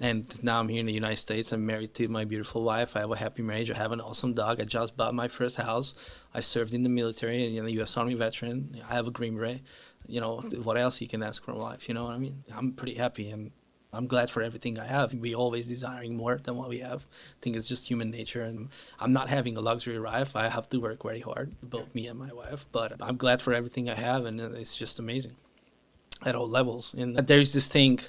and now I'm here in the United States. I'm married to my beautiful wife. I have a happy marriage. I have an awesome dog. I just bought my first house. I served in the military, and U.S. Army veteran. I have a Green Beret. What else you can ask from life? You know what I mean? I'm pretty happy, and I'm glad for everything I have. We always desiring more than what we have. I think it's just human nature, and I'm not having a luxury life. I have to work very hard, both me and my wife. But I'm glad for everything I have, and it's just amazing at all levels. And there's this thing.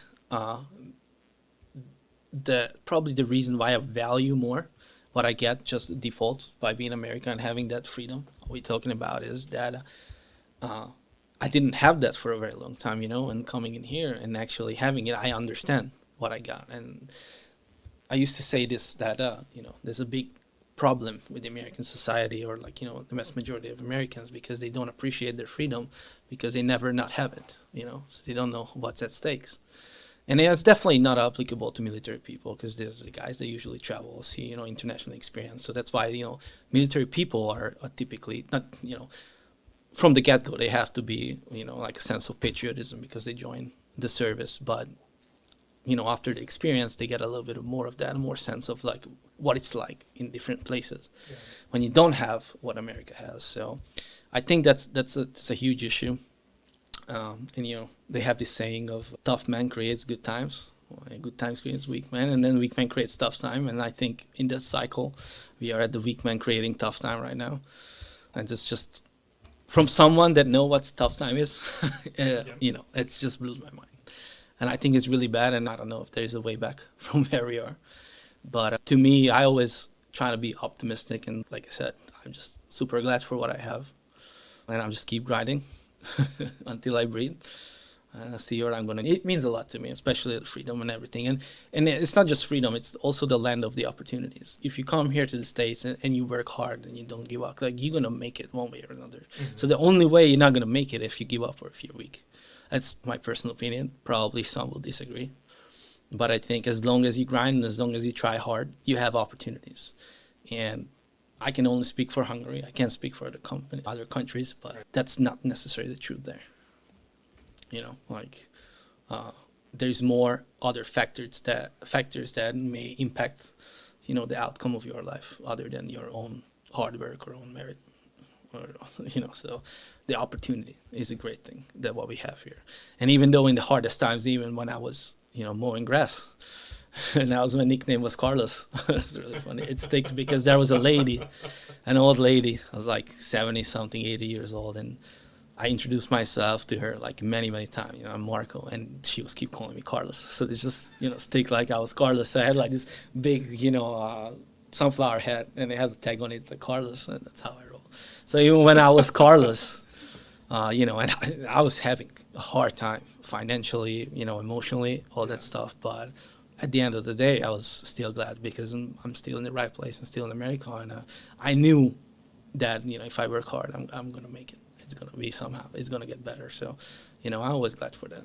Probably the reason why I value more what I get just default by being American and having that freedom we're talking about is that I didn't have that for a very long time, and coming in here and actually having it, I understand what I got. And I used to say this, that, there's a big problem with the American society, or the vast majority of Americans, because they don't appreciate their freedom because they never not have it, so they don't know what's at stakes. And it's definitely not applicable to military people, because there's the guys that usually travel, see, international experience. So that's why, military people are typically not, from the get-go, they have to be, like a sense of patriotism because they join the service. But, after the experience, they get a little bit more of that, more sense of like what it's like in different places when you don't have what America has. So I think that's a huge issue. And they have this saying of tough man creates good times, good times creates weak man, and then weak man creates tough time. And I think in that cycle, we are at the weak man creating tough time right now. And it's just from someone that know what tough time is, it's just blows my mind. And I think it's really bad, and I don't know if there's a way back from where we are. But to me, I always try to be optimistic, and like I said, I'm just super glad for what I have, and I'll just keep grinding until I breathe. And I see where I'm going. It means a lot to me, especially the freedom and everything. And it's not just freedom, it's also the land of the opportunities. If you come here to the States and you work hard and you don't give up, you're going to make it one way or another. Mm-hmm. So the only way you're not going to make it if you give up or if you're weak. That's my personal opinion. Probably some will disagree. But I think as long as you grind and as long as you try hard, you have opportunities. And I can only speak for Hungary. I can't speak for other countries, but that's not necessarily the truth there. There's more other factors that may impact, the outcome of your life other than your own hard work or own merit. So the opportunity is a great thing that what we have here. And even though in the hardest times, even when I was, mowing grass, and that was my nickname was Carlos. It's really funny. It sticks because there was an old lady. I was like 70 something, 80 years old, and I introduced myself to her like many, many times. I'm Marko, and she was keep calling me Carlos. So it just, stick like I was Carlos. So I had like this big, sunflower hat, and they had the tag on it like Carlos, and that's how I roll. So even when I was Carlos, And I was having a hard time financially, emotionally, all that stuff. But at the end of the day, I was still glad because I'm still in the right place and still in America. And I knew that, if I work hard, I'm going to make it. It's going to be somehow, it's going to get better. So, I was glad for that.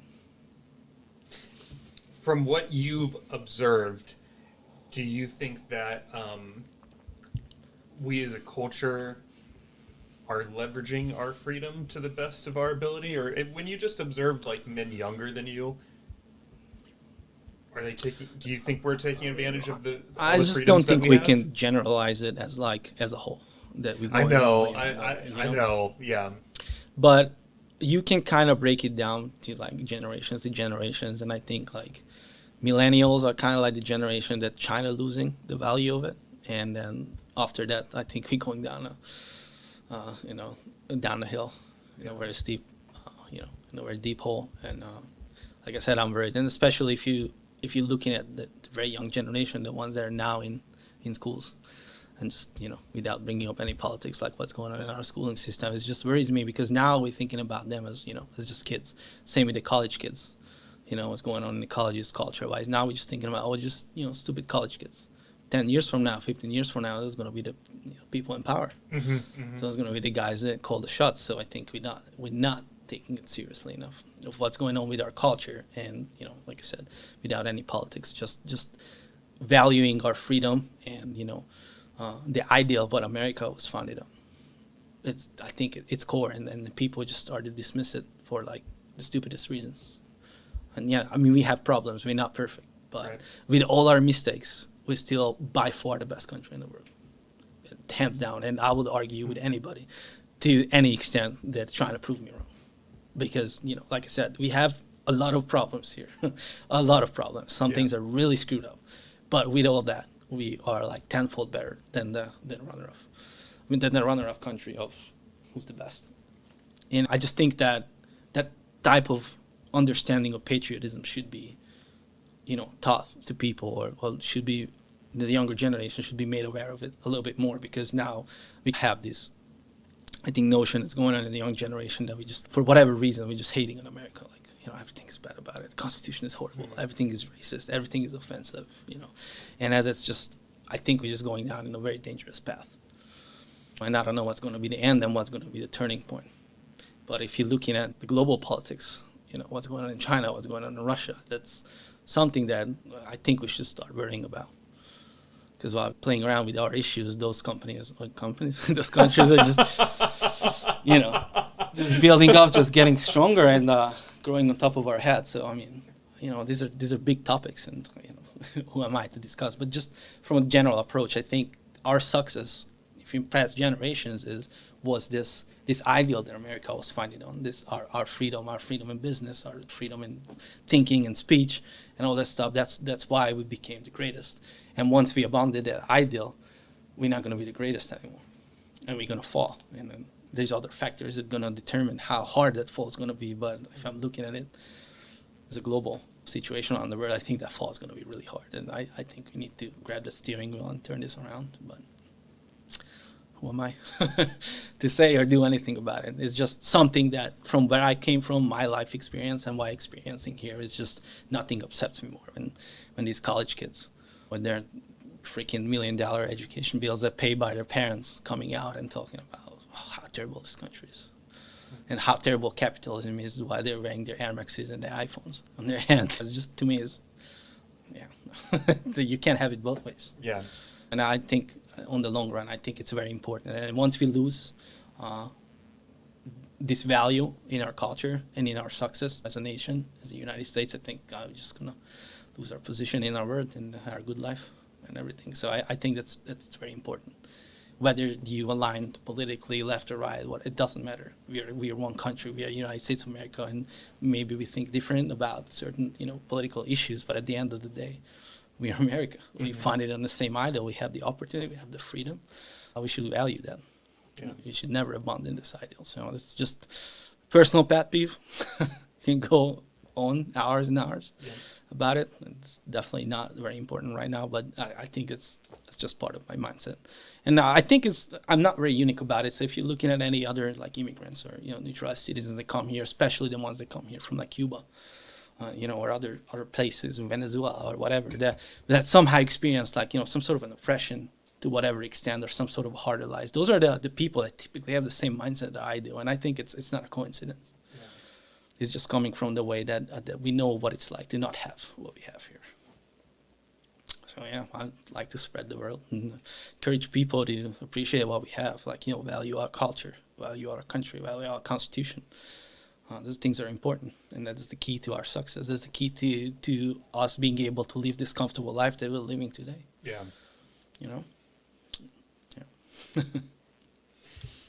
From what you've observed, do you think that we as a culture are leveraging our freedom to the best of our ability? Or when you just observed like men younger than you, do you think we're taking advantage of I just don't think we can generalize it as a whole. That we. I know, yeah. But you can kind of break it down to like generations to generations, and I think like millennials are kind of like the generation that China losing the value of it, and then after that, I think we're going down down the hill, very steep, very deep hole, and like I said, I'm worried, and especially if you're looking at the very young generation, the ones that are now in schools. And just, without bringing up any politics, like what's going on in our schooling system, it just worries me because now we're thinking about them as, as just kids. Same with the college kids, what's going on in the colleges culture-wise. Now we're just thinking about, stupid college kids. 10 years from now, 15 years from now, there's going to be the people in power. Mm-hmm, mm-hmm. So it's going to be the guys that call the shots. So I think we're not taking it seriously enough of what's going on with our culture. And, like I said, without any politics, just valuing our freedom and, the idea of what America was founded on. I think it's core, and people just started to dismiss it for like the stupidest reasons. And yeah, I mean, we have problems. We're not perfect, but right. With all our mistakes, we're still by far the best country in the world, hands down. And I would argue with anybody, to any extent, that's trying to prove me wrong, because like I said, we have a lot of problems here, a lot of problems. Some things are really screwed up, but with all that, we are like tenfold better than the runner-up. Than the runner-up country of who's the best. And I just think that type of understanding of patriotism should be, taught to people, or should be, the younger generation should be made aware of it a little bit more, because now we have this, I think, notion that's going on in the young generation that we just, for whatever reason, we're just hating on America. Like, everything is bad about it. The Constitution is horrible. Everything is racist. Everything is offensive, And that's just, I think we're just going down in a very dangerous path. And I don't know what's going to be the end and what's going to be the turning point. But if you're looking at the global politics, what's going on in China, what's going on in Russia, that's something that I think we should start worrying about. Because while playing around with our issues, those countries, those countries are just, just building up, just getting stronger and growing on top of our heads. So I mean, these are big topics, and who am I to discuss? But just from a general approach, I think our success, if in past generations, was this ideal that America was founded on. This our freedom in business, our freedom in thinking and speech, and all that stuff. That's why we became the greatest. And once we abandoned that ideal, we're not going to be the greatest anymore, and we're going to fall. And then there's other factors that are going to determine how hard that fall is going to be. But if I'm looking at it as a global situation around the world, I think that fall is going to be really hard. And I think we need to grab the steering wheel and turn this around. But who am I to say or do anything about it? It's just something that, from where I came from, my life experience and my experiencing here, is just nothing upsets me more. When these college kids, when they're freaking $1 million education bills that paid by their parents, coming out and talking about how terrible this country is and how terrible capitalism is, why they're wearing their Air Maxes and their iPhones on their hands. It's just, to me, you can't have it both ways. Yeah. And I think on the long run, I think it's very important. And once we lose this value in our culture and in our success as a nation, as the United States, I think we're just going to lose our position in our world and our good life and everything. So I think that's very important. Whether you align politically left or right, it doesn't matter. We are one country. We are United States of America, and maybe we think different about certain political issues. But at the end of the day, we are America. Mm-hmm. We find it on the same idol. We have the opportunity. We have the freedom. We should value that. Yeah. We should never abandon this ideal. So it's just personal pet peeve. You can go on hours and hours about it. It's definitely not very important right now, but I think it's That's just part of my mindset. And I think I'm not very unique about it. So if you're looking at any other like immigrants or, naturalized citizens that come here, especially the ones that come here from like Cuba, or other places in Venezuela or whatever, that somehow experienced like, some sort of an oppression to whatever extent, or some sort of harder lives. Those are the people that typically have the same mindset that I do. And I think it's not a coincidence. Yeah. It's just coming from the way that we know what it's like to not have what we have here. So yeah, I'd like to spread the word and encourage people to appreciate what we have, like, value our culture, value our country, value our constitution. Those things are important, and that's the key to our success. That's the key to us being able to live this comfortable life that we're living today. Yeah. Yeah.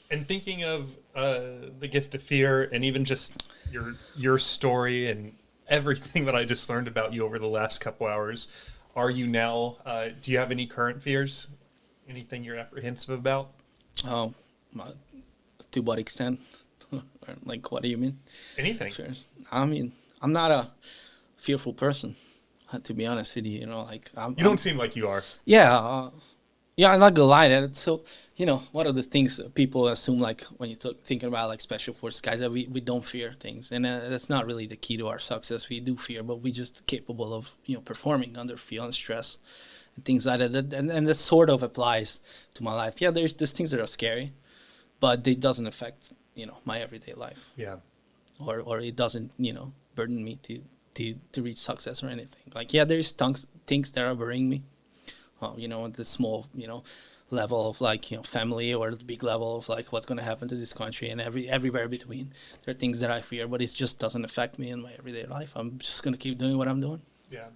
And thinking of the gift of fear, and even just your story and everything that I just learned about you over the last couple hours, are you now, do you have any current fears? Anything you're apprehensive about? To what extent? Like, what do you mean? Anything. Sure. I mean, I'm not a fearful person, to be honest with you. You don't seem like you are. Yeah. Yeah, I'm not gonna lie. That so, one of the things people assume, like when you're thinking about like special forces guys, that we don't fear things, and that's not really the key to our success. We do fear, but we're just capable of performing under fear and stress, and things like that. And that sort of applies to my life. Yeah, there's things that are scary, but it doesn't affect my everyday life. Yeah. Or it doesn't burden me to reach success or anything. Like, yeah, there's things that are worrying me. The small, level of like, family, or the big level of like what's going to happen to this country, and everywhere between. There are things that I fear, but it just doesn't affect me in my everyday life. I'm just going to keep doing what I'm doing. Yeah.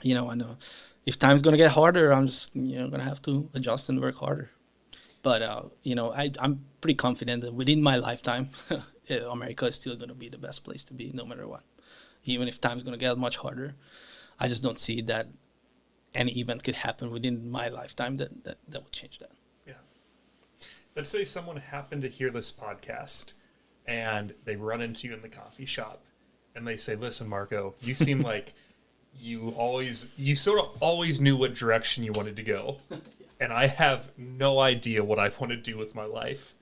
I know if time's going to get harder, I'm just, going to have to adjust and work harder. But, I'm pretty confident that within my lifetime, America is still going to be the best place to be no matter what. Even if time's going to get much harder, I just don't see that any event could happen within my lifetime that would change that. Yeah. Let's say someone happened to hear this podcast and they run into you in the coffee shop and they say, "Listen, Marko, you seem like you sort of always knew what direction you wanted to go. And I have no idea what I want to do with my life."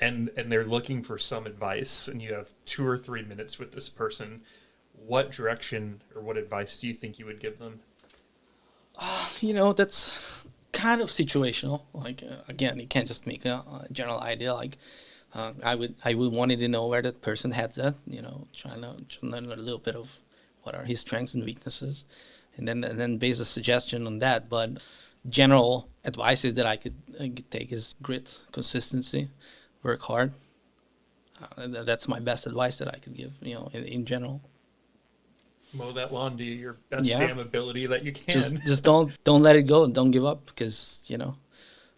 And they're looking for some advice, and you have 2 or 3 minutes with this person. What direction or what advice do you think you would give them? That's kind of situational. Like, again, you can't just make a general idea. Like, I would wanted to know where that person heads at, trying to learn a little bit of what are his strengths and weaknesses, and then base a suggestion on that. But general advices that I could take is grit, consistency, work hard. That's my best advice that I could give, in general. Mow that lawn to your best damn ability that you can. Just don't let it go and don't give up, because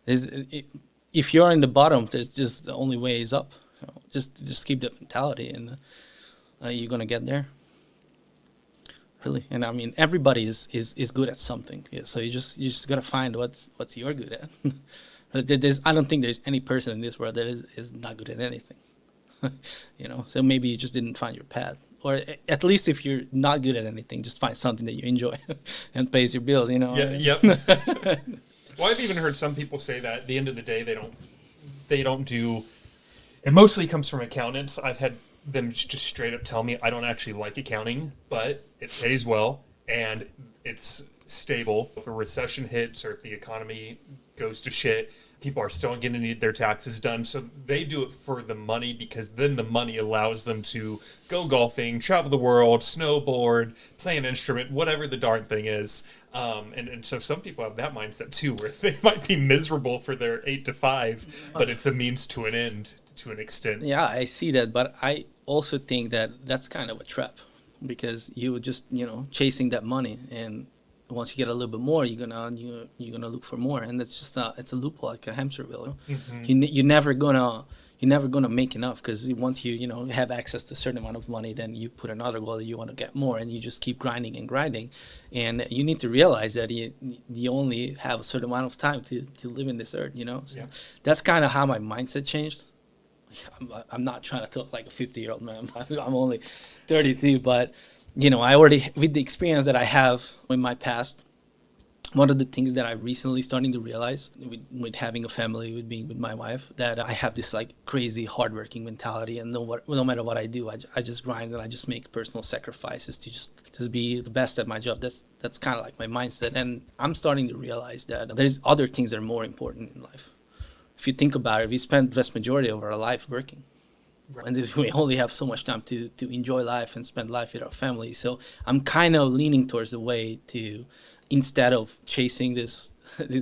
if you're in the bottom, there's just the only way is up. So just keep that mentality, and you're gonna get there. Really, and I mean, everybody is good at something. Yeah, so you just gotta find what's you're good at. I don't think there's any person in this world that is not good at anything. So maybe you just didn't find your path. Or at least if you're not good at anything, just find something that you enjoy and pays your bills, Yeah, yep. Well, I've even heard some people say that at the end of the day, they don't do, it mostly comes from accountants. I've had them just straight up tell me, I don't actually like accounting, but it pays well and it's stable. If a recession hits or if the economy goes to shit, people are still going to need their taxes done. So they do it for the money, because then the money allows them to go golfing, travel the world, snowboard, play an instrument, whatever the darn thing is. And so some people have that mindset too, where they might be miserable for their 8 to 5, but it's a means to an end to an extent. Yeah, I see that. But I also think that that's kind of a trap, because you just, chasing that money, and once you get a little bit more, you're gonna look for more, and it's just it's a loophole, like a hamster wheel. Mm-hmm. You're never gonna make enough, because once you have access to a certain amount of money, then you put another goal that you want to get more, and you just keep grinding, and you need to realize that you only have a certain amount of time to live in this earth. So yeah. That's kind of how my mindset changed. I'm not trying to talk like a 50-year-old man. I'm only 32, but I already, with the experience that I have in my past, one of the things that I recently starting to realize with having a family, with being with my wife, that I have this like crazy hardworking mentality, and no matter what I do, I just grind and I just make personal sacrifices to just be the best at my job. That's kind of like my mindset, and I'm starting to realize that there's other things that are more important in life. If you think about it, we spend the vast majority of our life working. Right. And we only have so much time to enjoy life and spend life with our family. So I'm kind of leaning towards the way to, instead of chasing this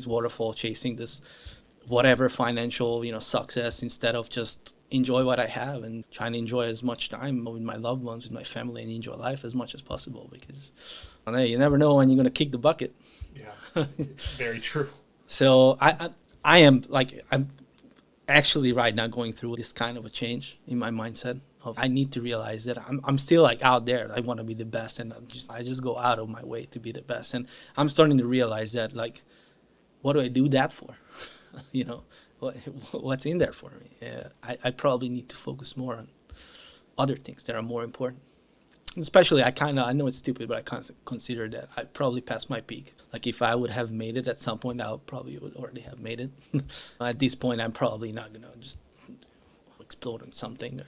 waterfall, chasing this whatever financial, success, instead of just enjoy what I have and trying to enjoy as much time with my loved ones, with my family, and enjoy life as much as possible, because you never know when you're going to kick the bucket. Yeah, very true. So I'm actually right now going through this kind of a change in my mindset of I need to realize that I'm still like out there. I want to be the best, and I just go out of my way to be the best. And I'm starting to realize that, like, what do I do that for? What's in there for me? I probably need to focus more on other things that are more important. Especially, I know it's stupid, but I consider that I probably passed my peak. Like, if I would have made it at some point, I probably would already have made it. At this point, I'm probably not going to just explode on something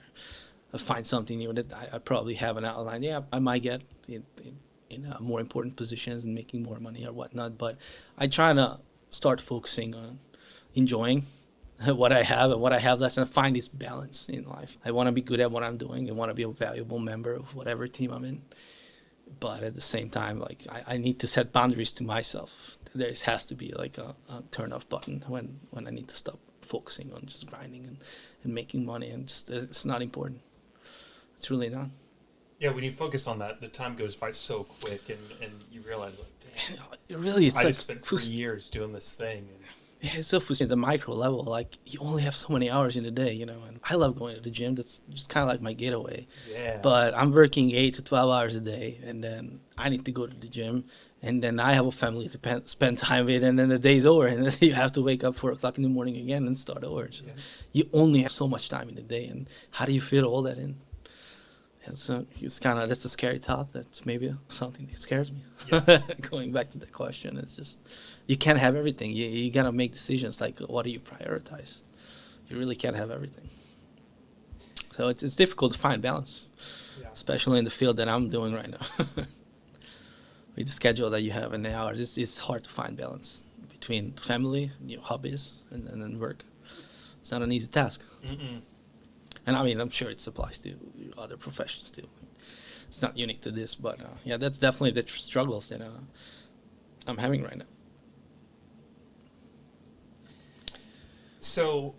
or find something new that I probably have an outline. Yeah, I might get in more important positions and making more money or whatnot, but I try to start focusing on enjoying what I have and what I have less, and find this balance in life. I want to be good at what I'm doing. I want to be a valuable member of whatever team I'm in. But at the same time, like, I need to set boundaries to myself. There has to be like a turn off button when I need to stop focusing on just grinding and making money, and just it's not important. It's really not. Yeah, when you focus on that, the time goes by so quick, and you realize, like, damn, it's I like just spent 3 years doing this thing. And yeah, it's so frustrating at the micro level. Like, you only have so many hours in a day, and I love going to the gym. That's just kind of like my getaway. Yeah. But I'm working 8 to 12 hours a day, and then I need to go to the gym, and then I have a family to spend time with, and then the day's over, and then you have to wake up 4 o'clock in the morning again and start over. So you only have so much time in the day, and how do you fit all that in? And so that's a scary thought. That's maybe something that scares me. Yeah. Going back to the question, it's just, you can't have everything. You got to make decisions, like, what do you prioritize? You really can't have everything. So it's difficult to find balance, especially in the field that I'm doing right now. With the schedule that you have and the hours, it's hard to find balance between family, hobbies, and then work. It's not an easy task. Mm-mm. And I mean, I'm sure it applies to other professions too. It's not unique to this, but that's definitely the struggles that I'm having right now. So,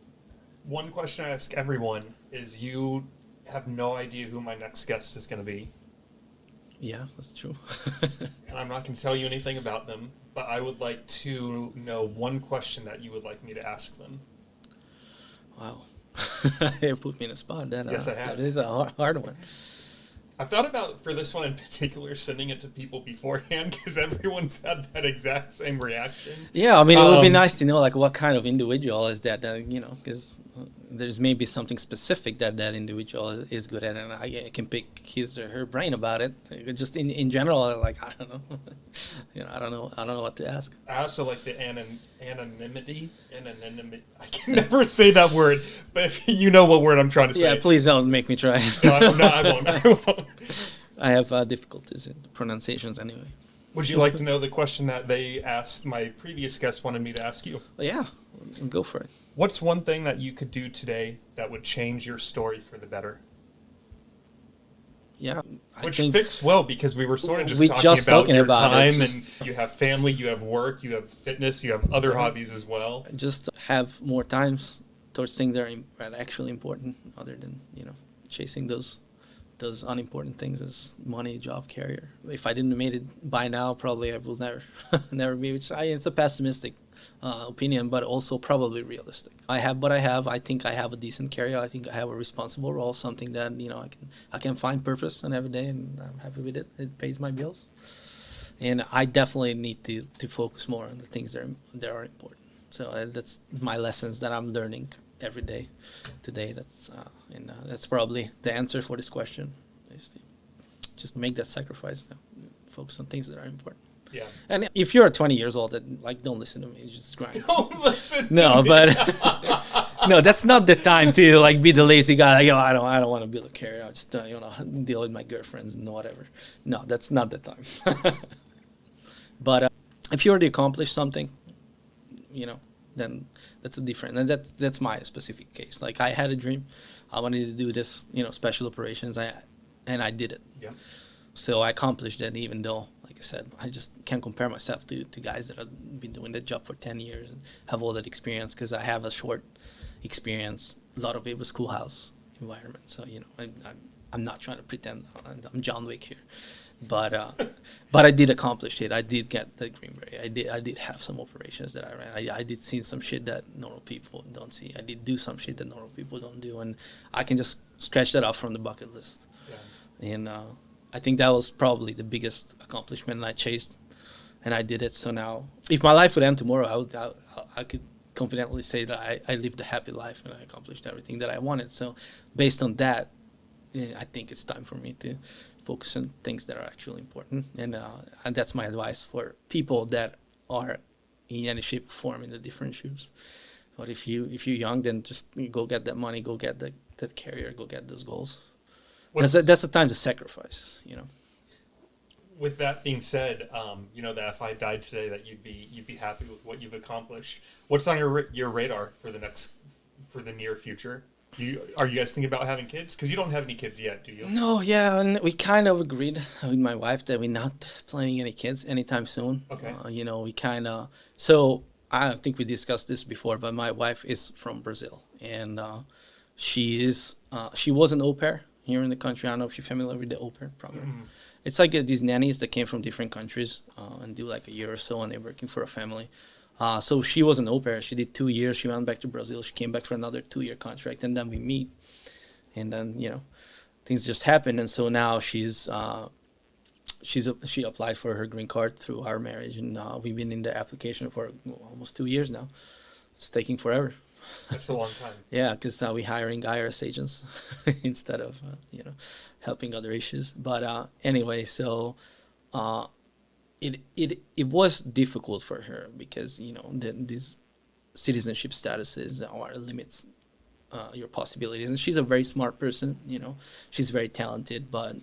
one question I ask everyone is, you have no idea who my next guest is going to be. Yeah, that's true. And I'm not going to tell you anything about them, but I would like to know one question that you would like me to ask them. Wow. You put me in a spot. Yes, I have. That is a hard one. I've thought about, for this one in particular, sending it to people beforehand, because everyone's had that exact same reaction. Yeah, I mean, it would be nice to know, like, what kind of individual is that, because there's maybe something specific that individual is good at, and I can pick his or her brain about it. Just in general, like, I don't know. I don't know what to ask. I also like the anonymity. I can never say that word, but if you know what word I'm trying to say. Yeah, please don't make me try. No, I won't. I have difficulties in pronunciations anyway. Would you like to know the question that they asked, my previous guest wanted me to ask you? Yeah, go for it. What's one thing that you could do today that would change your story for the better? Yeah. Which fits well, because we were sort of just talking about your time, and you have family, you have work, you have fitness, you have other hobbies as well. Just have more times towards things that are actually important, other than, chasing those unimportant things as money, job, career. If I didn't have made it by now, probably I will never be, it's a pessimistic opinion, but also probably realistic. I have what I have. I think I have a decent career. I think I have a responsible role, something that, I can find purpose on every day, and I'm happy with it. It pays my bills. And I definitely need to focus more on the things that are important. So that's my lessons that I'm learning every day today. That's probably the answer for this question. Just make that sacrifice, focus on things that are important. Yeah. And if you're 20 years old, then, like, don't listen to me. Just grind. Don't listen to No, me. but no, that's not the time to like be the lazy guy. Like, I don't want to build a career. I'll just deal with my girlfriends and whatever. No, that's not the time. But if you already accomplished something, then that's a different. And that's my specific case. Like, I had a dream. I wanted to do this, special operations. And I did it. Yeah. So I accomplished it, even though, like I said, I just can't compare myself to guys that have been doing that job for 10 years and have all that experience, because I have a short experience. A lot of it was schoolhouse environment. So, I'm not trying to pretend I'm John Wick here. But I did accomplish it. I did get the Green Beret. I did have some operations that I ran. I did see some shit that normal people don't see. I did do some shit that normal people don't do. And I can just scratch that off from the bucket list. Yeah. And I think that was probably the biggest accomplishment I chased, and I did it. So now, if my life would end tomorrow, I could confidently say that I lived a happy life and I accomplished everything that I wanted. So based on that, I think it's time for me to focus on things that are actually important. And that's my advice for people that are in any shape or form in the different shoes. But if you're young, then just go get that money, go get that career, go get those goals. That's the time to sacrifice, With that being said, that if I died today, that you'd be happy with what you've accomplished. What's on your radar for the near future? Are you guys thinking about having kids? Because you don't have any kids yet, do you? No, yeah, and we kind of agreed with my wife that we're not planning any kids anytime soon. Okay. We kind of, so I think we discussed this before, but my wife is from Brazil, and she was an au pair here in the country. I don't know if you're familiar with the au pair program. Mm. It's like these nannies that came from different countries and do like a year or so, and they're working for a family. So she was an au pair. She did 2 years. She went back to Brazil. She came back for another 2-year contract, and then we meet. And then, things just happened. And so now she applied for her green card through our marriage, and we've been in the application for almost 2 years now. It's taking forever. That's a long time. Yeah, because we're hiring IRS agents instead of helping other issues. But anyway, so it was difficult for her because these citizenship statuses limits your possibilities. And she's a very smart person. She's very talented, but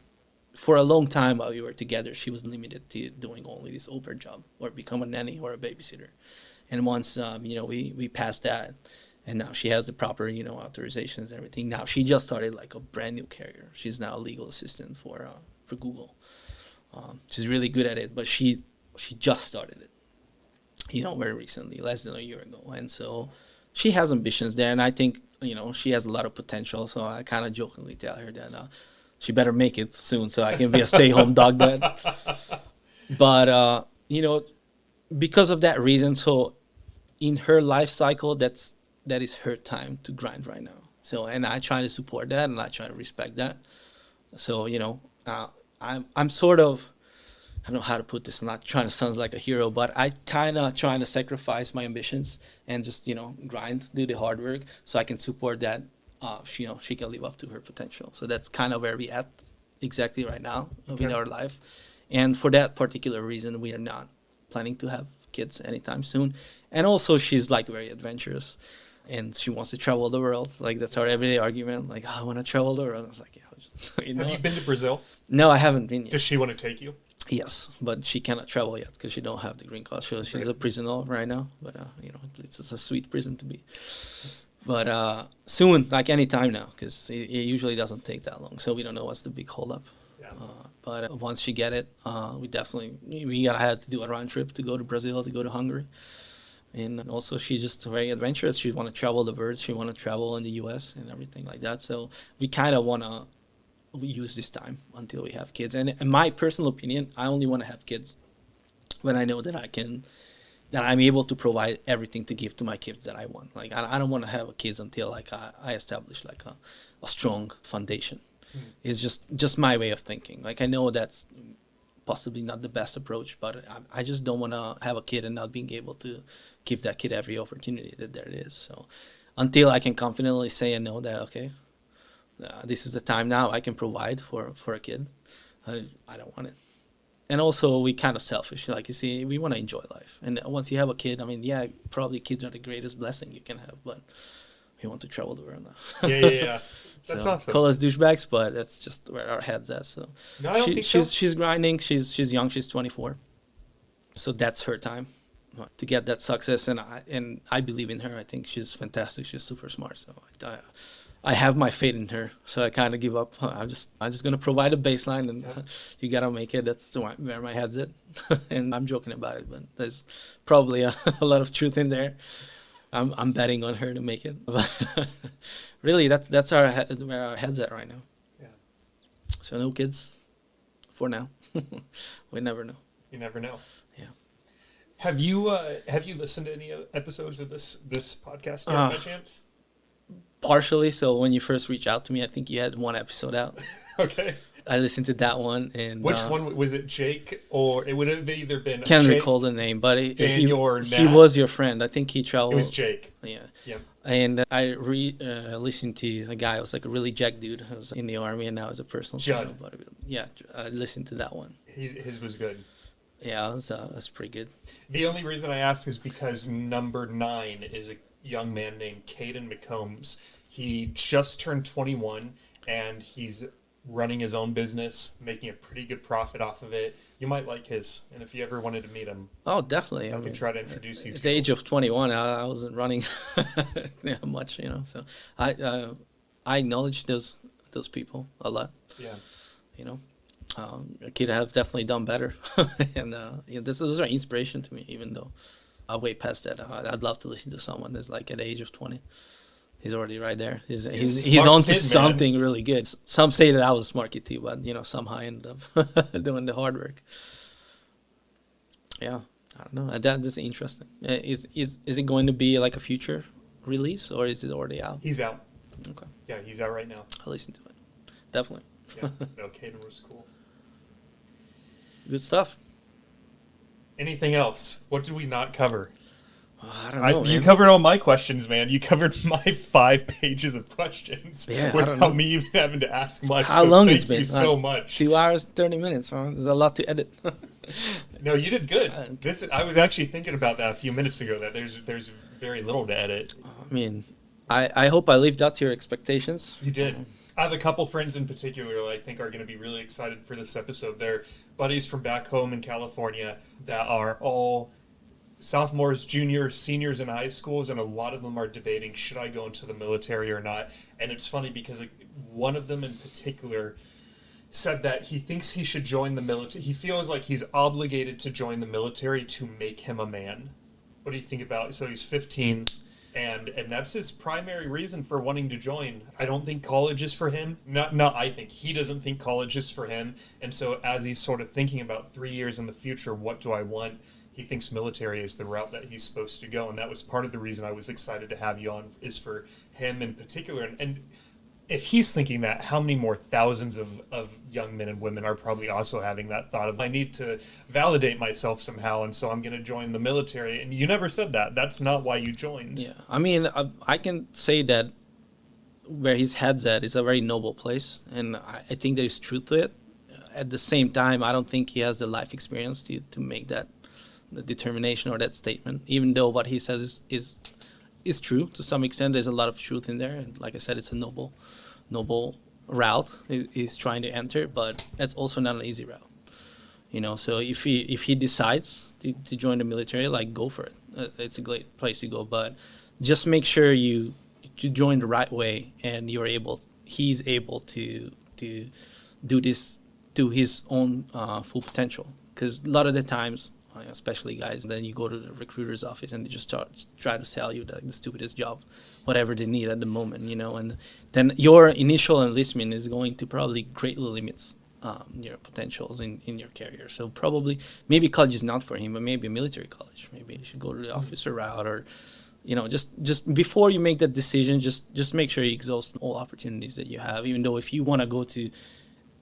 for a long time while we were together, she was limited to doing only this au pair job or become a nanny or a babysitter. And once we passed that. And now she has the proper, authorizations and everything. Now she just started like a brand new career. She's now a legal assistant for Google. She's really good at it, but she just started it, very recently, less than a year ago. And so she has ambitions there, and I think, she has a lot of potential. So I kind of jokingly tell her that she better make it soon so I can be a stay-home dog dad. But, because of that reason, so in her life cycle, that is her time to grind right now. So, and I try to support that, and I try to respect that. So, I'm sort of, I don't know how to put this. I'm not trying to sound like a hero, but I kind of trying to sacrifice my ambitions and just, grind, do the hard work so I can support that. She can live up to her potential. So that's kind of where we at exactly right now in our life. And for that particular reason, we are not planning to have kids anytime soon. And also she's like very adventurous. And she wants to travel the world. Like, that's our everyday argument. Like, I want to travel the world. I was like, yeah. Have you been to Brazil? No, I haven't been yet. Does she want to take you? Yes, but she cannot travel yet because she don't have the green card. So she's a prisoner right now. But, it's a sweet prison to be. But soon, like any time now, because it usually doesn't take that long. So we don't know what's the big holdup. Yeah. But once she get it, we had to do a round trip to go to Brazil, to go to Hungary. And also she's just very adventurous. She want to travel the world. She want to travel in the U.S. and everything like that. So we kind of want to use this time until we have kids. And in my personal opinion, I only want to have kids when I know that I'm able to provide everything to give to my kids that I want. Like, I don't want to have kids until like I establish like a strong foundation. It's just my way of thinking. Like, I know that's possibly not the best approach, but I just don't want to have a kid and not being able to give that kid every opportunity that there is. So until I can confidently say and know that, okay, this is the time now I can provide for a kid, I don't want it. And also we kind of selfish. Like you see, we want to enjoy life. And once you have a kid, I mean, yeah, probably kids are the greatest blessing you can have, but we want to travel the world now. Yeah. That's awesome. Call us douchebags, but that's just where our head's at. So no, I don't think so. She's grinding. She's young. She's 24. So that's her time to get that success. And I believe in her. I think she's fantastic. She's super smart. So I have my faith in her. So I kind of give up. I'm just gonna provide a baseline, and you gotta make it. That's where my head's at. And I'm joking about it, but there's probably a lot of truth in there. I'm betting on her to make it, but really that's where our head's at right now. Yeah. So no kids, for now. We never know. You never know. Yeah. Have you listened to any episodes of this podcast by chance? Partially. So when you first reached out to me, I think you had one episode out. Okay. I listened to that one. And which one was it? Jake, or it would have either been? Can't Jake, recall the name, but he Matt? was your friend. I think he traveled. It was Jake. Yeah. Yep. And I listened to a guy who was like a really jacked dude who was in the army and now is a personal trainer. Yeah, I listened to that one. His was good. Yeah, that's pretty good. The only reason I ask is because number 9 is a young man named Caden McCombs. He just turned 21, and he's running his own business, making a pretty good profit off of it. You might like his, and if you ever wanted to meet him, oh, definitely. I could try to introduce you to him. At the age of 21, I wasn't running much, So I acknowledge those people a lot. Yeah. A kid have definitely done better, and those are inspiration to me. Even though I'm way past that, I'd love to listen to someone that's like at the age of 20. He's already right there. He's on to something really good. Some say that I was a smart kid too, but somehow I ended up doing the hard work. Yeah, I don't know. That's interesting. Is it going to be like a future release, or is it already out? He's out. Okay. Yeah, he's out right now. I'll listen to it. Definitely. Yeah. No, Caden was cool. Good stuff. Anything else? What did we not cover? I don't know. You covered all my questions, man. You covered my 5 pages of questions without me even having to ask much. How long it's been? Thank you so much. 2 hours, 30 minutes. Huh? There's a lot to edit. No, you did good. I was actually thinking about that a few minutes ago, that there's very little to edit. I mean, I hope I lived up to your expectations. You did. I have a couple friends in particular that I think are going to be really excited for this episode. They're buddies from back home in California that are all sophomores, juniors, seniors in high schools, and a lot of them are debating, should I go into the military or not? And it's funny because one of them in particular said that he thinks he should join the military. He feels like he's obligated to join the military to make him a man. What do you think about it? So he's 15, and that's his primary reason for wanting to join. I don't think college is for him. I think he doesn't think college is for him. And so as he's sort of thinking about 3 years in the future, what do I want? He thinks military is the route that he's supposed to go. And that was part of the reason I was excited to have you on, is for him in particular. And if he's thinking that, how many more thousands of young men and women are probably also having that thought of, I need to validate myself somehow, and so I'm going to join the military? And you never said that. That's not why you joined. Yeah. I mean, I can say that where his head's at is a very noble place, and I think there's truth to it. At the same time, I don't think he has the life experience to make that the determination or that statement, even though what he says is true to some extent. There's a lot of truth in there, and like I said, it's a noble route he's trying to enter, but that's also not an easy route. So if he decides to join the military, like, go for it. It's a great place to go, but just make sure you join the right way, and he's able to do this to his own full potential. Because a lot of the times, especially guys, then you go to the recruiter's office and they just try to sell you the stupidest job, whatever they need at the moment, and then your initial enlistment is going to probably greatly limits your potentials in your career. So probably, maybe college is not for him, but maybe a military college. Maybe you should go to the officer route, or just before you make that decision, just make sure you exhaust all opportunities that you have. Even though if you want to go to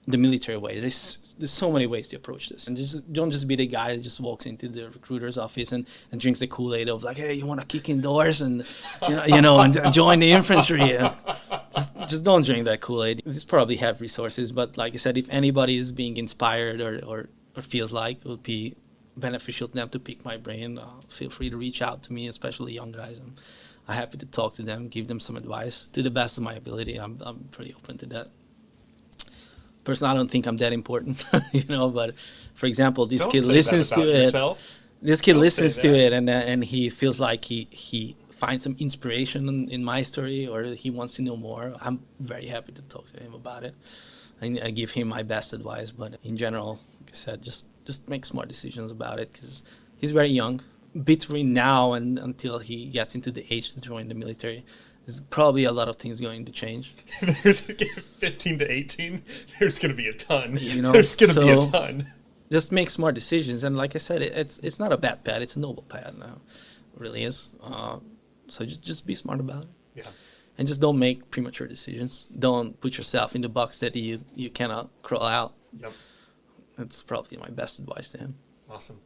the military way, there's so many ways to approach this, and don't just be the guy that just walks into the recruiter's office and drinks the Kool-Aid of like, hey, you want to kick in doors and and join the infantry. Just don't drink that Kool-Aid. This probably have resources, but like I said, if anybody is being inspired or or feels like it would be beneficial to them to pick my brain, feel free to reach out to me, especially young guys. I'm happy to talk to them, give them some advice to the best of my ability. I'm pretty open to that. Personally, I don't think I'm that important, but for example, this kid listens to it. This kid listens to it and he feels like he finds some inspiration in my story, or he wants to know more. I'm very happy to talk to him about it. I give him my best advice, but in general, like I said, just make smart decisions about it, because he's very young. Between now and until he gets into the age to join the military, there's probably a lot of things going to change. There's 15 to 18. There's going to be a ton. There's going to be a ton. Just make smart decisions, and like I said, it's not a bad path. It's a noble path now. It really is. So just be smart about it. Yeah. And just don't make premature decisions. Don't put yourself in the box that you cannot crawl out. Yep. That's probably my best advice to him. Awesome.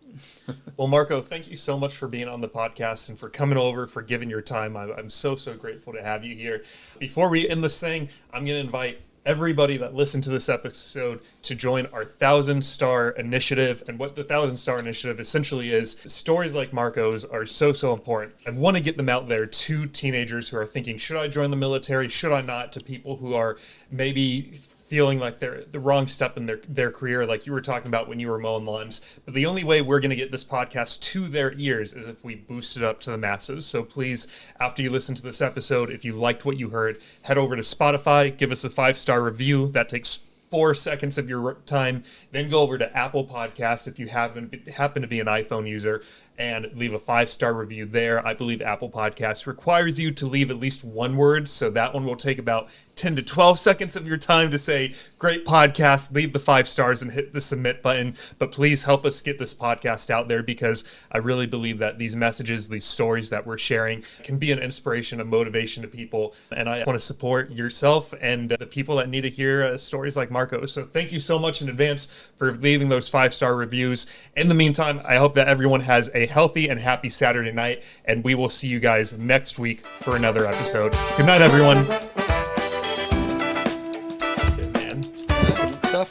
Well, Marko, thank you so much for being on the podcast and for coming over, for giving your time. I'm so grateful to have you here. Before we end this thing, I'm going to invite everybody that listened to this episode to join our 1,000-star initiative. And what the 1,000-star initiative essentially is, stories like Marko's are so important. I want to get them out there to teenagers who are thinking, should I join the military? Should I not? To people who are maybe feeling like they're the wrong step in their career, like you were talking about when you were mowing lawns. But the only way we're going to get this podcast to their ears is if we boost it up to the masses. So please, after you listen to this episode, if you liked what you heard, head over to Spotify, give us a 5-star review. That takes 4 seconds of your time. Then go over to Apple Podcasts if you happen to be an iPhone user, and leave a 5-star review there. I believe Apple Podcasts requires you to leave at least one word, so that one will take about 10 to 12 seconds of your time to say, great podcast, leave the 5 stars and hit the submit button. But please help us get this podcast out there, because I really believe that these messages, these stories that we're sharing can be an inspiration, a motivation to people. And I want to support yourself and the people that need to hear stories like Marko. So thank you so much in advance for leaving those 5-star reviews. In the meantime, I hope that everyone has a healthy and happy Saturday night, and we will see you guys next week for another episode. Good night, everyone. Stuff.